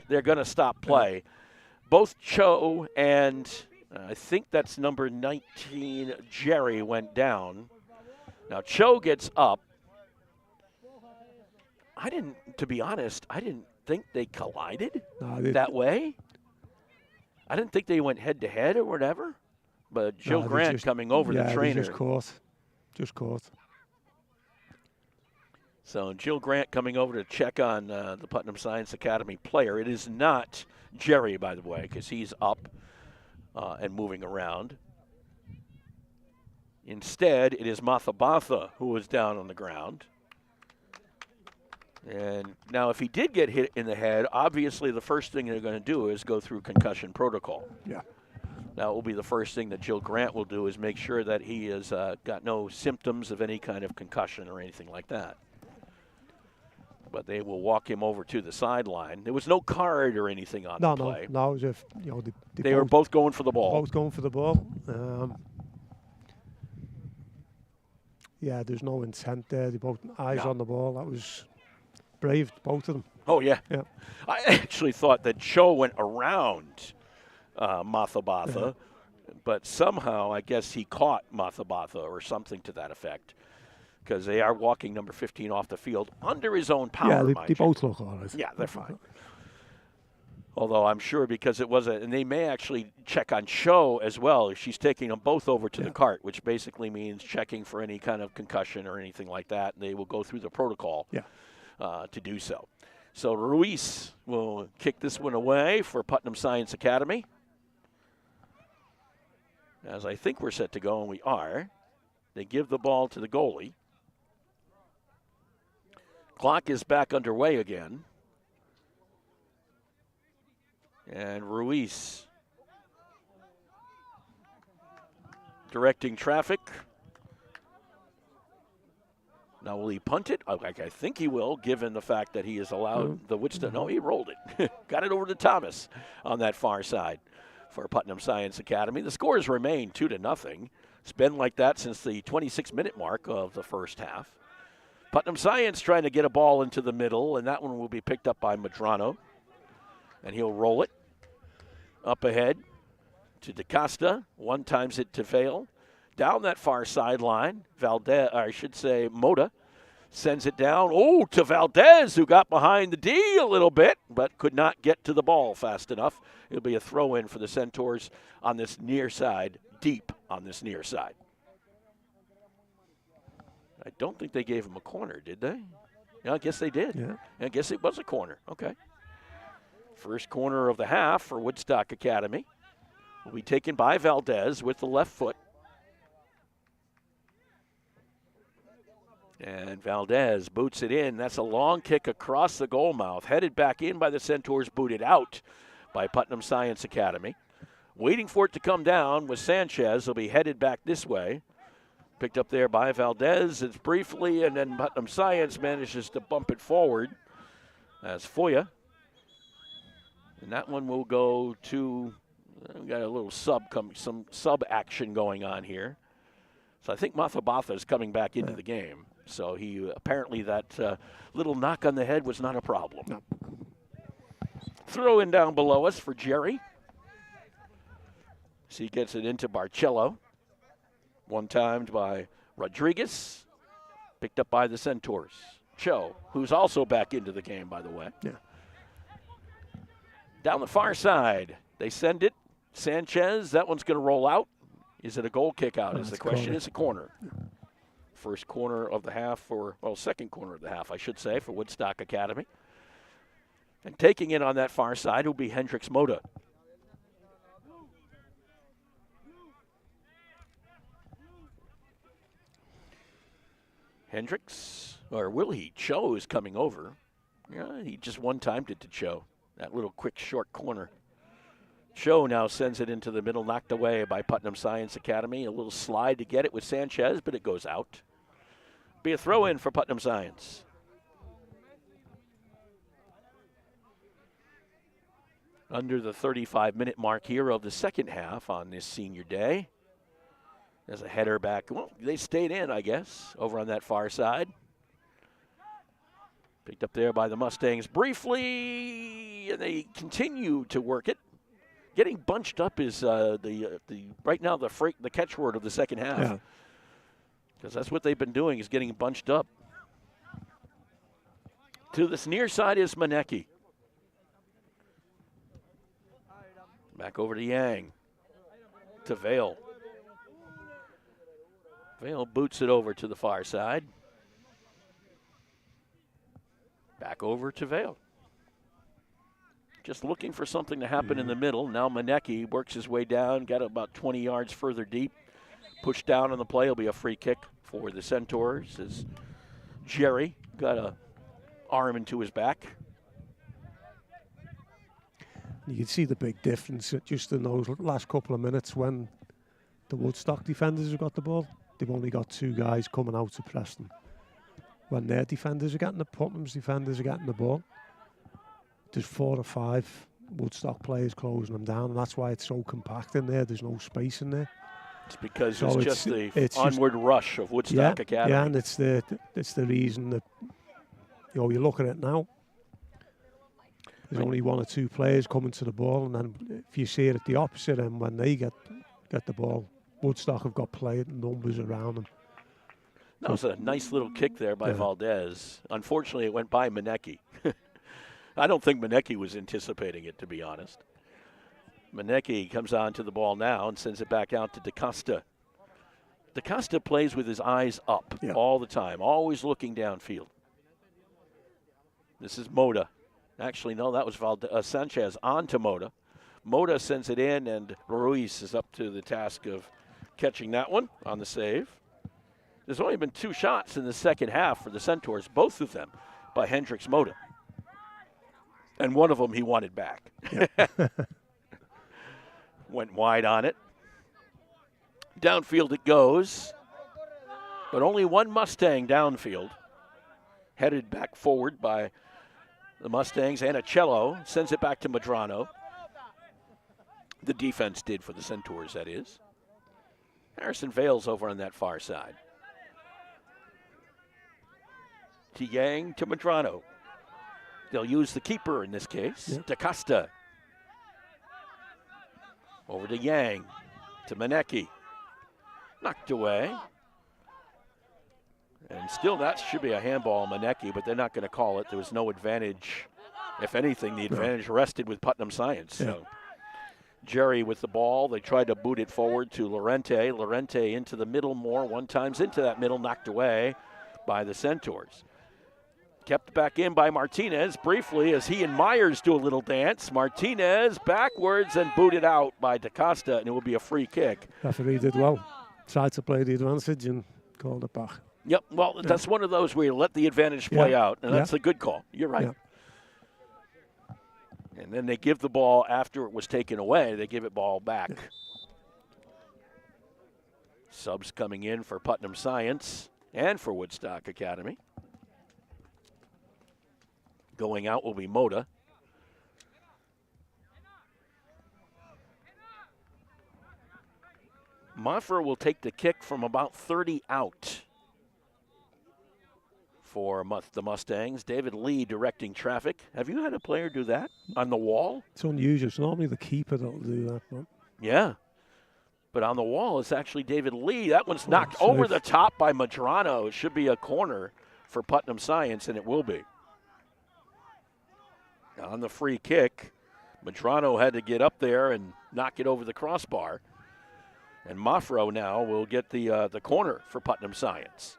Speaker 2: they're going to stop play. Both Cho and I think that's number 19, Jerry, went down. Now Cho gets up. To be honest, I didn't think they collided that way. I didn't think they went head-to-head or whatever, but Jill Grant coming over the trainer.
Speaker 3: Just caught.
Speaker 2: So Jill Grant coming over to check on the Putnam Science Academy player. It is not Jerry, by the way, because he's up and moving around. Instead, it is Mathabatha who is down on the ground. And now if he did get hit in the head, obviously the first thing they're going to do is go through concussion protocol.
Speaker 3: Yeah.
Speaker 2: That will be the first thing that Jill Grant will do, is make sure that he has got no symptoms of any kind of concussion or anything like that. But they will walk him over to the sideline. There was no card or anything on the play.
Speaker 3: No, it was if
Speaker 2: they were both going for the ball.
Speaker 3: Both going for the ball. There's no intent there. They both eyes on the ball. That was brave, both of them.
Speaker 2: Oh, yeah. I actually thought that Cho went around Mathabatha, but somehow I guess he caught Mathabatha or something to that effect, because they are walking number 15 off the field under his own power.
Speaker 3: Yeah, they both look all right.
Speaker 2: Yeah, they're fine. Although I'm sure because it was and they may actually check on Cho as well. She's taking them both over to the cart, which basically means checking for any kind of concussion or anything like that. And they will go through the protocol to do so. So Ruiz will kick this one away for Putnam Science Academy. As I think we're set to go, and we are. They give the ball to the goalie. Clock is back underway again. And Ruiz directing traffic. Now, will he punt it? I think he will, given the fact that he is allowed the Woodstock. No, he rolled it. Got it over to Thomas on that far side for Putnam Science Academy. The scores remain 2-0. It's been like that since the 26-minute mark of the first half. Putnam Science trying to get a ball into the middle, and that one will be picked up by Madrano. And he'll roll it up ahead to DaCosta. One times it to Vale. Down that far sideline, Moda sends it down. Oh, to Valdez, who got behind the D a little bit, but could not get to the ball fast enough. It'll be a throw-in for the Centaurs on this near side, deep on this near side. I don't think they gave him a corner, did they? Yeah, I guess they did.
Speaker 3: Yeah.
Speaker 2: I guess it was a corner. Okay. First corner of the half for Woodstock Academy will be taken by Valdez with the left foot. And Valdez boots it in. That's a long kick across the goal mouth. Headed back in by the Centaurs, booted out by Putnam Science Academy. Waiting for it to come down was Sanchez. He'll be headed back this way. Picked up there by Valdez. It's briefly, and then Putnam Science manages to bump it forward as Foya. And that one will go to, we got a little some sub action going on here. So I think Mathabatha is coming back into the game. So he apparently that little knock on the head was not a problem.
Speaker 3: No.
Speaker 2: Throw in down below us for Jerry. So he gets it into Barcello. One-timed by Rodriguez. Picked up by the Centaurs. Cho, who's also back into the game, by the way.
Speaker 3: Yeah.
Speaker 2: Down the far side, they send it. Sanchez, that one's going to roll out. Is it a goal kick out is the question.
Speaker 3: Corner.
Speaker 2: It's a corner. First corner of the half second corner of the half, I should say, for Woodstock Academy. And taking it on that far side will be Hendricks Moda. Hendricks, or will he? Cho is coming over. Yeah, he just one-timed it to Cho. That little quick short corner. Cho now sends it into the middle, knocked away by Putnam Science Academy. A little slide to get it with Sanchez, but it goes out. Be a throw-in for Putnam Science. Under the 35-minute mark here of the second half on this senior day. There's a header back. Well, they stayed in, I guess, over on that far side. Picked up there by the Mustangs briefly, and they continue to work it. Getting bunched up is the right now the catchword of the second half.
Speaker 3: Yeah.
Speaker 2: Because that's what they've been doing is getting bunched up. To this near side is Manecki. Back over to Yang. To Vale. Vale boots it over to the far side. Back over to Vale. Just looking for something to happen in the middle. Now Manecki works his way down, got about 20 yards further deep. Pushed down on the play will be a free kick for the Centaurs as Jerry got a arm into his back.
Speaker 3: You can see the big difference just in those last couple of minutes when the Woodstock defenders have got the ball. They've only got two guys coming out to press them. When their defenders are getting the Putnam's defenders are getting the ball, there's 4 or 5 Woodstock players closing them down, and that's why it's so compact in there. There's no space in there.
Speaker 2: It's because it's just the onward rush of Woodstock Academy.
Speaker 3: Yeah, and it's the reason that you look at it now. There's only 1 or 2 players coming to the ball, and then if you see it at the opposite end, when they get the ball, Woodstock have got player numbers around them.
Speaker 2: That was a nice little kick there by Valdez. Unfortunately, it went by Manecki. I don't think Manecki was anticipating it, to be honest. Manecki comes on to the ball now and sends it back out to DaCosta. DaCosta plays with his eyes up all the time, always looking downfield. This is Moda. Actually, no, that was Sanchez on to Moda. Moda sends it in, and Ruiz is up to the task of catching that one on the save. There's only been 2 shots in the second half for the Centaurs, both of them by Hendricks Moda. And one of them he wanted back. Went wide on it. Downfield it goes. But only one Mustang downfield. Headed back forward by the Mustangs. Anicello sends it back to Medrano. The defense did for the Centaurs, that is. Harrison Vale's over on that far side. To Yang, to Medrano. They'll use the keeper in this case, DaCosta. Over to Yang, to Manecki. Knocked away. And still that should be a handball on Manecki, but they're not going to call it. There was no advantage. If anything, the advantage rested with Putnam Science. So Jerry with the ball. They tried to boot it forward to Lorente. Lorente into the middle more. One time's into that middle, knocked away by the Centaurs. Kept back in by Martinez briefly as he and Myers do a little dance. Martinez backwards and booted out by DaCosta, and it will be a free kick.
Speaker 3: Referee did well. Tried to play the advantage and called it back.
Speaker 2: Yep, well, that's one of those where you let the advantage play out, and that's a good call. You're right. And then they give the ball after it was taken away. They give it ball back. Subs coming in for Putnam Science and for Woodstock Academy. Going out will be Moda. Moffra will take the kick from about 30 out for the Mustangs. David Lee directing traffic. Have you had a player do that on the wall?
Speaker 3: It's unusual. It's normally the keeper that'll do that. But
Speaker 2: yeah. But on the wall, it's actually David Lee. That one's knocked over the top by Madrano. It should be a corner for Putnam Science, and it will be. On the free kick, Madrano had to get up there and knock it over the crossbar. And Moffro now will get the corner for Putnam Science.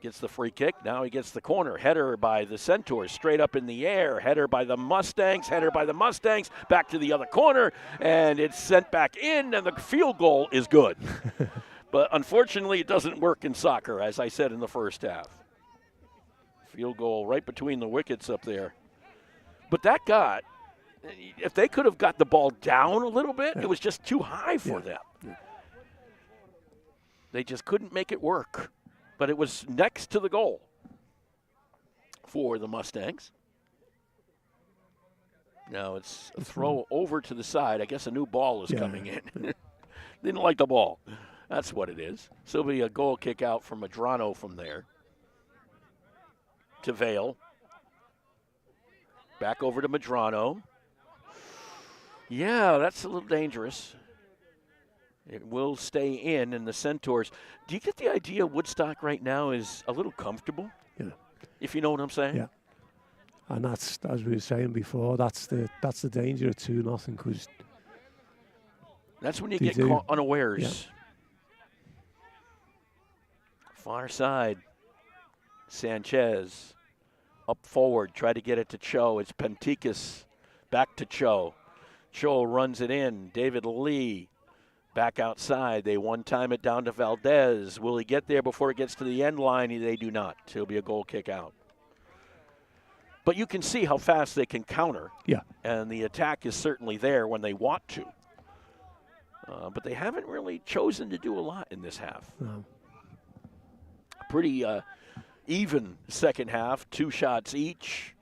Speaker 2: Gets the free kick. Now he gets the corner. Header by the Centaurs, straight up in the air. Header by the Mustangs. Header by the Mustangs. Back to the other corner, and it's sent back in, and the field goal is good. But unfortunately, it doesn't work in soccer, as I said in the first half. Field goal right between the wickets up there. But that got, if they could have got the ball down a little bit, it was just too high for them. They just couldn't make it work. But it was next to the goal for the Mustangs. Now it's a throw over to the side. I guess a new ball is coming in. Didn't like the ball. That's what it is. So it'll be a goal kick out from Madrano from there to Vale. Back over to Madrano. Yeah, that's a little dangerous. It will stay in, and the Centaurs. Do you get the idea Woodstock right now is a little comfortable?
Speaker 3: Yeah.
Speaker 2: If you know what I'm saying?
Speaker 3: Yeah. And that's, as we were saying before, that's the danger of 2-0, because
Speaker 2: that's when you get caught unawares.
Speaker 3: Yeah.
Speaker 2: Far side. Sanchez up forward, try to get it to Cho. It's Penticus back to Cho. Cho runs it in. David Lee back outside. They one-time it down to Valdez. Will he get there before it gets to the end line? They do not. It'll be a goal kick out. But you can see how fast they can counter.
Speaker 3: Yeah.
Speaker 2: And the attack is certainly there when they want to. But they haven't really chosen to do a lot in this half.
Speaker 3: No.
Speaker 2: Pretty even second half, 2 shots each.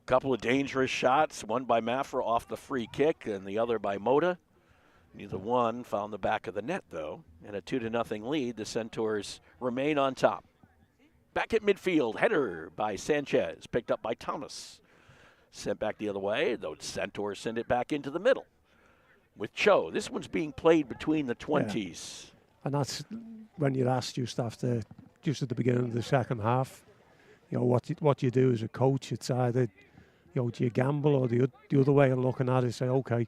Speaker 2: Couple of dangerous shots, one by Mafra off the free kick and the other by Moda. Neither one found the back of the net, though. And a 2-0 lead, the Centaurs remain on top. Back at midfield, header by Sanchez, picked up by Thomas. Sent back the other way, though Centaurs send it back into the middle with Cho. This one's being played between the 20s.
Speaker 3: Yeah. And that's when you're asked just after, just at the beginning of the second half, you know, what you do as a coach. It's either, you know, do you gamble, or the other way of looking at it, say, okay,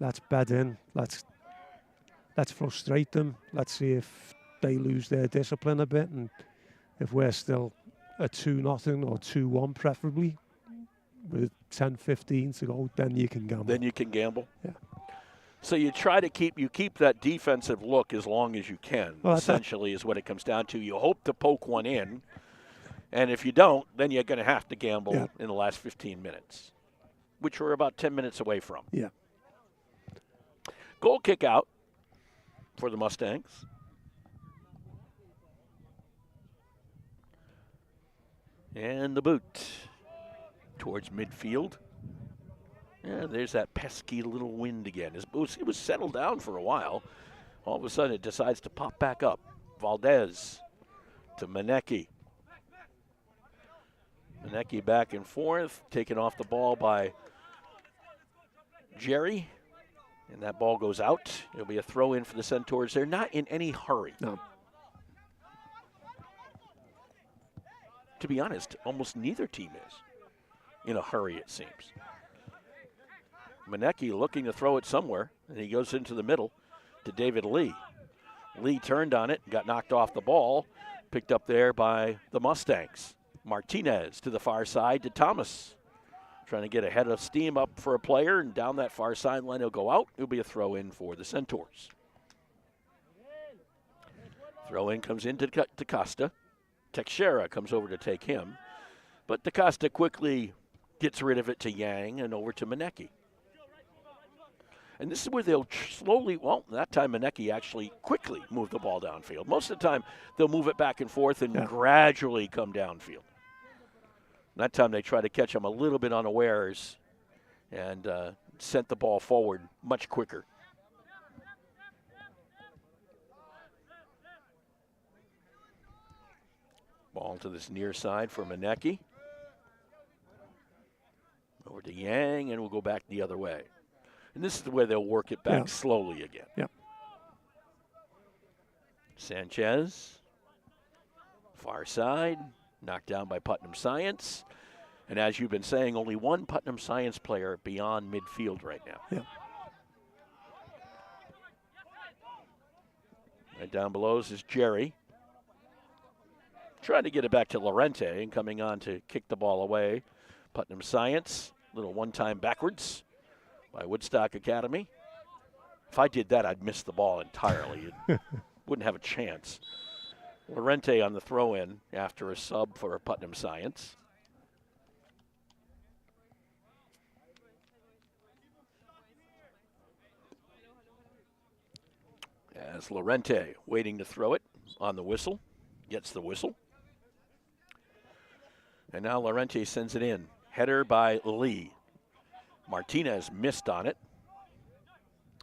Speaker 3: let's bed in, let's frustrate them, let's see if they lose their discipline a bit, and if we're still a 2-0 or 2-1 preferably, with 10-15 to go, then you can gamble.
Speaker 2: Then you can gamble?
Speaker 3: Yeah.
Speaker 2: So you try to keep that defensive look as long as you can, essentially is what it comes down to. You hope to poke one in, and if you don't, then you're going to have to gamble in the last 15 minutes, which we're about 10 minutes away from.
Speaker 3: Yeah.
Speaker 2: Goal kick out for the Mustangs. And the boot towards midfield. Yeah, there's that pesky little wind again. It was settled down for a while. All of a sudden, it decides to pop back up. Valdez to Manecki. Manecki back and forth, taken off the ball by Jerry. And that ball goes out. It'll be a throw in for the Centaurs. They're not in any hurry.
Speaker 3: No.
Speaker 2: To be honest, almost neither team is in a hurry, it seems. Manecki looking to throw it somewhere, and he goes into the middle to David Lee. Lee turned on it, got knocked off the ball, picked up there by the Mustangs. Martinez to the far side to Thomas. Trying to get ahead of steam up for a player, and down that far sideline he'll go out. It'll be a throw in for the Centaurs. Throw in comes into DaCosta. Teixeira comes over to take him. But DaCosta quickly gets rid of it to Yang and over to Manecki. And this is where they'll slowly, well, that time Manecki actually quickly moved the ball downfield. Most of the time they'll move it back and forth and gradually come downfield. That time they tried to catch him a little bit unawares and sent the ball forward much quicker. Ball to this near side for Manecki. Over to Yang, and we'll go back the other way. And this is the way they'll work it back slowly again.
Speaker 3: Yep.
Speaker 2: Sanchez, far side, knocked down by Putnam Science. And as you've been saying, only one Putnam Science player beyond midfield right now.
Speaker 3: Yep.
Speaker 2: Right down below is Jerry. Trying to get it back to Lorente and coming on to kick the ball away. Putnam Science, little one-time backwards by Woodstock Academy. If I did that, I'd miss the ball entirely. It wouldn't have a chance. Lorente on the throw-in after a sub for Putnam Science. As Lorente waiting to throw it on the whistle, gets the whistle. And now Lorente sends it in. Header by Lee. Martinez missed on it.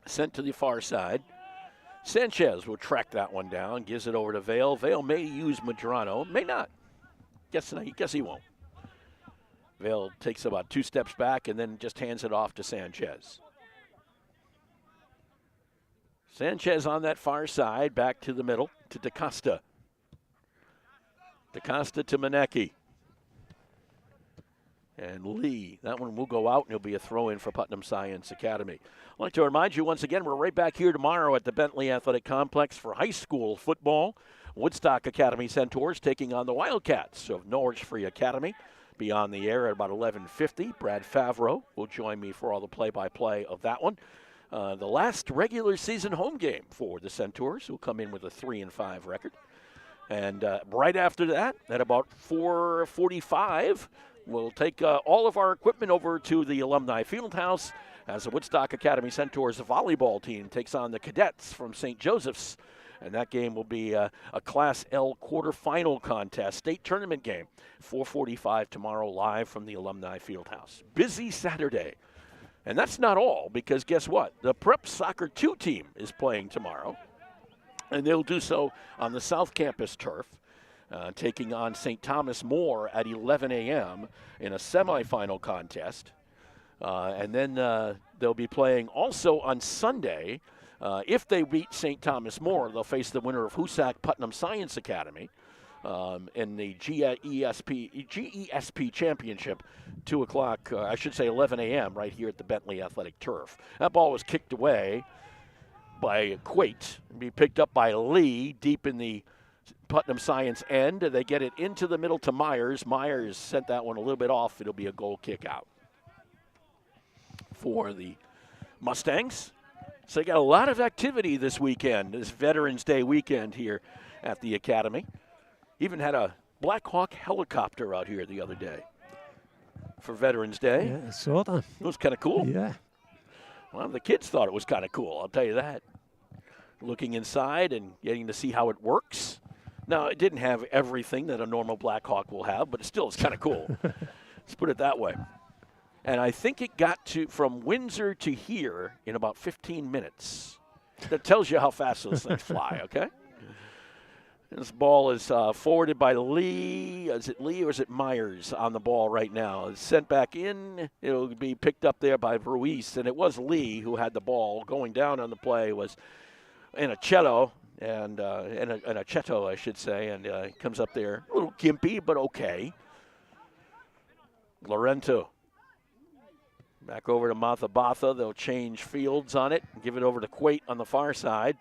Speaker 2: Sent to the far side. Sanchez will track that one down, gives it over to Vale. Vale may use Madrano, may not. Guess he won't. Vale takes about 2 steps back and then just hands it off to Sanchez. Sanchez on that far side, back to the middle to DaCosta. DaCosta to Manecki. And Lee, that one will go out and it'll be a throw in for Putnam Science Academy. I'd like to remind you once again, we're right back here tomorrow at the Bentley Athletic Complex for high school football. Woodstock Academy Centaurs taking on the Wildcats of Norwich Free Academy. Be on the air at about 11:50. Brad Favreau will join me for all the play-by-play of that one. The last regular season home game for the Centaurs, who come in with a 3-5 record. And right after that, at about 4:45, we'll take all of our equipment over to the Alumni Fieldhouse as the Woodstock Academy Centaurs volleyball team takes on the Cadets from St. Joseph's. And that game will be a Class L quarterfinal contest, state tournament game, 4:45 tomorrow live from the Alumni Fieldhouse. Busy Saturday. And that's not all, because guess what? The Prep Soccer 2 team is playing tomorrow. And they'll do so on the South Campus turf, taking on St. Thomas More at 11 a.m. in a semifinal contest. And then they'll be playing also on Sunday. If they beat St. Thomas More, they'll face the winner of Hoosac Putnam Science Academy in the GESP Championship, 2 o'clock, I should say 11 a.m. right here at the Bentley Athletic Turf. That ball was kicked away by Quate, be picked up by Lee deep in the Putnam Science end. They get it into the middle to Myers. Myers sent that one a little bit off. It'll be a goal kick out for the Mustangs. So they got a lot of activity this weekend, this Veterans Day weekend here at the Academy. Even had a Black Hawk helicopter out here the other day for Veterans Day.
Speaker 3: Yeah, I saw that.
Speaker 2: It was kind of cool.
Speaker 3: Yeah.
Speaker 2: Well, the kids thought it was kind of cool, I'll tell you that. Looking inside and getting to see how it works. Now, it didn't have everything that a normal Black Hawk will have, but it still is kind of cool. Let's put it that way. And I think it got to from Windsor to here in about 15 minutes. That tells you how fast those things fly, okay? This ball is forwarded by Lee. Is it Lee or is it Myers on the ball right now? It's sent back in. It'll be picked up there by Ruiz. And it was Lee who had the ball. Going down on the play was Inaccetto, and Inaccetto, I should say. And he comes up there. A little gimpy, but okay. Lorento. Back over to Mathabatha. They'll change fields on it. Give it over to Quate on the far side.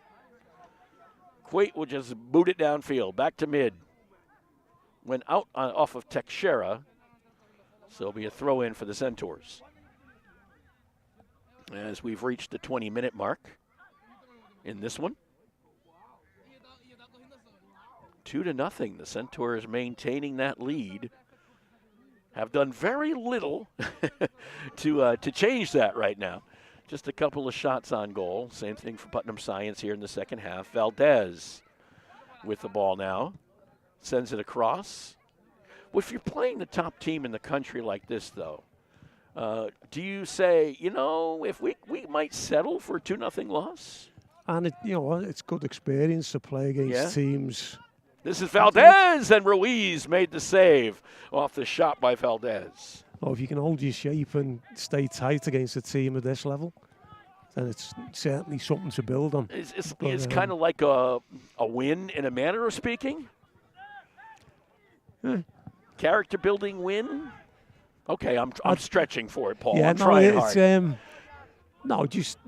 Speaker 2: Quate will just boot it downfield. Back to mid. Went out off of Teixeira. So it'll be a throw in for the Centaurs. As we've reached the 20-minute mark in this one. 2-0. The Centaurs maintaining that lead. Have done very little to change that right now. Just a couple of shots on goal. Same thing for Putnam Science here in the second half. Valdez with the ball now. Sends it across. Well, if you're playing the top team in the country like this, though, do you say, if we might settle for a 2-0 loss?
Speaker 3: And, it's good experience to play against teams.
Speaker 2: This is Valdez, and Ruiz made the save off the shot by Valdez.
Speaker 3: Well, if you can hold your shape and stay tight against a team at this level, then it's certainly something to build on.
Speaker 2: It's kind of like a win in a manner of speaking. Character building win. Okay, I'm stretching for it, Paul.
Speaker 3: Yeah,
Speaker 2: I'm trying hard.
Speaker 3: Just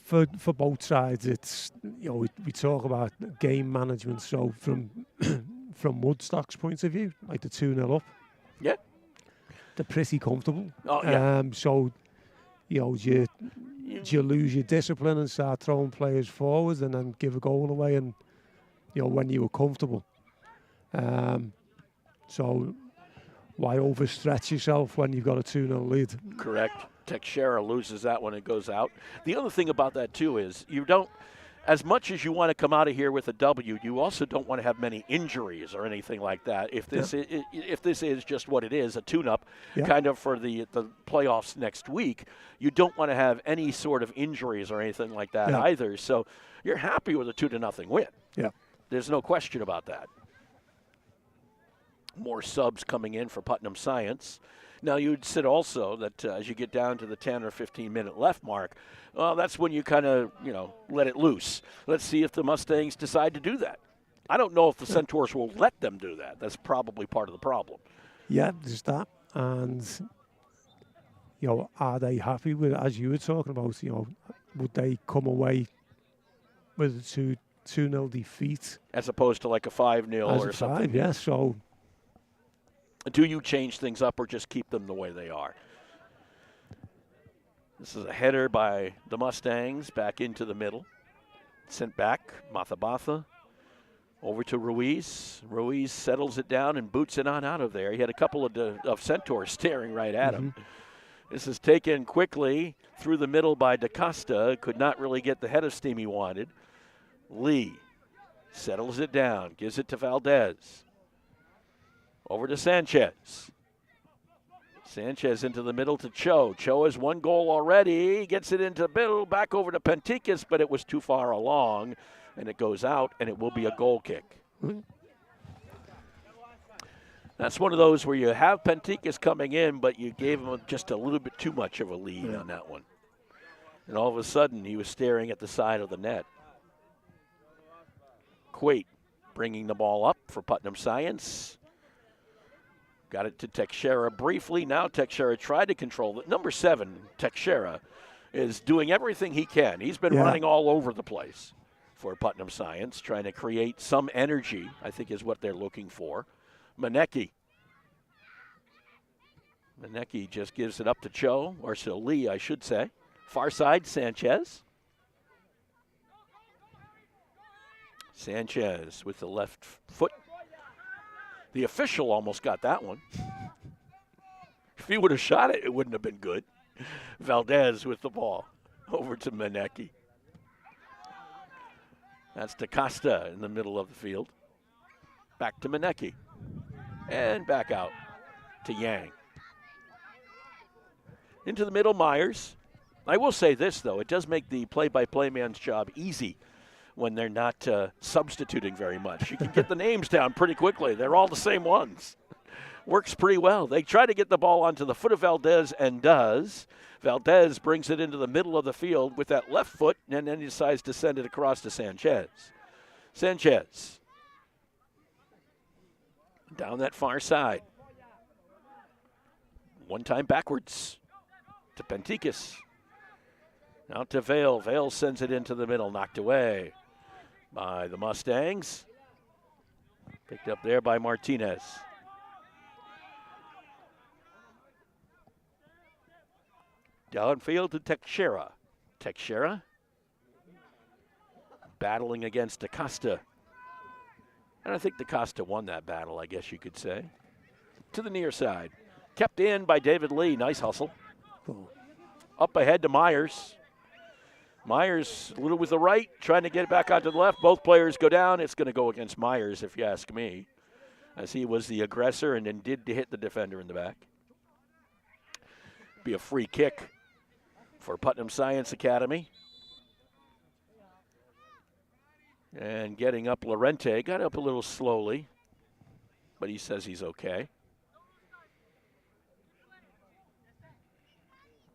Speaker 3: for both sides, it's we talk about game management. So from Woodstock's point of view, like the 2-0 up,
Speaker 2: yeah,
Speaker 3: they're pretty comfortable.
Speaker 2: Oh yeah.
Speaker 3: So you lose your discipline and start throwing players forwards, and then give a goal away, and when you were comfortable. So why overstretch yourself when you've got a 2-0 lead?
Speaker 2: Correct. Teixeira loses that one, it goes out. The other thing about that, too, is you don't, as much as you want to come out of here with a W, you also don't want to have many injuries or anything like that. If this is just what it is, a tune-up kind of for the playoffs next week, you don't want to have any sort of injuries or anything like that either. So you're happy with a 2-0 win.
Speaker 3: Yeah.
Speaker 2: There's no question about that. More subs coming in for Putnam Science. Now, you'd said also that as you get down to the 10 or 15-minute left mark, well, that's when you kind of, let it loose. Let's see if the Mustangs decide to do that. I don't know if the Centaurs will let them do that. That's probably part of the problem.
Speaker 3: Yeah, there's that. And, are they happy with, as you were talking about, would they come away with a 2-0 defeat?
Speaker 2: As opposed to like a 5-0 or something.
Speaker 3: 5, yeah, so...
Speaker 2: Do you change things up or just keep them the way they are? This is a header by the Mustangs back into the middle. Sent back, Mathabatha over to Ruiz. Ruiz settles it down and boots it on out of there. He had a couple of Centaurs staring right at him. This is taken quickly through the middle by DaCosta. Could not really get the head of steam he wanted. Lee settles it down, gives it to Valdez. Over to Sanchez. Sanchez into the middle to Cho. Cho has one goal already. Gets it into the middle, back over to Penticus, but it was too far along, and it goes out, and it will be a goal kick. That's one of those where you have Penticus coming in, but you gave him just a little bit too much of a lead on that one. And all of a sudden, he was staring at the side of the net. Quate bringing the ball up for Putnam Science. Got it to Teixeira briefly. Now Teixeira tried to control it. Number 7, Teixeira, is doing everything he can. He's been running all over the place for Putnam Science, trying to create some energy, I think is what they're looking for. Manecki just gives it up to Cho, or to Lee, I should say. Far side, Sanchez. Sanchez with the left foot. The official almost got that one. If he would have shot it, it wouldn't have been good. Valdez with the ball over to Manecki. That's DaCosta in the middle of the field. Back to Manecki. And back out to Yang. Into the middle, Myers. I will say this, though. It does make the play-by-play man's job easy when they're not substituting very much. You can get the names down pretty quickly. They're all the same ones. Works pretty well. They try to get the ball onto the foot of Valdez and does. Valdez brings it into the middle of the field with that left foot, and then he decides to send it across to Sanchez. Sanchez. Down that far side. One time backwards to Penticus. Out to Vale. Vale sends it into the middle, knocked away by the Mustangs. Picked up there by Martinez. Downfield to Teixeira. Teixeira battling against Acosta. And I think DaCosta won that battle, I guess you could say. To the near side. Kept in by David Lee. Nice hustle. Up ahead to Myers. Myers a little with the right, trying to get it back out to the left. Both players go down. It's going to go against Myers, if you ask me, as he was the aggressor and then did hit the defender in the back. Be a free kick for Putnam Science Academy. And getting up Lorente. Got up a little slowly, but he says he's okay.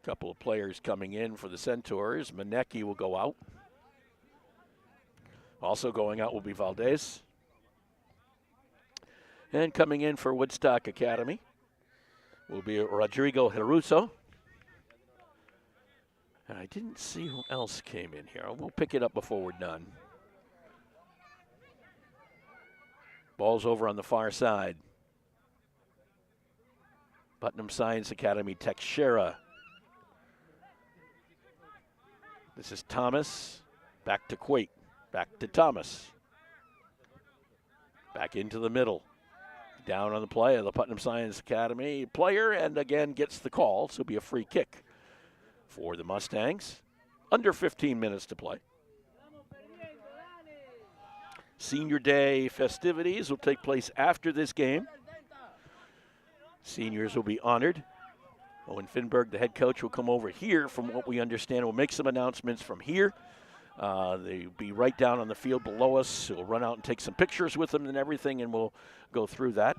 Speaker 2: Couple of players coming in for the Centaurs. Manecki will go out. Also going out will be Valdez. And coming in for Woodstock Academy will be Rodrigo Heruso. And I didn't see who else came in here. We'll pick it up before we're done. Ball's over on the far side. Putnam Science Academy, Teixeira. This is Thomas, back to Quate, back to Thomas. Back into the middle. Down on the play of the Putnam Science Academy player, and again gets the call, so it'll be a free kick for the Mustangs. Under 15 minutes to play. Senior Day festivities will take place after this game. Seniors will be honored. Owen Finberg, the head coach, will come over here from what we understand. We'll make some announcements from here. They'll be right down on the field below us. We'll run out and take some pictures with them and everything, and we'll go through that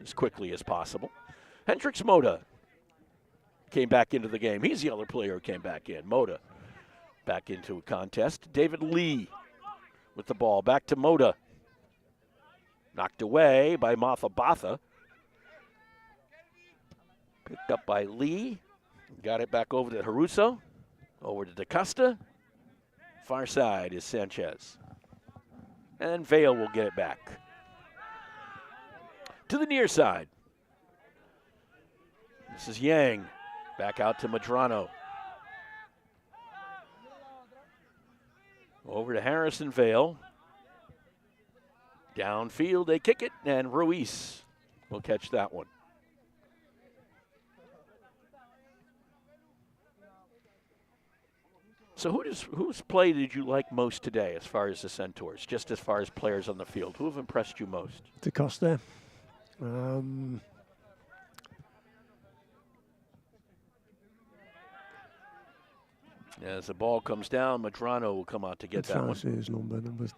Speaker 2: as quickly as possible. Hendrix Moda came back into the game. He's the other player who came back in. Moda back into a contest. David Lee with the ball. Back to Moda. Knocked away by Matha Batha. Picked up by Lee. Got it back over to Haruso. Over to DaCosta. Far side is Sanchez. And Vale will get it back. To the near side. This is Yang. Back out to Madrano. Over to Harrison Vale. Downfield, they kick it, and Ruiz will catch that one. So whose play did you like most today as far as the Centaurs, just as far as players on the field? Who have impressed you most?
Speaker 3: DaCosta.
Speaker 2: As the ball comes down, Madrano will come out to get that one.
Speaker 3: His numbers.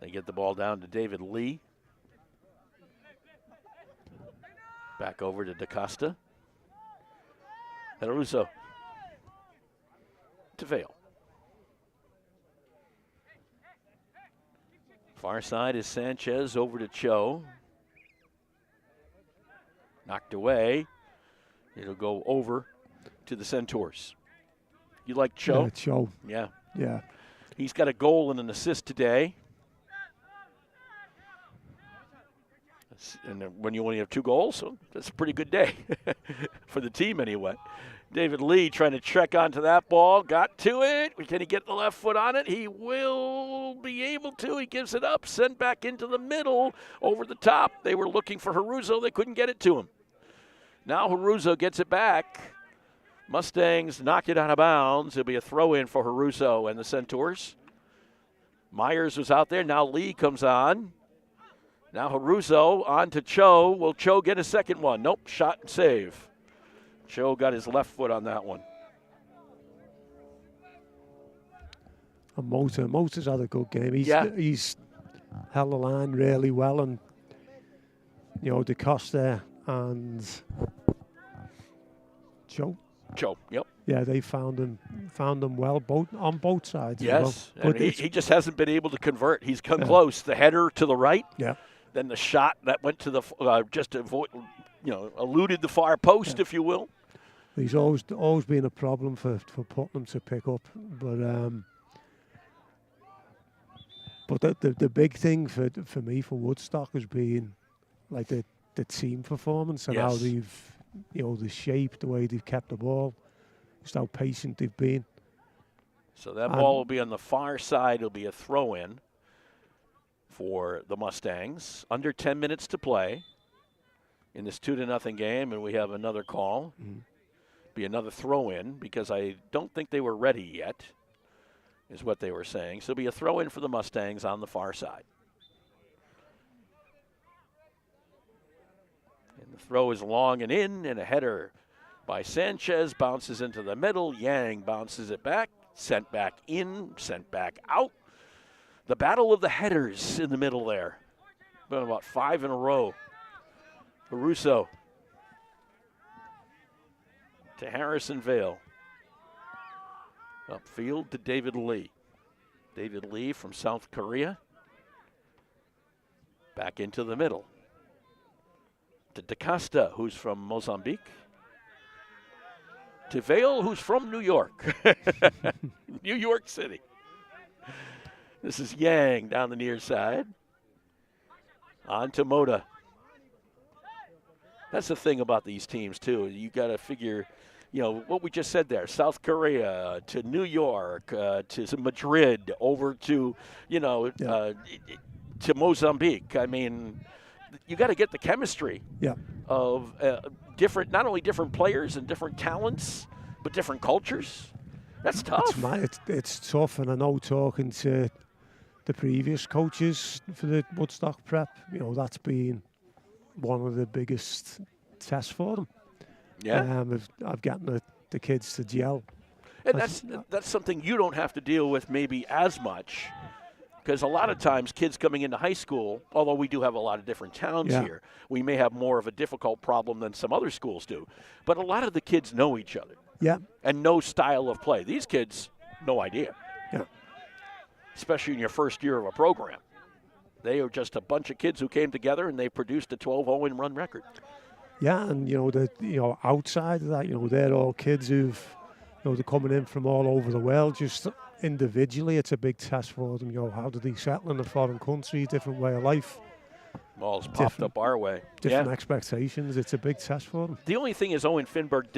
Speaker 2: They get the ball down to David Lee. Back over to DaCosta. Haruso to Vale. Far side is Sanchez over to Cho. Knocked away. It'll go over to the Centaurs. You like Cho?
Speaker 3: Yeah, Cho.
Speaker 2: Yeah.
Speaker 3: Yeah.
Speaker 2: He's got a goal and an assist today. And when you only have 2 goals, so that's a pretty good day for the team anyway. David Lee trying to check onto that ball. Got to it. Can he get the left foot on it? He will be able to. He gives it up. Sent back into the middle. Over the top. They were looking for Haruso. They couldn't get it to him. Now Haruso gets it back. Mustangs knock it out of bounds. It'll be a throw-in for Haruso and the Centaurs. Myers was out there. Now Lee comes on. Now Haruso on to Cho. Will Cho get a second one? Nope, shot and save. Cho got his left foot on that one.
Speaker 3: And Mota's had a good game. He's held the line really well, and DaCosta and Cho.
Speaker 2: Yep.
Speaker 3: Yeah, they found him well on both sides.
Speaker 2: Yes,
Speaker 3: well.
Speaker 2: and he just hasn't been able to convert. He's come close. The header to the right.
Speaker 3: Yeah.
Speaker 2: Then the shot that went to the eluded the far post, if you will.
Speaker 3: He's always been a problem for Putnam to pick up, but the big thing for me for Woodstock has been like the team performance and how they've, the shape, the way they've kept the ball, just how patient they've been.
Speaker 2: So that ball will be on the far side. It'll be a throw-in for the Mustangs. Under 10 minutes to play in this 2-0 game, and we have another call. Be another throw-in because I don't think they were ready yet, is what they were saying. So it'll be a throw-in for the Mustangs on the far side. And the throw is long and in, and a header by Sanchez bounces into the middle. Yang bounces it back, sent back in, sent back out. The battle of the headers in the middle there. Been about 5 in a row. Caruso to Harrison Vale. Upfield to David Lee. David Lee from South Korea. Back into the middle. To DaCosta, who's from Mozambique. To Vale, who's from New York. New York City. This is Yang down the near side. On to Moda. That's the thing about these teams, too. You got to figure, what we just said there. South Korea to New York to Madrid over to, to Mozambique. I mean, you got to get the chemistry of different, not only different players and different talents, but different cultures. That's tough.
Speaker 3: It's tough, and I know talking to the previous coaches for the Woodstock prep, that's been one of the biggest tests for them.
Speaker 2: Yeah.
Speaker 3: I've gotten the kids to gel.
Speaker 2: And that's something you don't have to deal with maybe as much, because a lot of times kids coming into high school, although we do have a lot of different towns here, we may have more of a difficult problem than some other schools do. But a lot of the kids know each other.
Speaker 3: Yeah.
Speaker 2: And know style of play. These kids, no idea.
Speaker 3: Yeah.
Speaker 2: Especially in your first year of a program. They are just a bunch of kids who came together and they produced a 12-0 run record.
Speaker 3: Yeah, and outside of that, they're all kids who've, they're coming in from all over the world. Just individually, it's a big test for them. How do they settle in a foreign country, different way of life?
Speaker 2: Ball's popped up our way.
Speaker 3: Different expectations. It's a big test for them.
Speaker 2: The only thing is Owen Finberg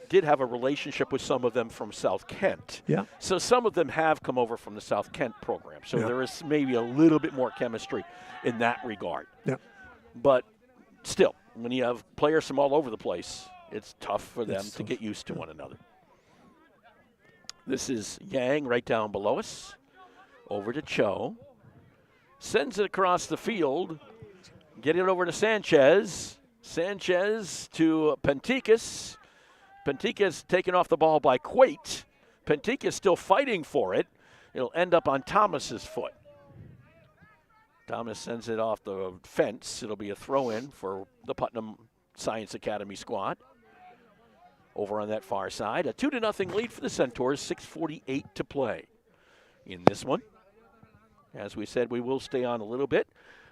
Speaker 2: did have a relationship with some of them from South Kent.
Speaker 3: Yeah.
Speaker 2: So some of them have come over from the South Kent program. So there is maybe a little bit more chemistry in that regard.
Speaker 3: Yeah.
Speaker 2: But still, when you have players from all over the place, it's tough for them to get used to one another. This is Yang right down below us. Over to Cho. Sends it across the field. Get it over to Sanchez. Sanchez to Penticus. Penticus taken off the ball by Quate. Penticus still fighting for it. It'll end up on Thomas's foot. Thomas sends it off the fence. It'll be a throw-in for the Putnam Science Academy squad. Over on that far side. A 2-0 lead for the Centaurs. 6:48 to play in this one. As we said, we will stay on a little bit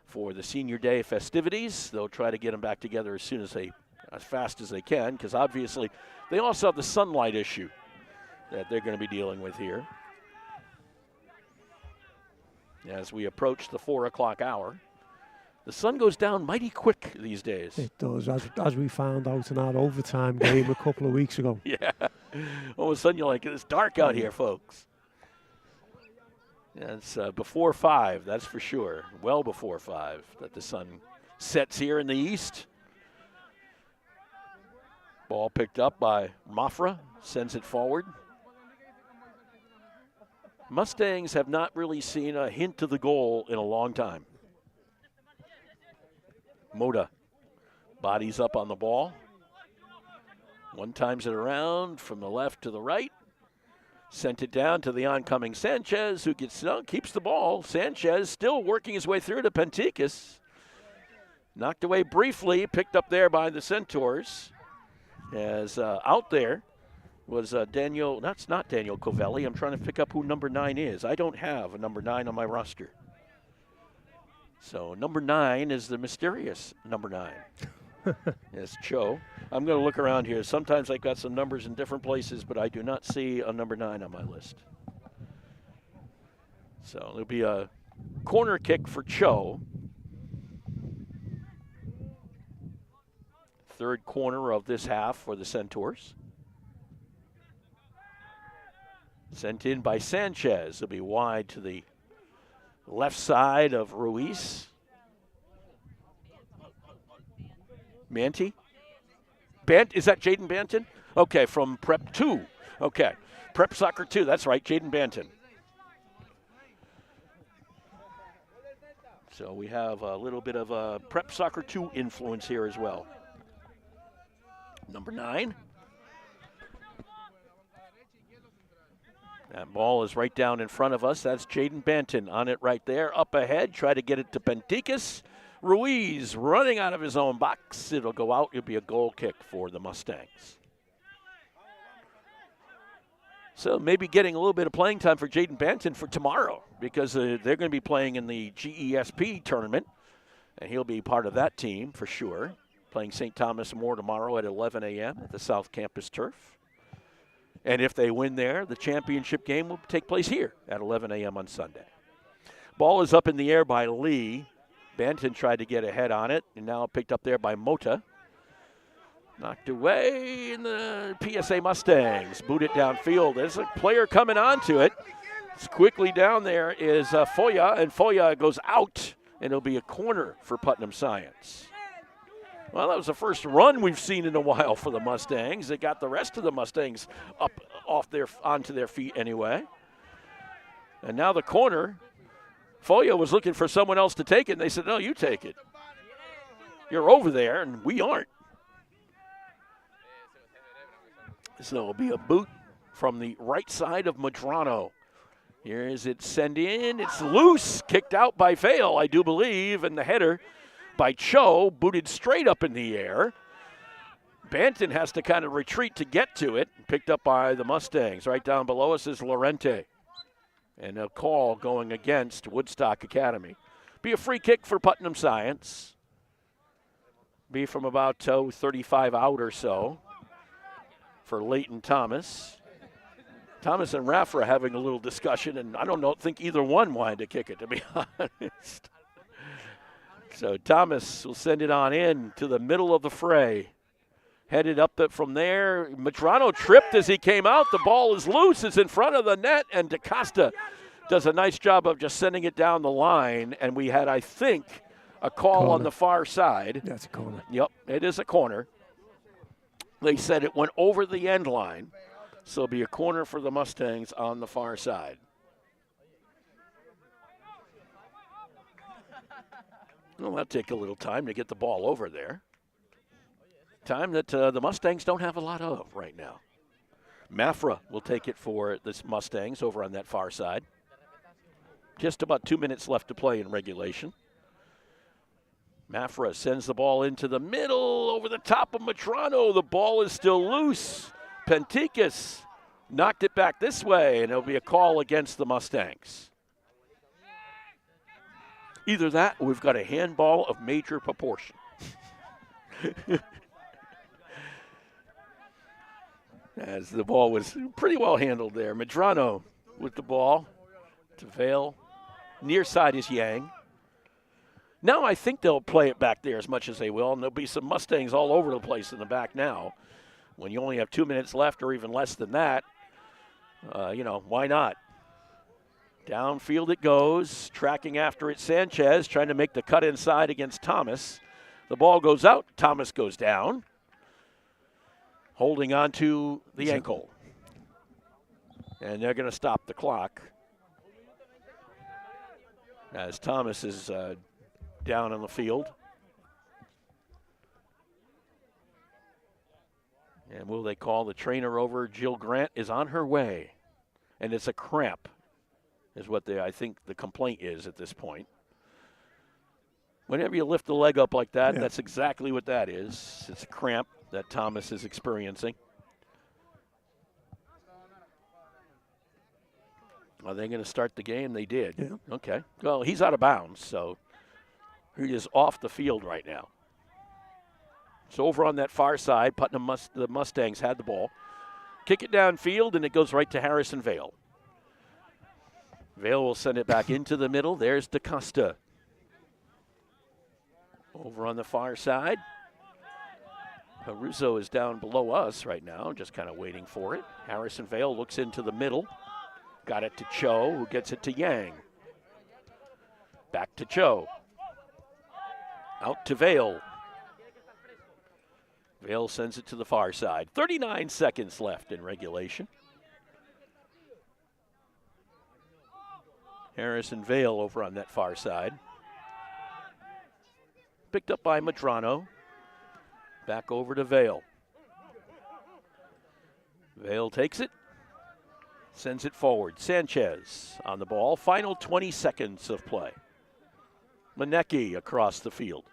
Speaker 2: for the senior day festivities. They'll try to get them back together as fast as they can, because obviously they also have the sunlight issue that they're going to be dealing with here as we approach the 4 o'clock hour. The sun goes down mighty quick these days.
Speaker 3: It does, as we found out in our overtime game a couple of weeks ago.
Speaker 2: Yeah. All of a sudden you're like, it's dark out here, folks. Yeah, it's before 5, that's for sure. Well before 5 that the sun sets here in the east. Ball picked up by Mafra, sends it forward. Mustangs have not really seen a hint of the goal in a long time. Moda bodies up on the ball. One times it around from the left to the right. Sent it down to the oncoming Sanchez, who keeps the ball. Sanchez still working his way through to Penticus. Knocked away briefly, picked up there by the Centaurs. As out there was Daniel, that's not Daniel Covelli. I'm trying to pick up who number 9 is. I don't have a number 9 on my roster. So number 9 is the mysterious number 9. Yes, Cho. I'm going to look around here. Sometimes I've got some numbers in different places, but I do not see a number 9 on my list. So there'll be a corner kick for Cho. Third corner of this half for the Centaurs. Sent in by Sanchez. It'll be wide to the left side of Ruiz. Manti? Is that Jaden Banton? Okay, from Prep 2. Okay, Prep Soccer 2. That's right, Jaden Banton. So we have a little bit of a Prep Soccer 2 influence here as well. Number 9. That ball is right down in front of us. That's Jaden Banton on it right there. Up ahead, try to get it to Penticus. Ruiz running out of his own box. It'll go out. It'll be a goal kick for the Mustangs. So maybe getting a little bit of playing time for Jaden Banton for tomorrow, because they're going to be playing in the GESP tournament, and he'll be part of that team for sure, playing St. Thomas More tomorrow at 11 a.m. at the South Campus Turf. And if they win there, the championship game will take place here at 11 a.m. on Sunday. Ball is up in the air by Lee. Banton tried to get ahead on it, and now picked up there by Mota. Knocked away in the PSA Mustangs. Boot it downfield. There's a player coming onto it. It's quickly down there is Foya, and Foya goes out, and it'll be a corner for Putnam Science. Well, that was the first run we've seen in a while for the Mustangs. They got the rest of the Mustangs up onto their feet anyway. And now the corner. Foya was looking for someone else to take it, and they said, no, you take it. You're over there, and we aren't. So it'll be a boot from the right side of Madrano. Here is it sent in. It's loose, kicked out by Vale, I do believe, and the header by Cho, booted straight up in the air. Banton has to kind of retreat to get to it, picked up by the Mustangs. Right down below us is Lorente. And a call going against Woodstock Academy. Be a free kick for Putnam Science. Be from about 35 out or so for Leighton Thomas. Thomas and Raffra having a little discussion, and I don't think either one wanted to kick it, to be honest. So Thomas will send it on in to the middle of the fray. Headed up from there. Madrano tripped as he came out. The ball is loose. It's in front of the net, and DaCosta does a nice job of just sending it down the line. And we had, I think, a call on the far side.
Speaker 3: That's a corner.
Speaker 2: Yep, it is a corner. They said it went over the end line, so it'll be a corner for the Mustangs on the far side. Well, that'll take a little time to get the ball over there. Time that the Mustangs don't have a lot of right now. Mafra will take it for the Mustangs over on that far side. Just about 2 minutes left to play in regulation. Mafra sends the ball into the middle over the top of Madrano. The ball is still loose. Penticus knocked it back this way, and it'll be a call against the Mustangs. Either that or we've got a handball of major proportion. As the ball was pretty well handled there. Madrano with the ball to Vale. Near side is Yang. Now I think they'll play it back there as much as they will, and there'll be some Mustangs all over the place in the back now. When you only have 2 minutes left or even less than that, why not? Downfield it goes, tracking after it Sanchez, trying to make the cut inside against Thomas. The ball goes out, Thomas goes down, holding on to the ankle. And they're going to stop the clock as Thomas is down on the field. And will they call the trainer over? Jill Grant is on her way. And it's a cramp is what I think the complaint is at this point. Whenever you lift the leg up like that, that's exactly what that is. It's a cramp that Thomas is experiencing. Are they going to start the game? They did.
Speaker 3: Yeah.
Speaker 2: Okay. Well, he's out of bounds, so he is off the field right now. It's over on that far side. The Mustangs had the ball. Kick it downfield, and it goes right to Harrison Vale. Vale will send it back into the middle. There's DaCosta. Over on the far side. Caruso is down below us right now, just kind of waiting for it. Harrison Vale looks into the middle. Got it to Cho, who gets it to Yang. Back to Cho. Out to Vale. Vale sends it to the far side. 39 seconds left in regulation. Harrison Vale over on that far side. Picked up by Madrano. Back over to Vale. Vale takes it. Sends it forward. Sanchez on the ball. Final 20 seconds of play. Manecki across the field.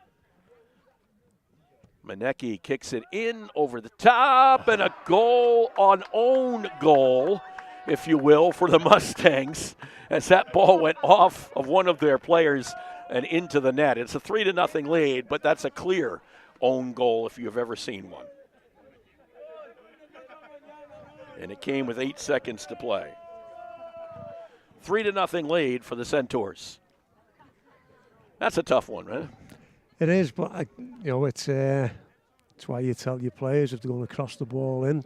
Speaker 2: Manecki kicks it in over the top, and a goal, an own goal, if you will, for the Mustangs, as that ball went off of one of their players and into the net. It's a 3-0 lead, but that's a clear own goal if you've ever seen one. And it came with 8 seconds to play. 3-0 lead for the Centaurs. That's a tough one, right?
Speaker 3: It is, but it's why you tell your players if they're going to cross the ball in,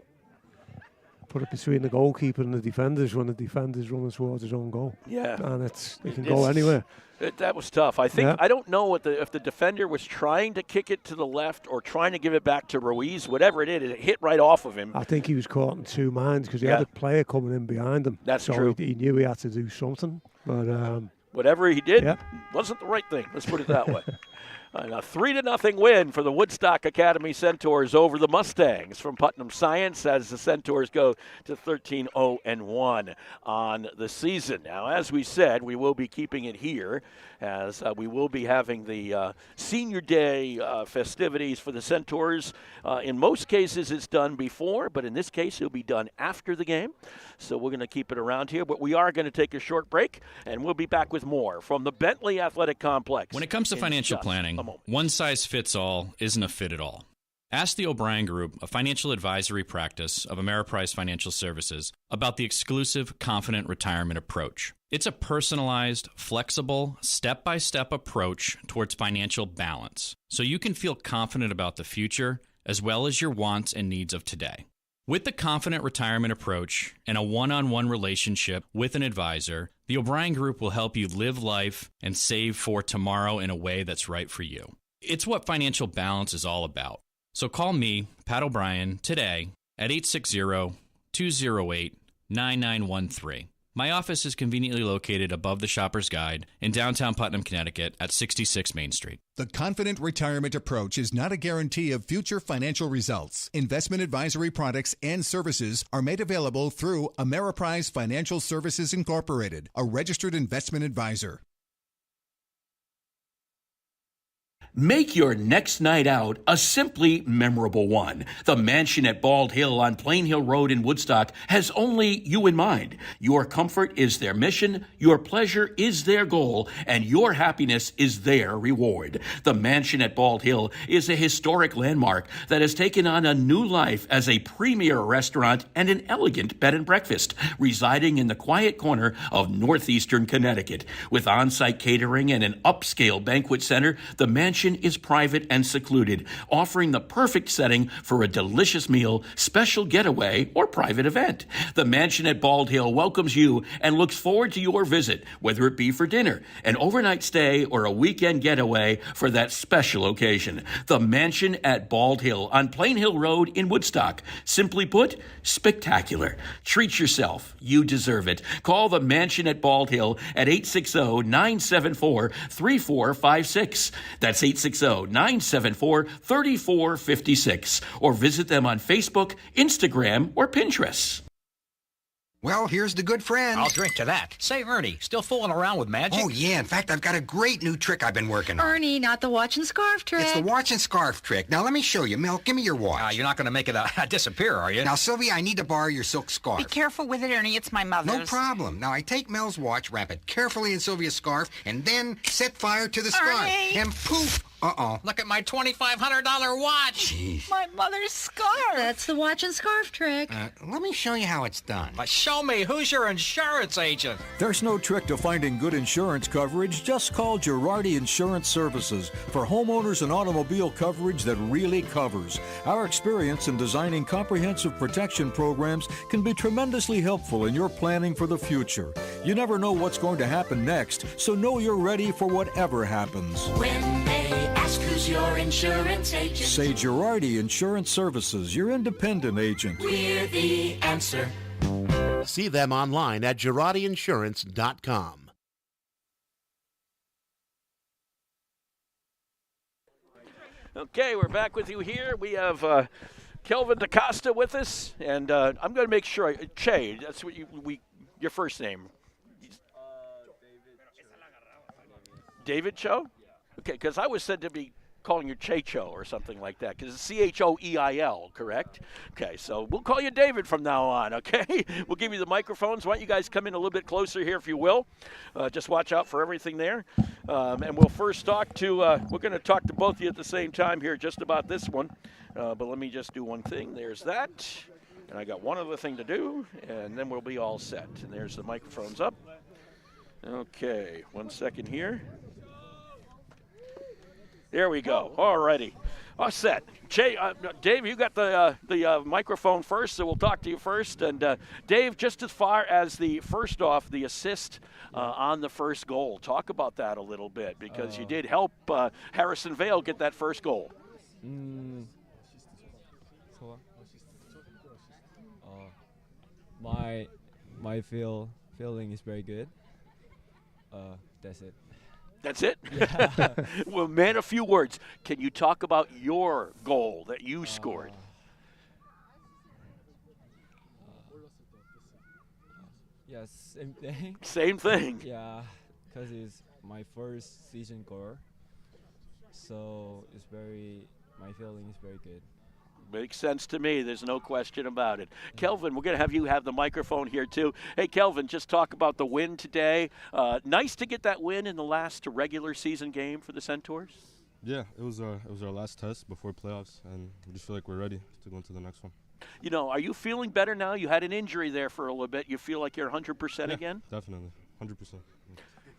Speaker 3: put it between the goalkeeper and the defenders when the defender's running towards his own goal.
Speaker 2: Yeah,
Speaker 3: and it can go anywhere.
Speaker 2: That was tough. I think I don't know if the defender was trying to kick it to the left or trying to give it back to Ruiz. Whatever it is, it hit right off of him.
Speaker 3: I think he was caught in two minds because he had a player coming in behind him.
Speaker 2: That's
Speaker 3: so
Speaker 2: true.
Speaker 3: He knew he had to do something, but
Speaker 2: whatever he did wasn't the right thing. Let's put it that way. And a 3-0 win for the Woodstock Academy Centaurs over the Mustangs from Putnam Science as the Centaurs go to 13-0-1 on the season. Now, as we said, we will be keeping it here as we will be having the Senior Day festivities for the Centaurs. In most cases, it's done before, but in this case, it'll be done after the game. So we're going to keep it around here, but we are going to take a short break, and we'll be back with more from the Bentley Athletic Complex.
Speaker 14: When it comes to financial planning, one size fits all isn't a fit at all. Ask the O'Brien Group, a financial advisory practice of Ameriprise Financial Services, about the exclusive Confident Retirement approach. It's a personalized, flexible, step-by-step approach towards financial balance, so you can feel confident about the future as well as your wants and needs of today. With the Confident Retirement approach and a one-on-one relationship with an advisor, the O'Brien Group will help you live life and save for tomorrow in a way that's right for you. It's what financial balance is all about. So call me, Pat O'Brien, today at 860-208-9913. My office is conveniently located above the Shopper's Guide in downtown Putnam, Connecticut at 66 Main Street.
Speaker 15: The Confident Retirement approach is not a guarantee of future financial results. Investment advisory products and services are made available through Ameriprise Financial Services Incorporated, a registered investment advisor.
Speaker 2: Make your next night out a simply memorable one. The mansion at Bald Hill on Plain Hill Road in Woodstock has only you in mind. Your comfort is their mission, your pleasure is their goal, and your happiness is their reward. The mansion at Bald Hill is a historic landmark that has taken on a new life as a premier restaurant and an elegant bed and breakfast, residing in the quiet corner of northeastern Connecticut. With on-site catering and an upscale banquet center, the mansion is private and secluded, offering the perfect setting for a delicious meal, special getaway, or private event. The mansion at Bald Hill welcomes you and looks forward to your visit, whether it be for dinner, an overnight stay, or a weekend getaway for that special occasion. The mansion at Bald Hill on Plain Hill Road in Woodstock. Simply put, spectacular. Treat yourself. You deserve it. Call the mansion at Bald Hill at 860-974-3456. That's 860-974-3456. Or visit them on Facebook, Instagram, or Pinterest.
Speaker 4: Well, here's the good friend.
Speaker 5: I'll drink to that. Say, Ernie, still fooling around with magic?
Speaker 4: Oh, yeah. In fact, I've got a great new trick I've been working on.
Speaker 6: Ernie, not the watch and scarf trick.
Speaker 4: It's the watch and scarf trick. Now, let me show you. Mel, give me your watch.
Speaker 5: You're not going to make it disappear, are you?
Speaker 4: Now, Sylvia, I need to borrow your silk scarf.
Speaker 17: Be careful with it, Ernie. It's my mother's.
Speaker 4: No problem. Now, I take Mel's watch, wrap it carefully in Sylvia's scarf, and then set fire to the scarf.
Speaker 17: Ernie!
Speaker 4: And poof, Uh-oh.
Speaker 5: Look at my $2,500 watch.
Speaker 4: Jeez.
Speaker 17: My mother's scarf.
Speaker 6: That's the watch and scarf trick.
Speaker 4: Let me show you how it's done.
Speaker 5: Show me, who's your insurance agent?
Speaker 7: There's no trick to finding good insurance coverage. Just call Girardi Insurance Services for homeowners and automobile coverage that really covers. Our experience in designing comprehensive protection programs can be tremendously helpful in your planning for the future. You never know what's going to happen next, so know you're ready for whatever happens.
Speaker 8: When they ask who's your insurance agent,
Speaker 7: Say Girardi Insurance Services, your independent agent.
Speaker 8: we're the answer.
Speaker 9: See them online at GirardiInsurance.com.
Speaker 2: Okay, we're back with you here. We have Kelvin DaCosta with us, and I'm going to make sure. Che, that's what your first name. David Cho? Okay, because I was said to be calling you Checho or something like that, because it's Choeil, correct? Okay, so we'll call you David from now on, okay? We'll give you the microphones. Why don't you guys come in a little bit closer here, if you will? Just watch out for everything there. And we'll first talk to, we're going to talk to both of you at the same time here just about this one. But let me just do one thing. There's that. And I got one other thing to do, and then we'll be all set. And there's the microphones up. Okay, 1 second here. There we go. All righty. All set. Jay, Dave, you got the microphone first, so we'll talk to you first. And Dave, just as far as the first off, the assist on the first goal, talk about that a little bit, because you did help Harrison Vale get that first goal.
Speaker 19: My feeling is very good. That's it.
Speaker 2: That's it?
Speaker 19: Yeah.
Speaker 2: Well, man, a few words. Can you talk about your goal that you scored?
Speaker 19: Yes, same thing.
Speaker 2: Same thing?
Speaker 19: Yeah, because it's my first season goal. So my feeling is very good.
Speaker 2: Makes sense to me. There's no question about it. Kelvin, we're going to have you have the microphone here, too. Hey, Kelvin, just talk about the win today. Nice to get that win in the last regular season game for the Centaurs.
Speaker 20: Yeah, it was our last test before playoffs, and we just feel like we're ready to go into the next one.
Speaker 2: You know, are you feeling better now? You had an injury there for a little bit. You feel like you're 100% again?
Speaker 20: Definitely, 100%.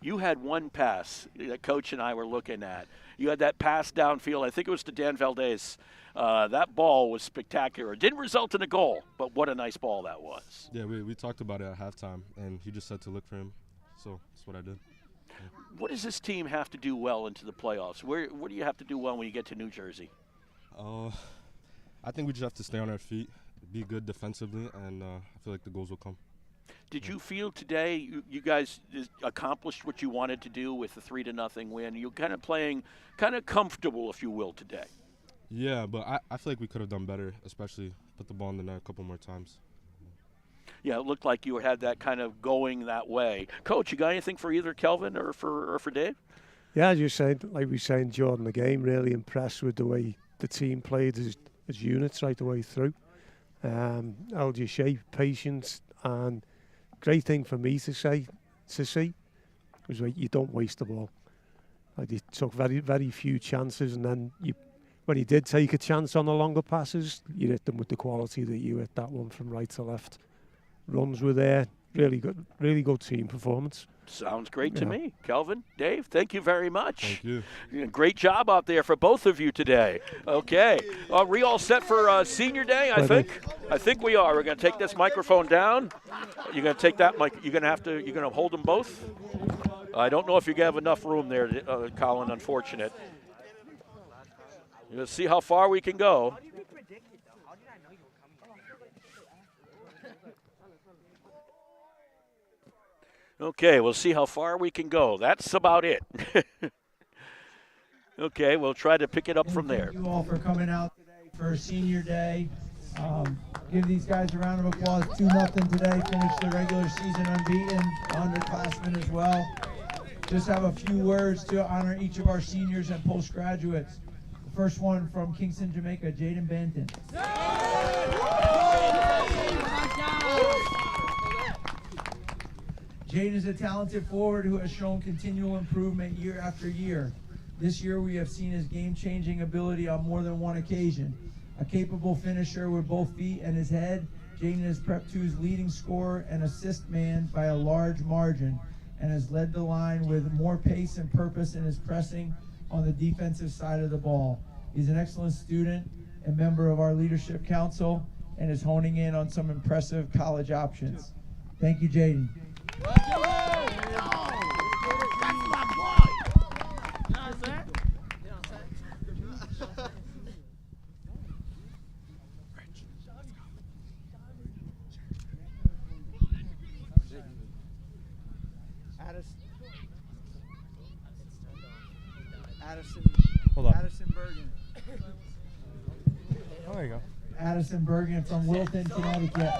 Speaker 2: You had one pass that Coach and I were looking at. You had that pass downfield. I think it was to Dan Valdez. That ball was spectacular. It didn't result in a goal, but what a nice ball that was.
Speaker 20: Yeah, we talked about it at halftime, and he just said to look for him. So that's what I did. Yeah.
Speaker 2: What does this team have to do well into the playoffs? What do you have to do well when you get to New Jersey?
Speaker 20: I think we just have to stay on our feet, be good defensively, and I feel like the goals will come.
Speaker 2: Did you feel today you guys accomplished what you wanted to do with the 3-0 win? You're kind of playing kind of comfortable, if you will, today.
Speaker 20: Yeah, but I feel like we could have done better, especially put the ball in the net a couple more times.
Speaker 2: Yeah, it looked like you had that kind of going that way. Coach, you got anything for either Kelvin or for Dave?
Speaker 3: Yeah, as you said, like we were saying during the game, really impressed with the way the team played as units right the way through. LG shape, patience, and great thing for me to see was like you don't waste the ball. Like you took very, very few chances, and then when you did take a chance on the longer passes, you hit them with the quality that you hit that one from right to left. Runs were there. Really good team performance.
Speaker 2: Sounds great to me. Kelvin, Dave, thank you very much.
Speaker 20: Thank you.
Speaker 2: Great job out there for both of you today. Okay. Are we all set for senior day, I think? I think we are. We're going to take this microphone down. You're going to take that mic. You're going to hold them both? I don't know if you have enough room there, Colin, unfortunate. Let's see how far we can go. Okay, we'll see how far we can go. That's about it. Okay, we'll try to pick it up from there.
Speaker 21: Thank you all for coming out today for senior day. Give these guys a round of applause. 2-0 today. Finished the regular season unbeaten. Underclassmen as well. Just have a few words to honor each of our seniors and postgraduates. The first one from Kingston, Jamaica, Jaden Banton. Jaden is a talented forward who has shown continual improvement year after year. This year we have seen his game-changing ability on more than one occasion. A capable finisher with both feet and his head, Jaden is Prep 2's leading scorer and assist man by a large margin, and has led the line with more pace and purpose in his pressing on the defensive side of the ball. He's an excellent student and member of our leadership council, and is honing in on some impressive college options. Thank you, Jaden. Addison Bergen.
Speaker 3: Oh, there you go.
Speaker 21: Addison Bergen from Wilton, Connecticut.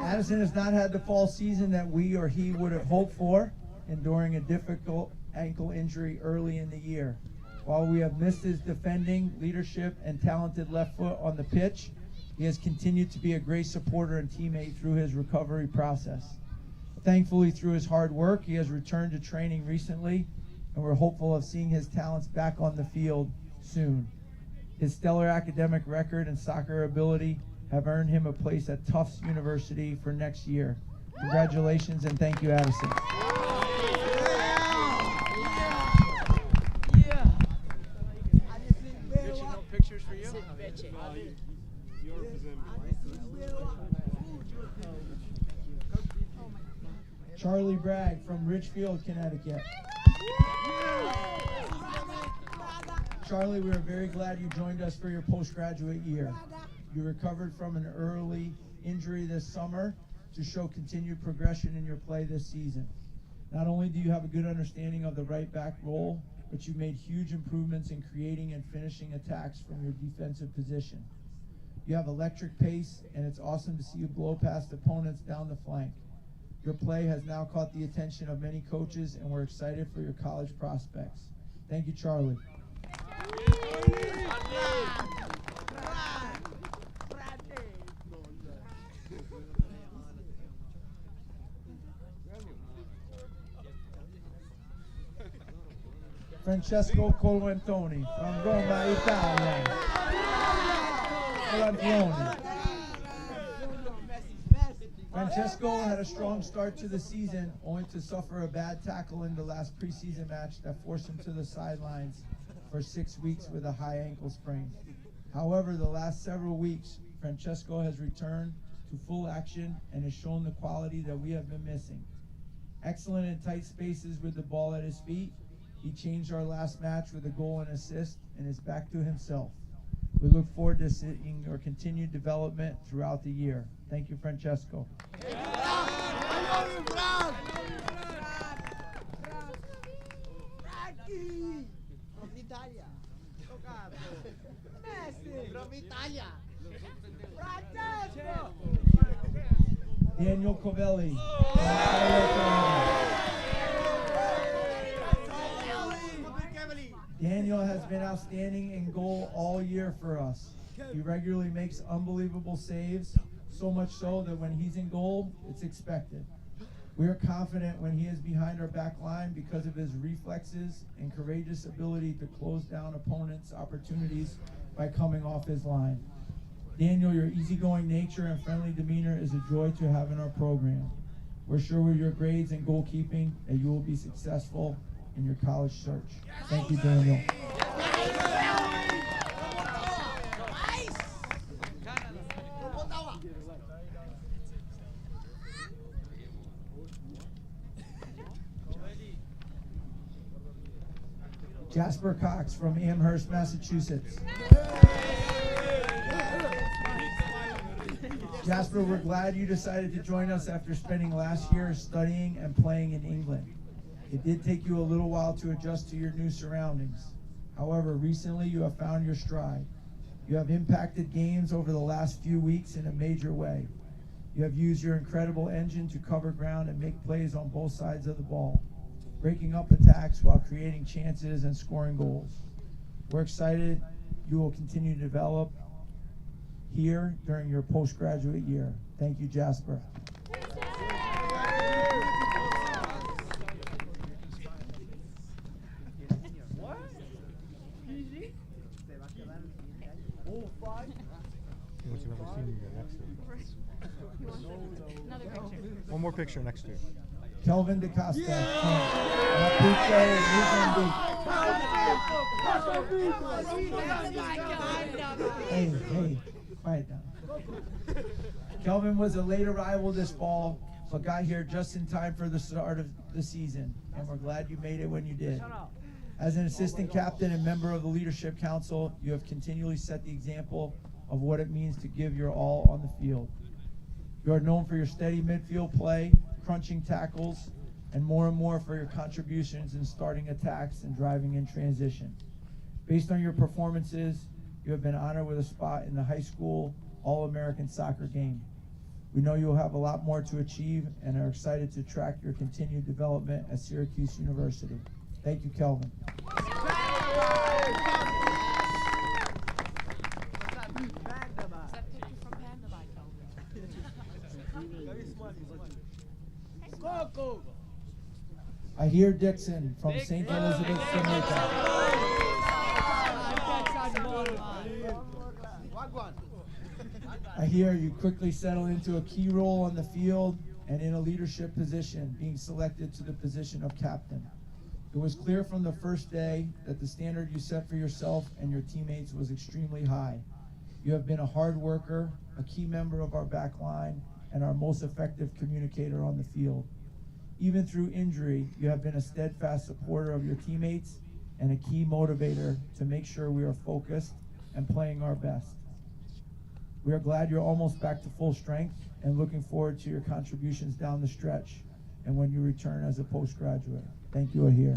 Speaker 21: Addison has not had the fall season that we or he would have hoped for, enduring a difficult ankle injury early in the year. While we have missed his defending, leadership, and talented left foot on the pitch, he has continued to be a great supporter and teammate through his recovery process. Thankfully, through his hard work, he has returned to training recently, and we're hopeful of seeing his talents back on the field soon. His stellar academic record and soccer ability have earned him a place at Tufts University for next year. Congratulations and thank you, Addison.
Speaker 10: Pictures for you?
Speaker 21: Charlie Bragg from Richfield, Connecticut. Charlie, we are very glad you joined us for your postgraduate year. You recovered from an early injury this summer to show continued progression in your play this season. Not only do you have a good understanding of the right back role, but you've made huge improvements in creating and finishing attacks from your defensive position. You have electric pace, and it's awesome to see you blow past opponents down the flank. Your play has now caught the attention of many coaches, and we're excited for your college prospects. Thank you, Charlie. Francesco Colantoni from Roma, Italia. Francesco had a strong start to the season, only to suffer a bad tackle in the last preseason match that forced him to the sidelines for 6 weeks with a high ankle sprain. However, the last several weeks, Francesco has returned to full action and has shown the quality that we have been missing. Excellent in tight spaces with the ball at his feet. He changed our last match with a goal and assist and is back to himself. We look forward to seeing your continued development throughout the year. Thank you, Francesco. Daniel Covelli. Daniel has been outstanding in goal all year for us. He regularly makes unbelievable saves, so much so that when he's in goal, it's expected. We are confident when he is behind our back line because of his reflexes and courageous ability to close down opponents' opportunities by coming off his line. Daniel, your easygoing nature and friendly demeanor is a joy to have in our program. We're sure with your grades and goalkeeping that you will be successful in your college search. Thank you, Daniel. Jasper Cox from Amherst, Massachusetts. Jasper, we're glad you decided to join us after spending last year studying and playing in England. It did take you a little while to adjust to your new surroundings. However, recently you have found your stride. You have impacted games over the last few weeks in a major way. You have used your incredible engine to cover ground and make plays on both sides of the ball, breaking up attacks while creating chances and scoring goals. We're excited you will continue to develop here during your postgraduate year. Thank you, Jasper.
Speaker 11: What's another senior year next to it?
Speaker 16: Another picture.
Speaker 11: One more picture next to it.
Speaker 21: Kelvin DeCosta from Mapuche, Mozambique. Hey, quiet down. Kelvin was a late arrival this fall, but got here just in time for the start of the season, and we're glad you made it when you did. As an assistant captain and member of the Leadership Council, you have continually set the example of what it means to give your all on the field. You are known for your steady midfield play, crunching tackles, and more for your contributions in starting attacks and driving in transition. Based on your performances, you have been honored with a spot in the high school All-American soccer game. We know you'll have a lot more to achieve and are excited to track your continued development at Syracuse University. Thank you, Kelvin. Ahir Dixon from St. Elizabeth, Jamaica. Ahir, you quickly settled into a key role on the field and in a leadership position, being selected to the position of captain. It was clear from the first day that the standard you set for yourself and your teammates was extremely high. You have been a hard worker, a key member of our back line, and our most effective communicator on the field. Even through injury, you have been a steadfast supporter of your teammates and a key motivator to make sure we are focused and playing our best. We are glad you're almost back to full strength and looking forward to your contributions down the stretch and when you return as a postgraduate. Thank you, Ahir.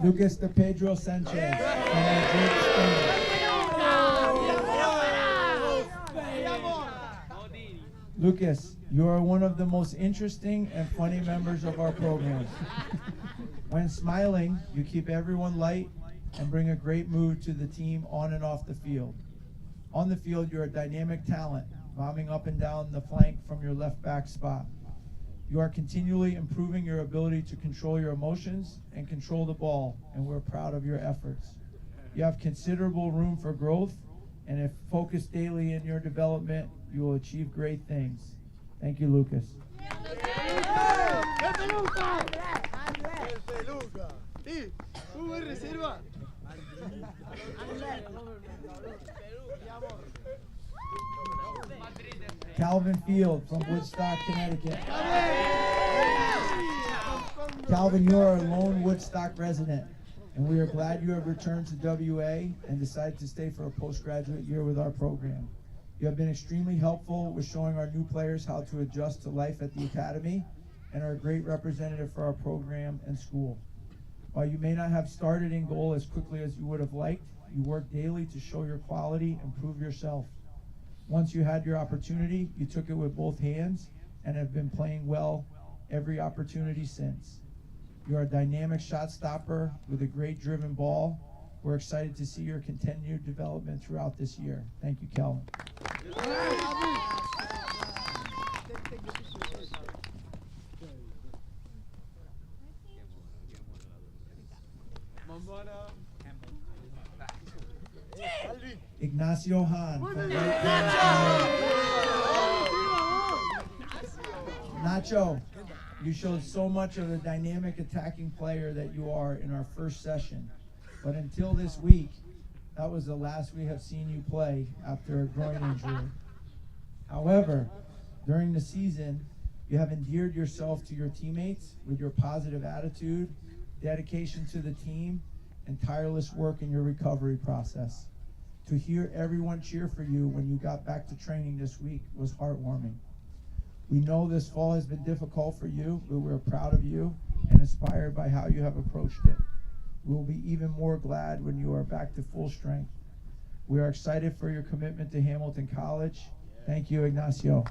Speaker 21: Lucas de Pedro Sanchez. Lucas, you are one of the most interesting and funny members of our program. When smiling, you keep everyone light and bring a great mood to the team on and off the field. On the field, you're a dynamic talent, bombing up and down the flank from your left back spot. You are continually improving your ability to control your emotions and control the ball, and we're proud of your efforts. You have considerable room for growth, and if focused daily in your development, you will achieve great things. Thank you, Lucas. Calvin Field from Woodstock, Connecticut. Calvin, you are a lone Woodstock resident, and we are glad you have returned to WA and decided to stay for a postgraduate year with our program. You have been extremely helpful with showing our new players how to adjust to life at the academy and are a great representative for our program and school. While you may not have started in goal as quickly as you would have liked, you work daily to show your quality and prove yourself. Once you had your opportunity, you took it with both hands and have been playing well every opportunity since. You are a dynamic shot stopper with a great driven ball. We're excited to see your continued development throughout this year. Thank you, Kelvin. Ignacio Hahn from White Plains. Nacho, you showed so much of the dynamic attacking player that you are in our first session. But until this week, that was the last we have seen you play after a groin injury. However, during the season, you have endeared yourself to your teammates with your positive attitude, dedication to the team, and tireless work in your recovery process. To hear everyone cheer for you when you got back to training this week was heartwarming. We know this fall has been difficult for you, but we're proud of you and inspired by how you have approached it. We will be even more glad when you are back to full strength. We are excited for your commitment to Hamilton College. Thank you, Ignacio.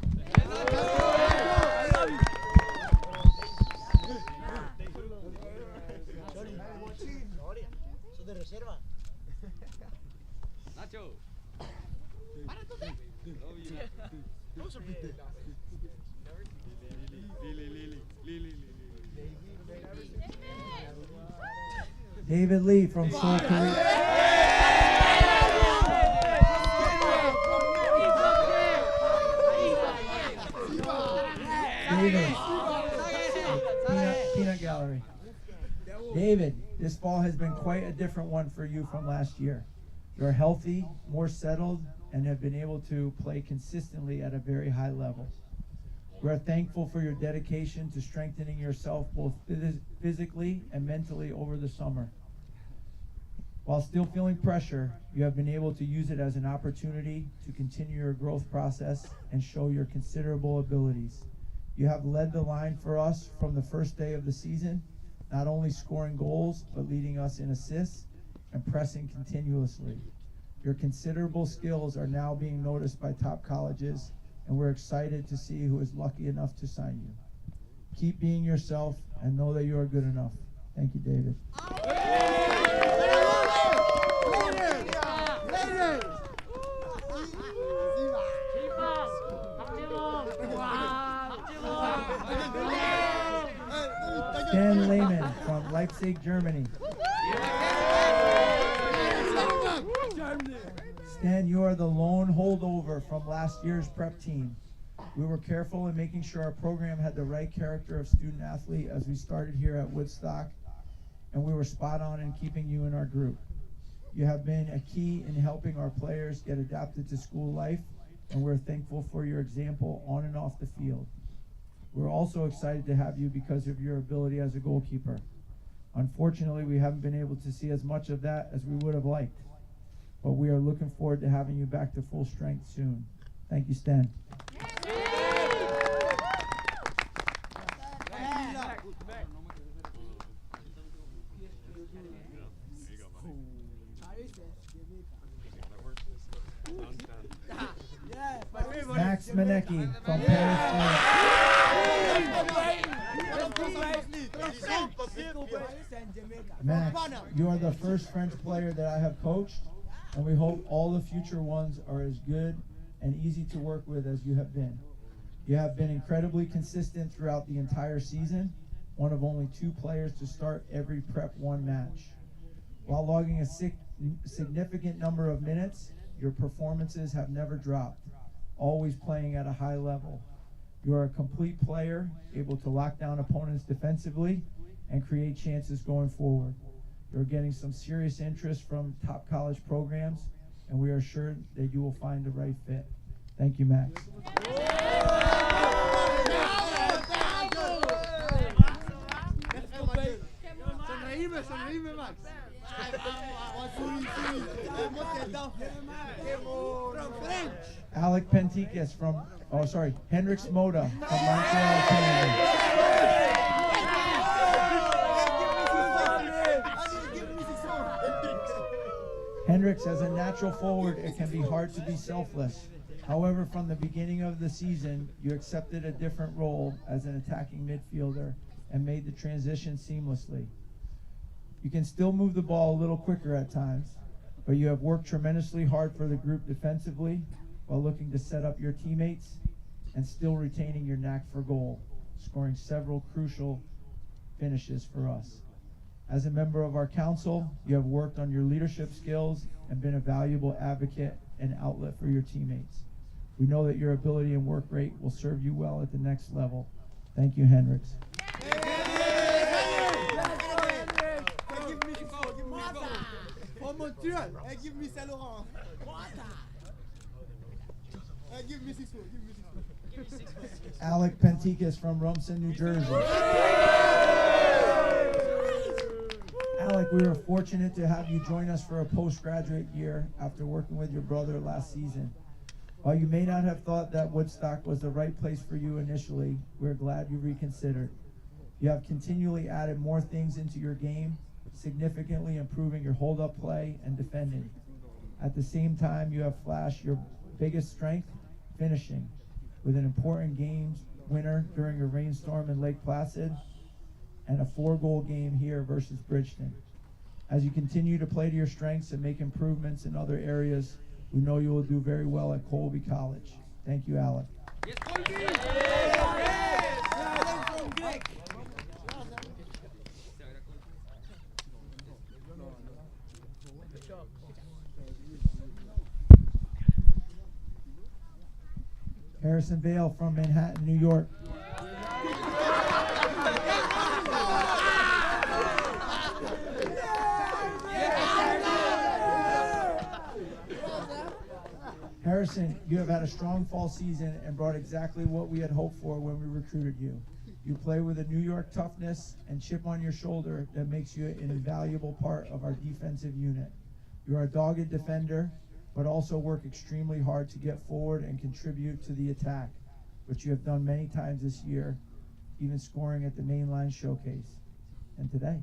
Speaker 21: David Lee from Seoul, Korea. David, Peanut Gallery. David, this fall has been quite a different one for you from last year. You're healthy, more settled, and have been able to play consistently at a very high level. We are thankful for your dedication to strengthening yourself both physically and mentally over the summer. While still feeling pressure, you have been able to use it as an opportunity to continue your growth process and show your considerable abilities. You have led the line for us from the first day of the season, not only scoring goals, but leading us in assists and pressing continuously. Your considerable skills are now being noticed by top colleges, and we're excited to see who is lucky enough to sign you. Keep being yourself and know that you are good enough. Thank you, David. Stan Lehman from Leipzig, Germany. Stan, you are the lone holdover from last year's prep team. We were careful in making sure our program had the right character of student athlete as we started here at Woodstock, and we were spot on in keeping you in our group. You have been a key in helping our players get adapted to school life, and we're thankful for your example on and off the field. We're also excited to have you because of your ability as a goalkeeper. Unfortunately, we haven't been able to see as much of that as we would have liked, but we are looking forward to having you back to full strength soon. Thank you, Stan. Max Manecki from Paris, Max, you are the first French player that I have coached, and we hope all the future ones are as good and easy to work with as you have been. You have been incredibly consistent throughout the entire season, one of only 2 players to start every Prep 1 match. While logging a significant number of minutes, your performances have never dropped, always playing at a high level. You are a complete player, able to lock down opponents defensively and create chances going forward. You're getting some serious interest from top college programs, and we are sure that you will find the right fit. Thank you, Max. Alec Pentikis from, Hendrix Moda from Montreal, Canada. Hendrix, as a natural forward, it can be hard to be selfless. However, from the beginning of the season, you accepted a different role as an attacking midfielder and made the transition seamlessly. You can still move the ball a little quicker at times, but you have worked tremendously hard for the group defensively while looking to set up your teammates and still retaining your knack for goal, scoring several crucial finishes for us. As a member of our council, you have worked on your leadership skills and been a valuable advocate and outlet for your teammates. We know that your ability and work rate will serve you well at the next level. Thank you, Hendrix. Alec Pentikis from Rumson, New Jersey. Alec, we were fortunate to have you join us for a postgraduate year after working with your brother last season. While you may not have thought that Woodstock was the right place for you initially, we're glad you reconsidered. You have continually added more things into your game, significantly improving your hold-up play and defending. At the same time, you have flashed your biggest strength, finishing, with an important game winner during a rainstorm in Lake Placid and a 4-goal game here versus Bridgeton. As you continue to play to your strengths and make improvements in other areas, we know you will do very well at Colby College. Thank you, Alec. Harrison Vale from Manhattan, New York. Harrison, you have had a strong fall season and brought exactly what we had hoped for when we recruited you. You play with a New York toughness and chip on your shoulder that makes you an invaluable part of our defensive unit. You are a dogged defender, but also work extremely hard to get forward and contribute to the attack, which you have done many times this year, even scoring at the mainline showcase. And today.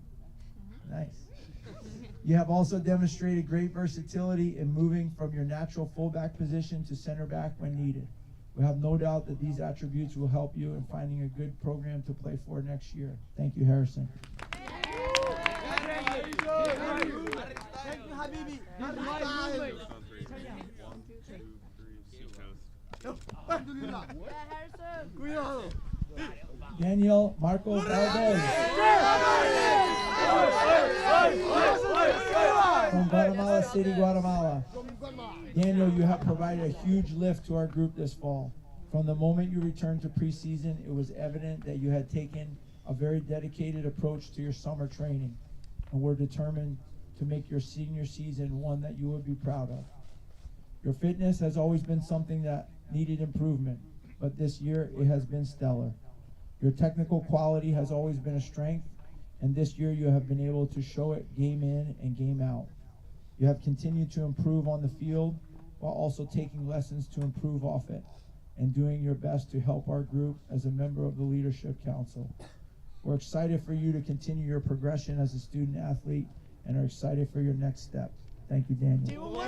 Speaker 21: Nice. You have also demonstrated great versatility in moving from your natural fullback position to center back when needed. We have no doubt that these attributes will help you in finding a good program to play for next year. Thank you, Harrison. Daniel Marco Valdez from Guatemala City, Guatemala. Daniel, you have provided a huge lift to our group this fall. From the moment you returned to preseason, it was evident that you had taken a very dedicated approach to your summer training and were determined to make your senior season one that you would be proud of. Your fitness has always been something that needed improvement, but this year it has been stellar. Your technical quality has always been a strength, and this year you have been able to show it game in and game out. You have continued to improve on the field while also taking lessons to improve off it and doing your best to help our group as a member of the Leadership Council. We're excited for you to continue your progression as a student athlete and are excited for your next step. Thank you, Daniel.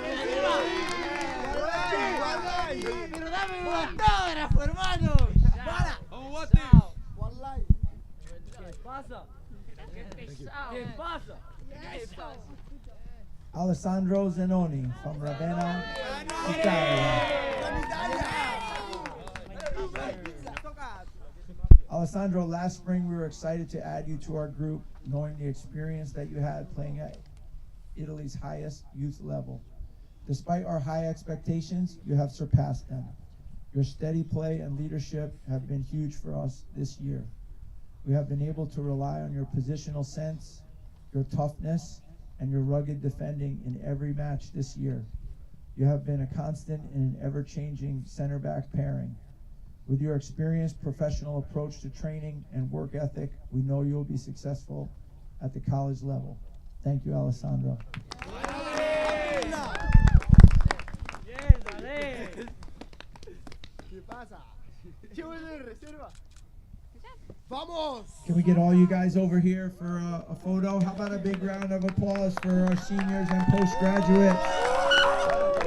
Speaker 21: Alessandro Zanoni from Ravenna, Italia. Alessandro, last spring we were excited to add you to our group, knowing the experience that you had playing at Italy's highest youth level. Despite our high expectations, you have surpassed them. Your steady play and leadership have been huge for us this year. We have been able to rely on your positional sense, your toughness, and your rugged defending in every match this year. You have been a constant in an ever-changing center back pairing. With your experienced professional approach to training and work ethic, we know you will be successful at the college level. Thank you, Alessandro. Can we get all you guys over here for a photo? How about a big round of applause for our seniors and postgraduates?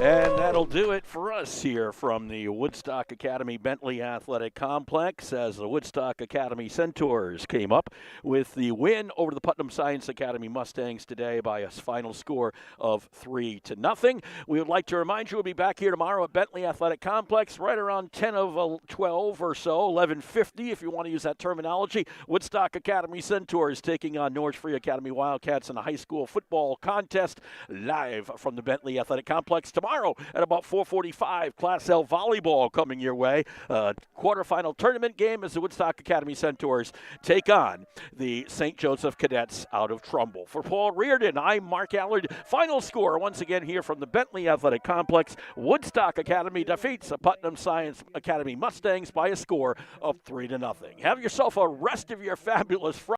Speaker 2: And that'll do it for us here from the Woodstock Academy Bentley Athletic Complex as the Woodstock Academy Centaurs came up with the win over the Putnam Science Academy Mustangs today by a final score of 3-0. We would like to remind you we'll be back here tomorrow at Bentley Athletic Complex right around 10 of 12 or so, 11:50 if you want to use that terminology. Woodstock Academy Centaurs taking on Norwich Free Academy Wildcats in a high school football contest live from the Bentley Athletic Complex tomorrow at about 4:45. Class L volleyball coming your way. Quarterfinal tournament game as the Woodstock Academy Centaurs take on the St. Joseph Cadets out of Trumbull. For Paul Reardon, I'm Mark Allard. Final score once again here from the Bentley Athletic Complex. Woodstock Academy defeats the Putnam Science Academy Mustangs by a score of 3-0. Have yourself a rest of your fabulous Friday.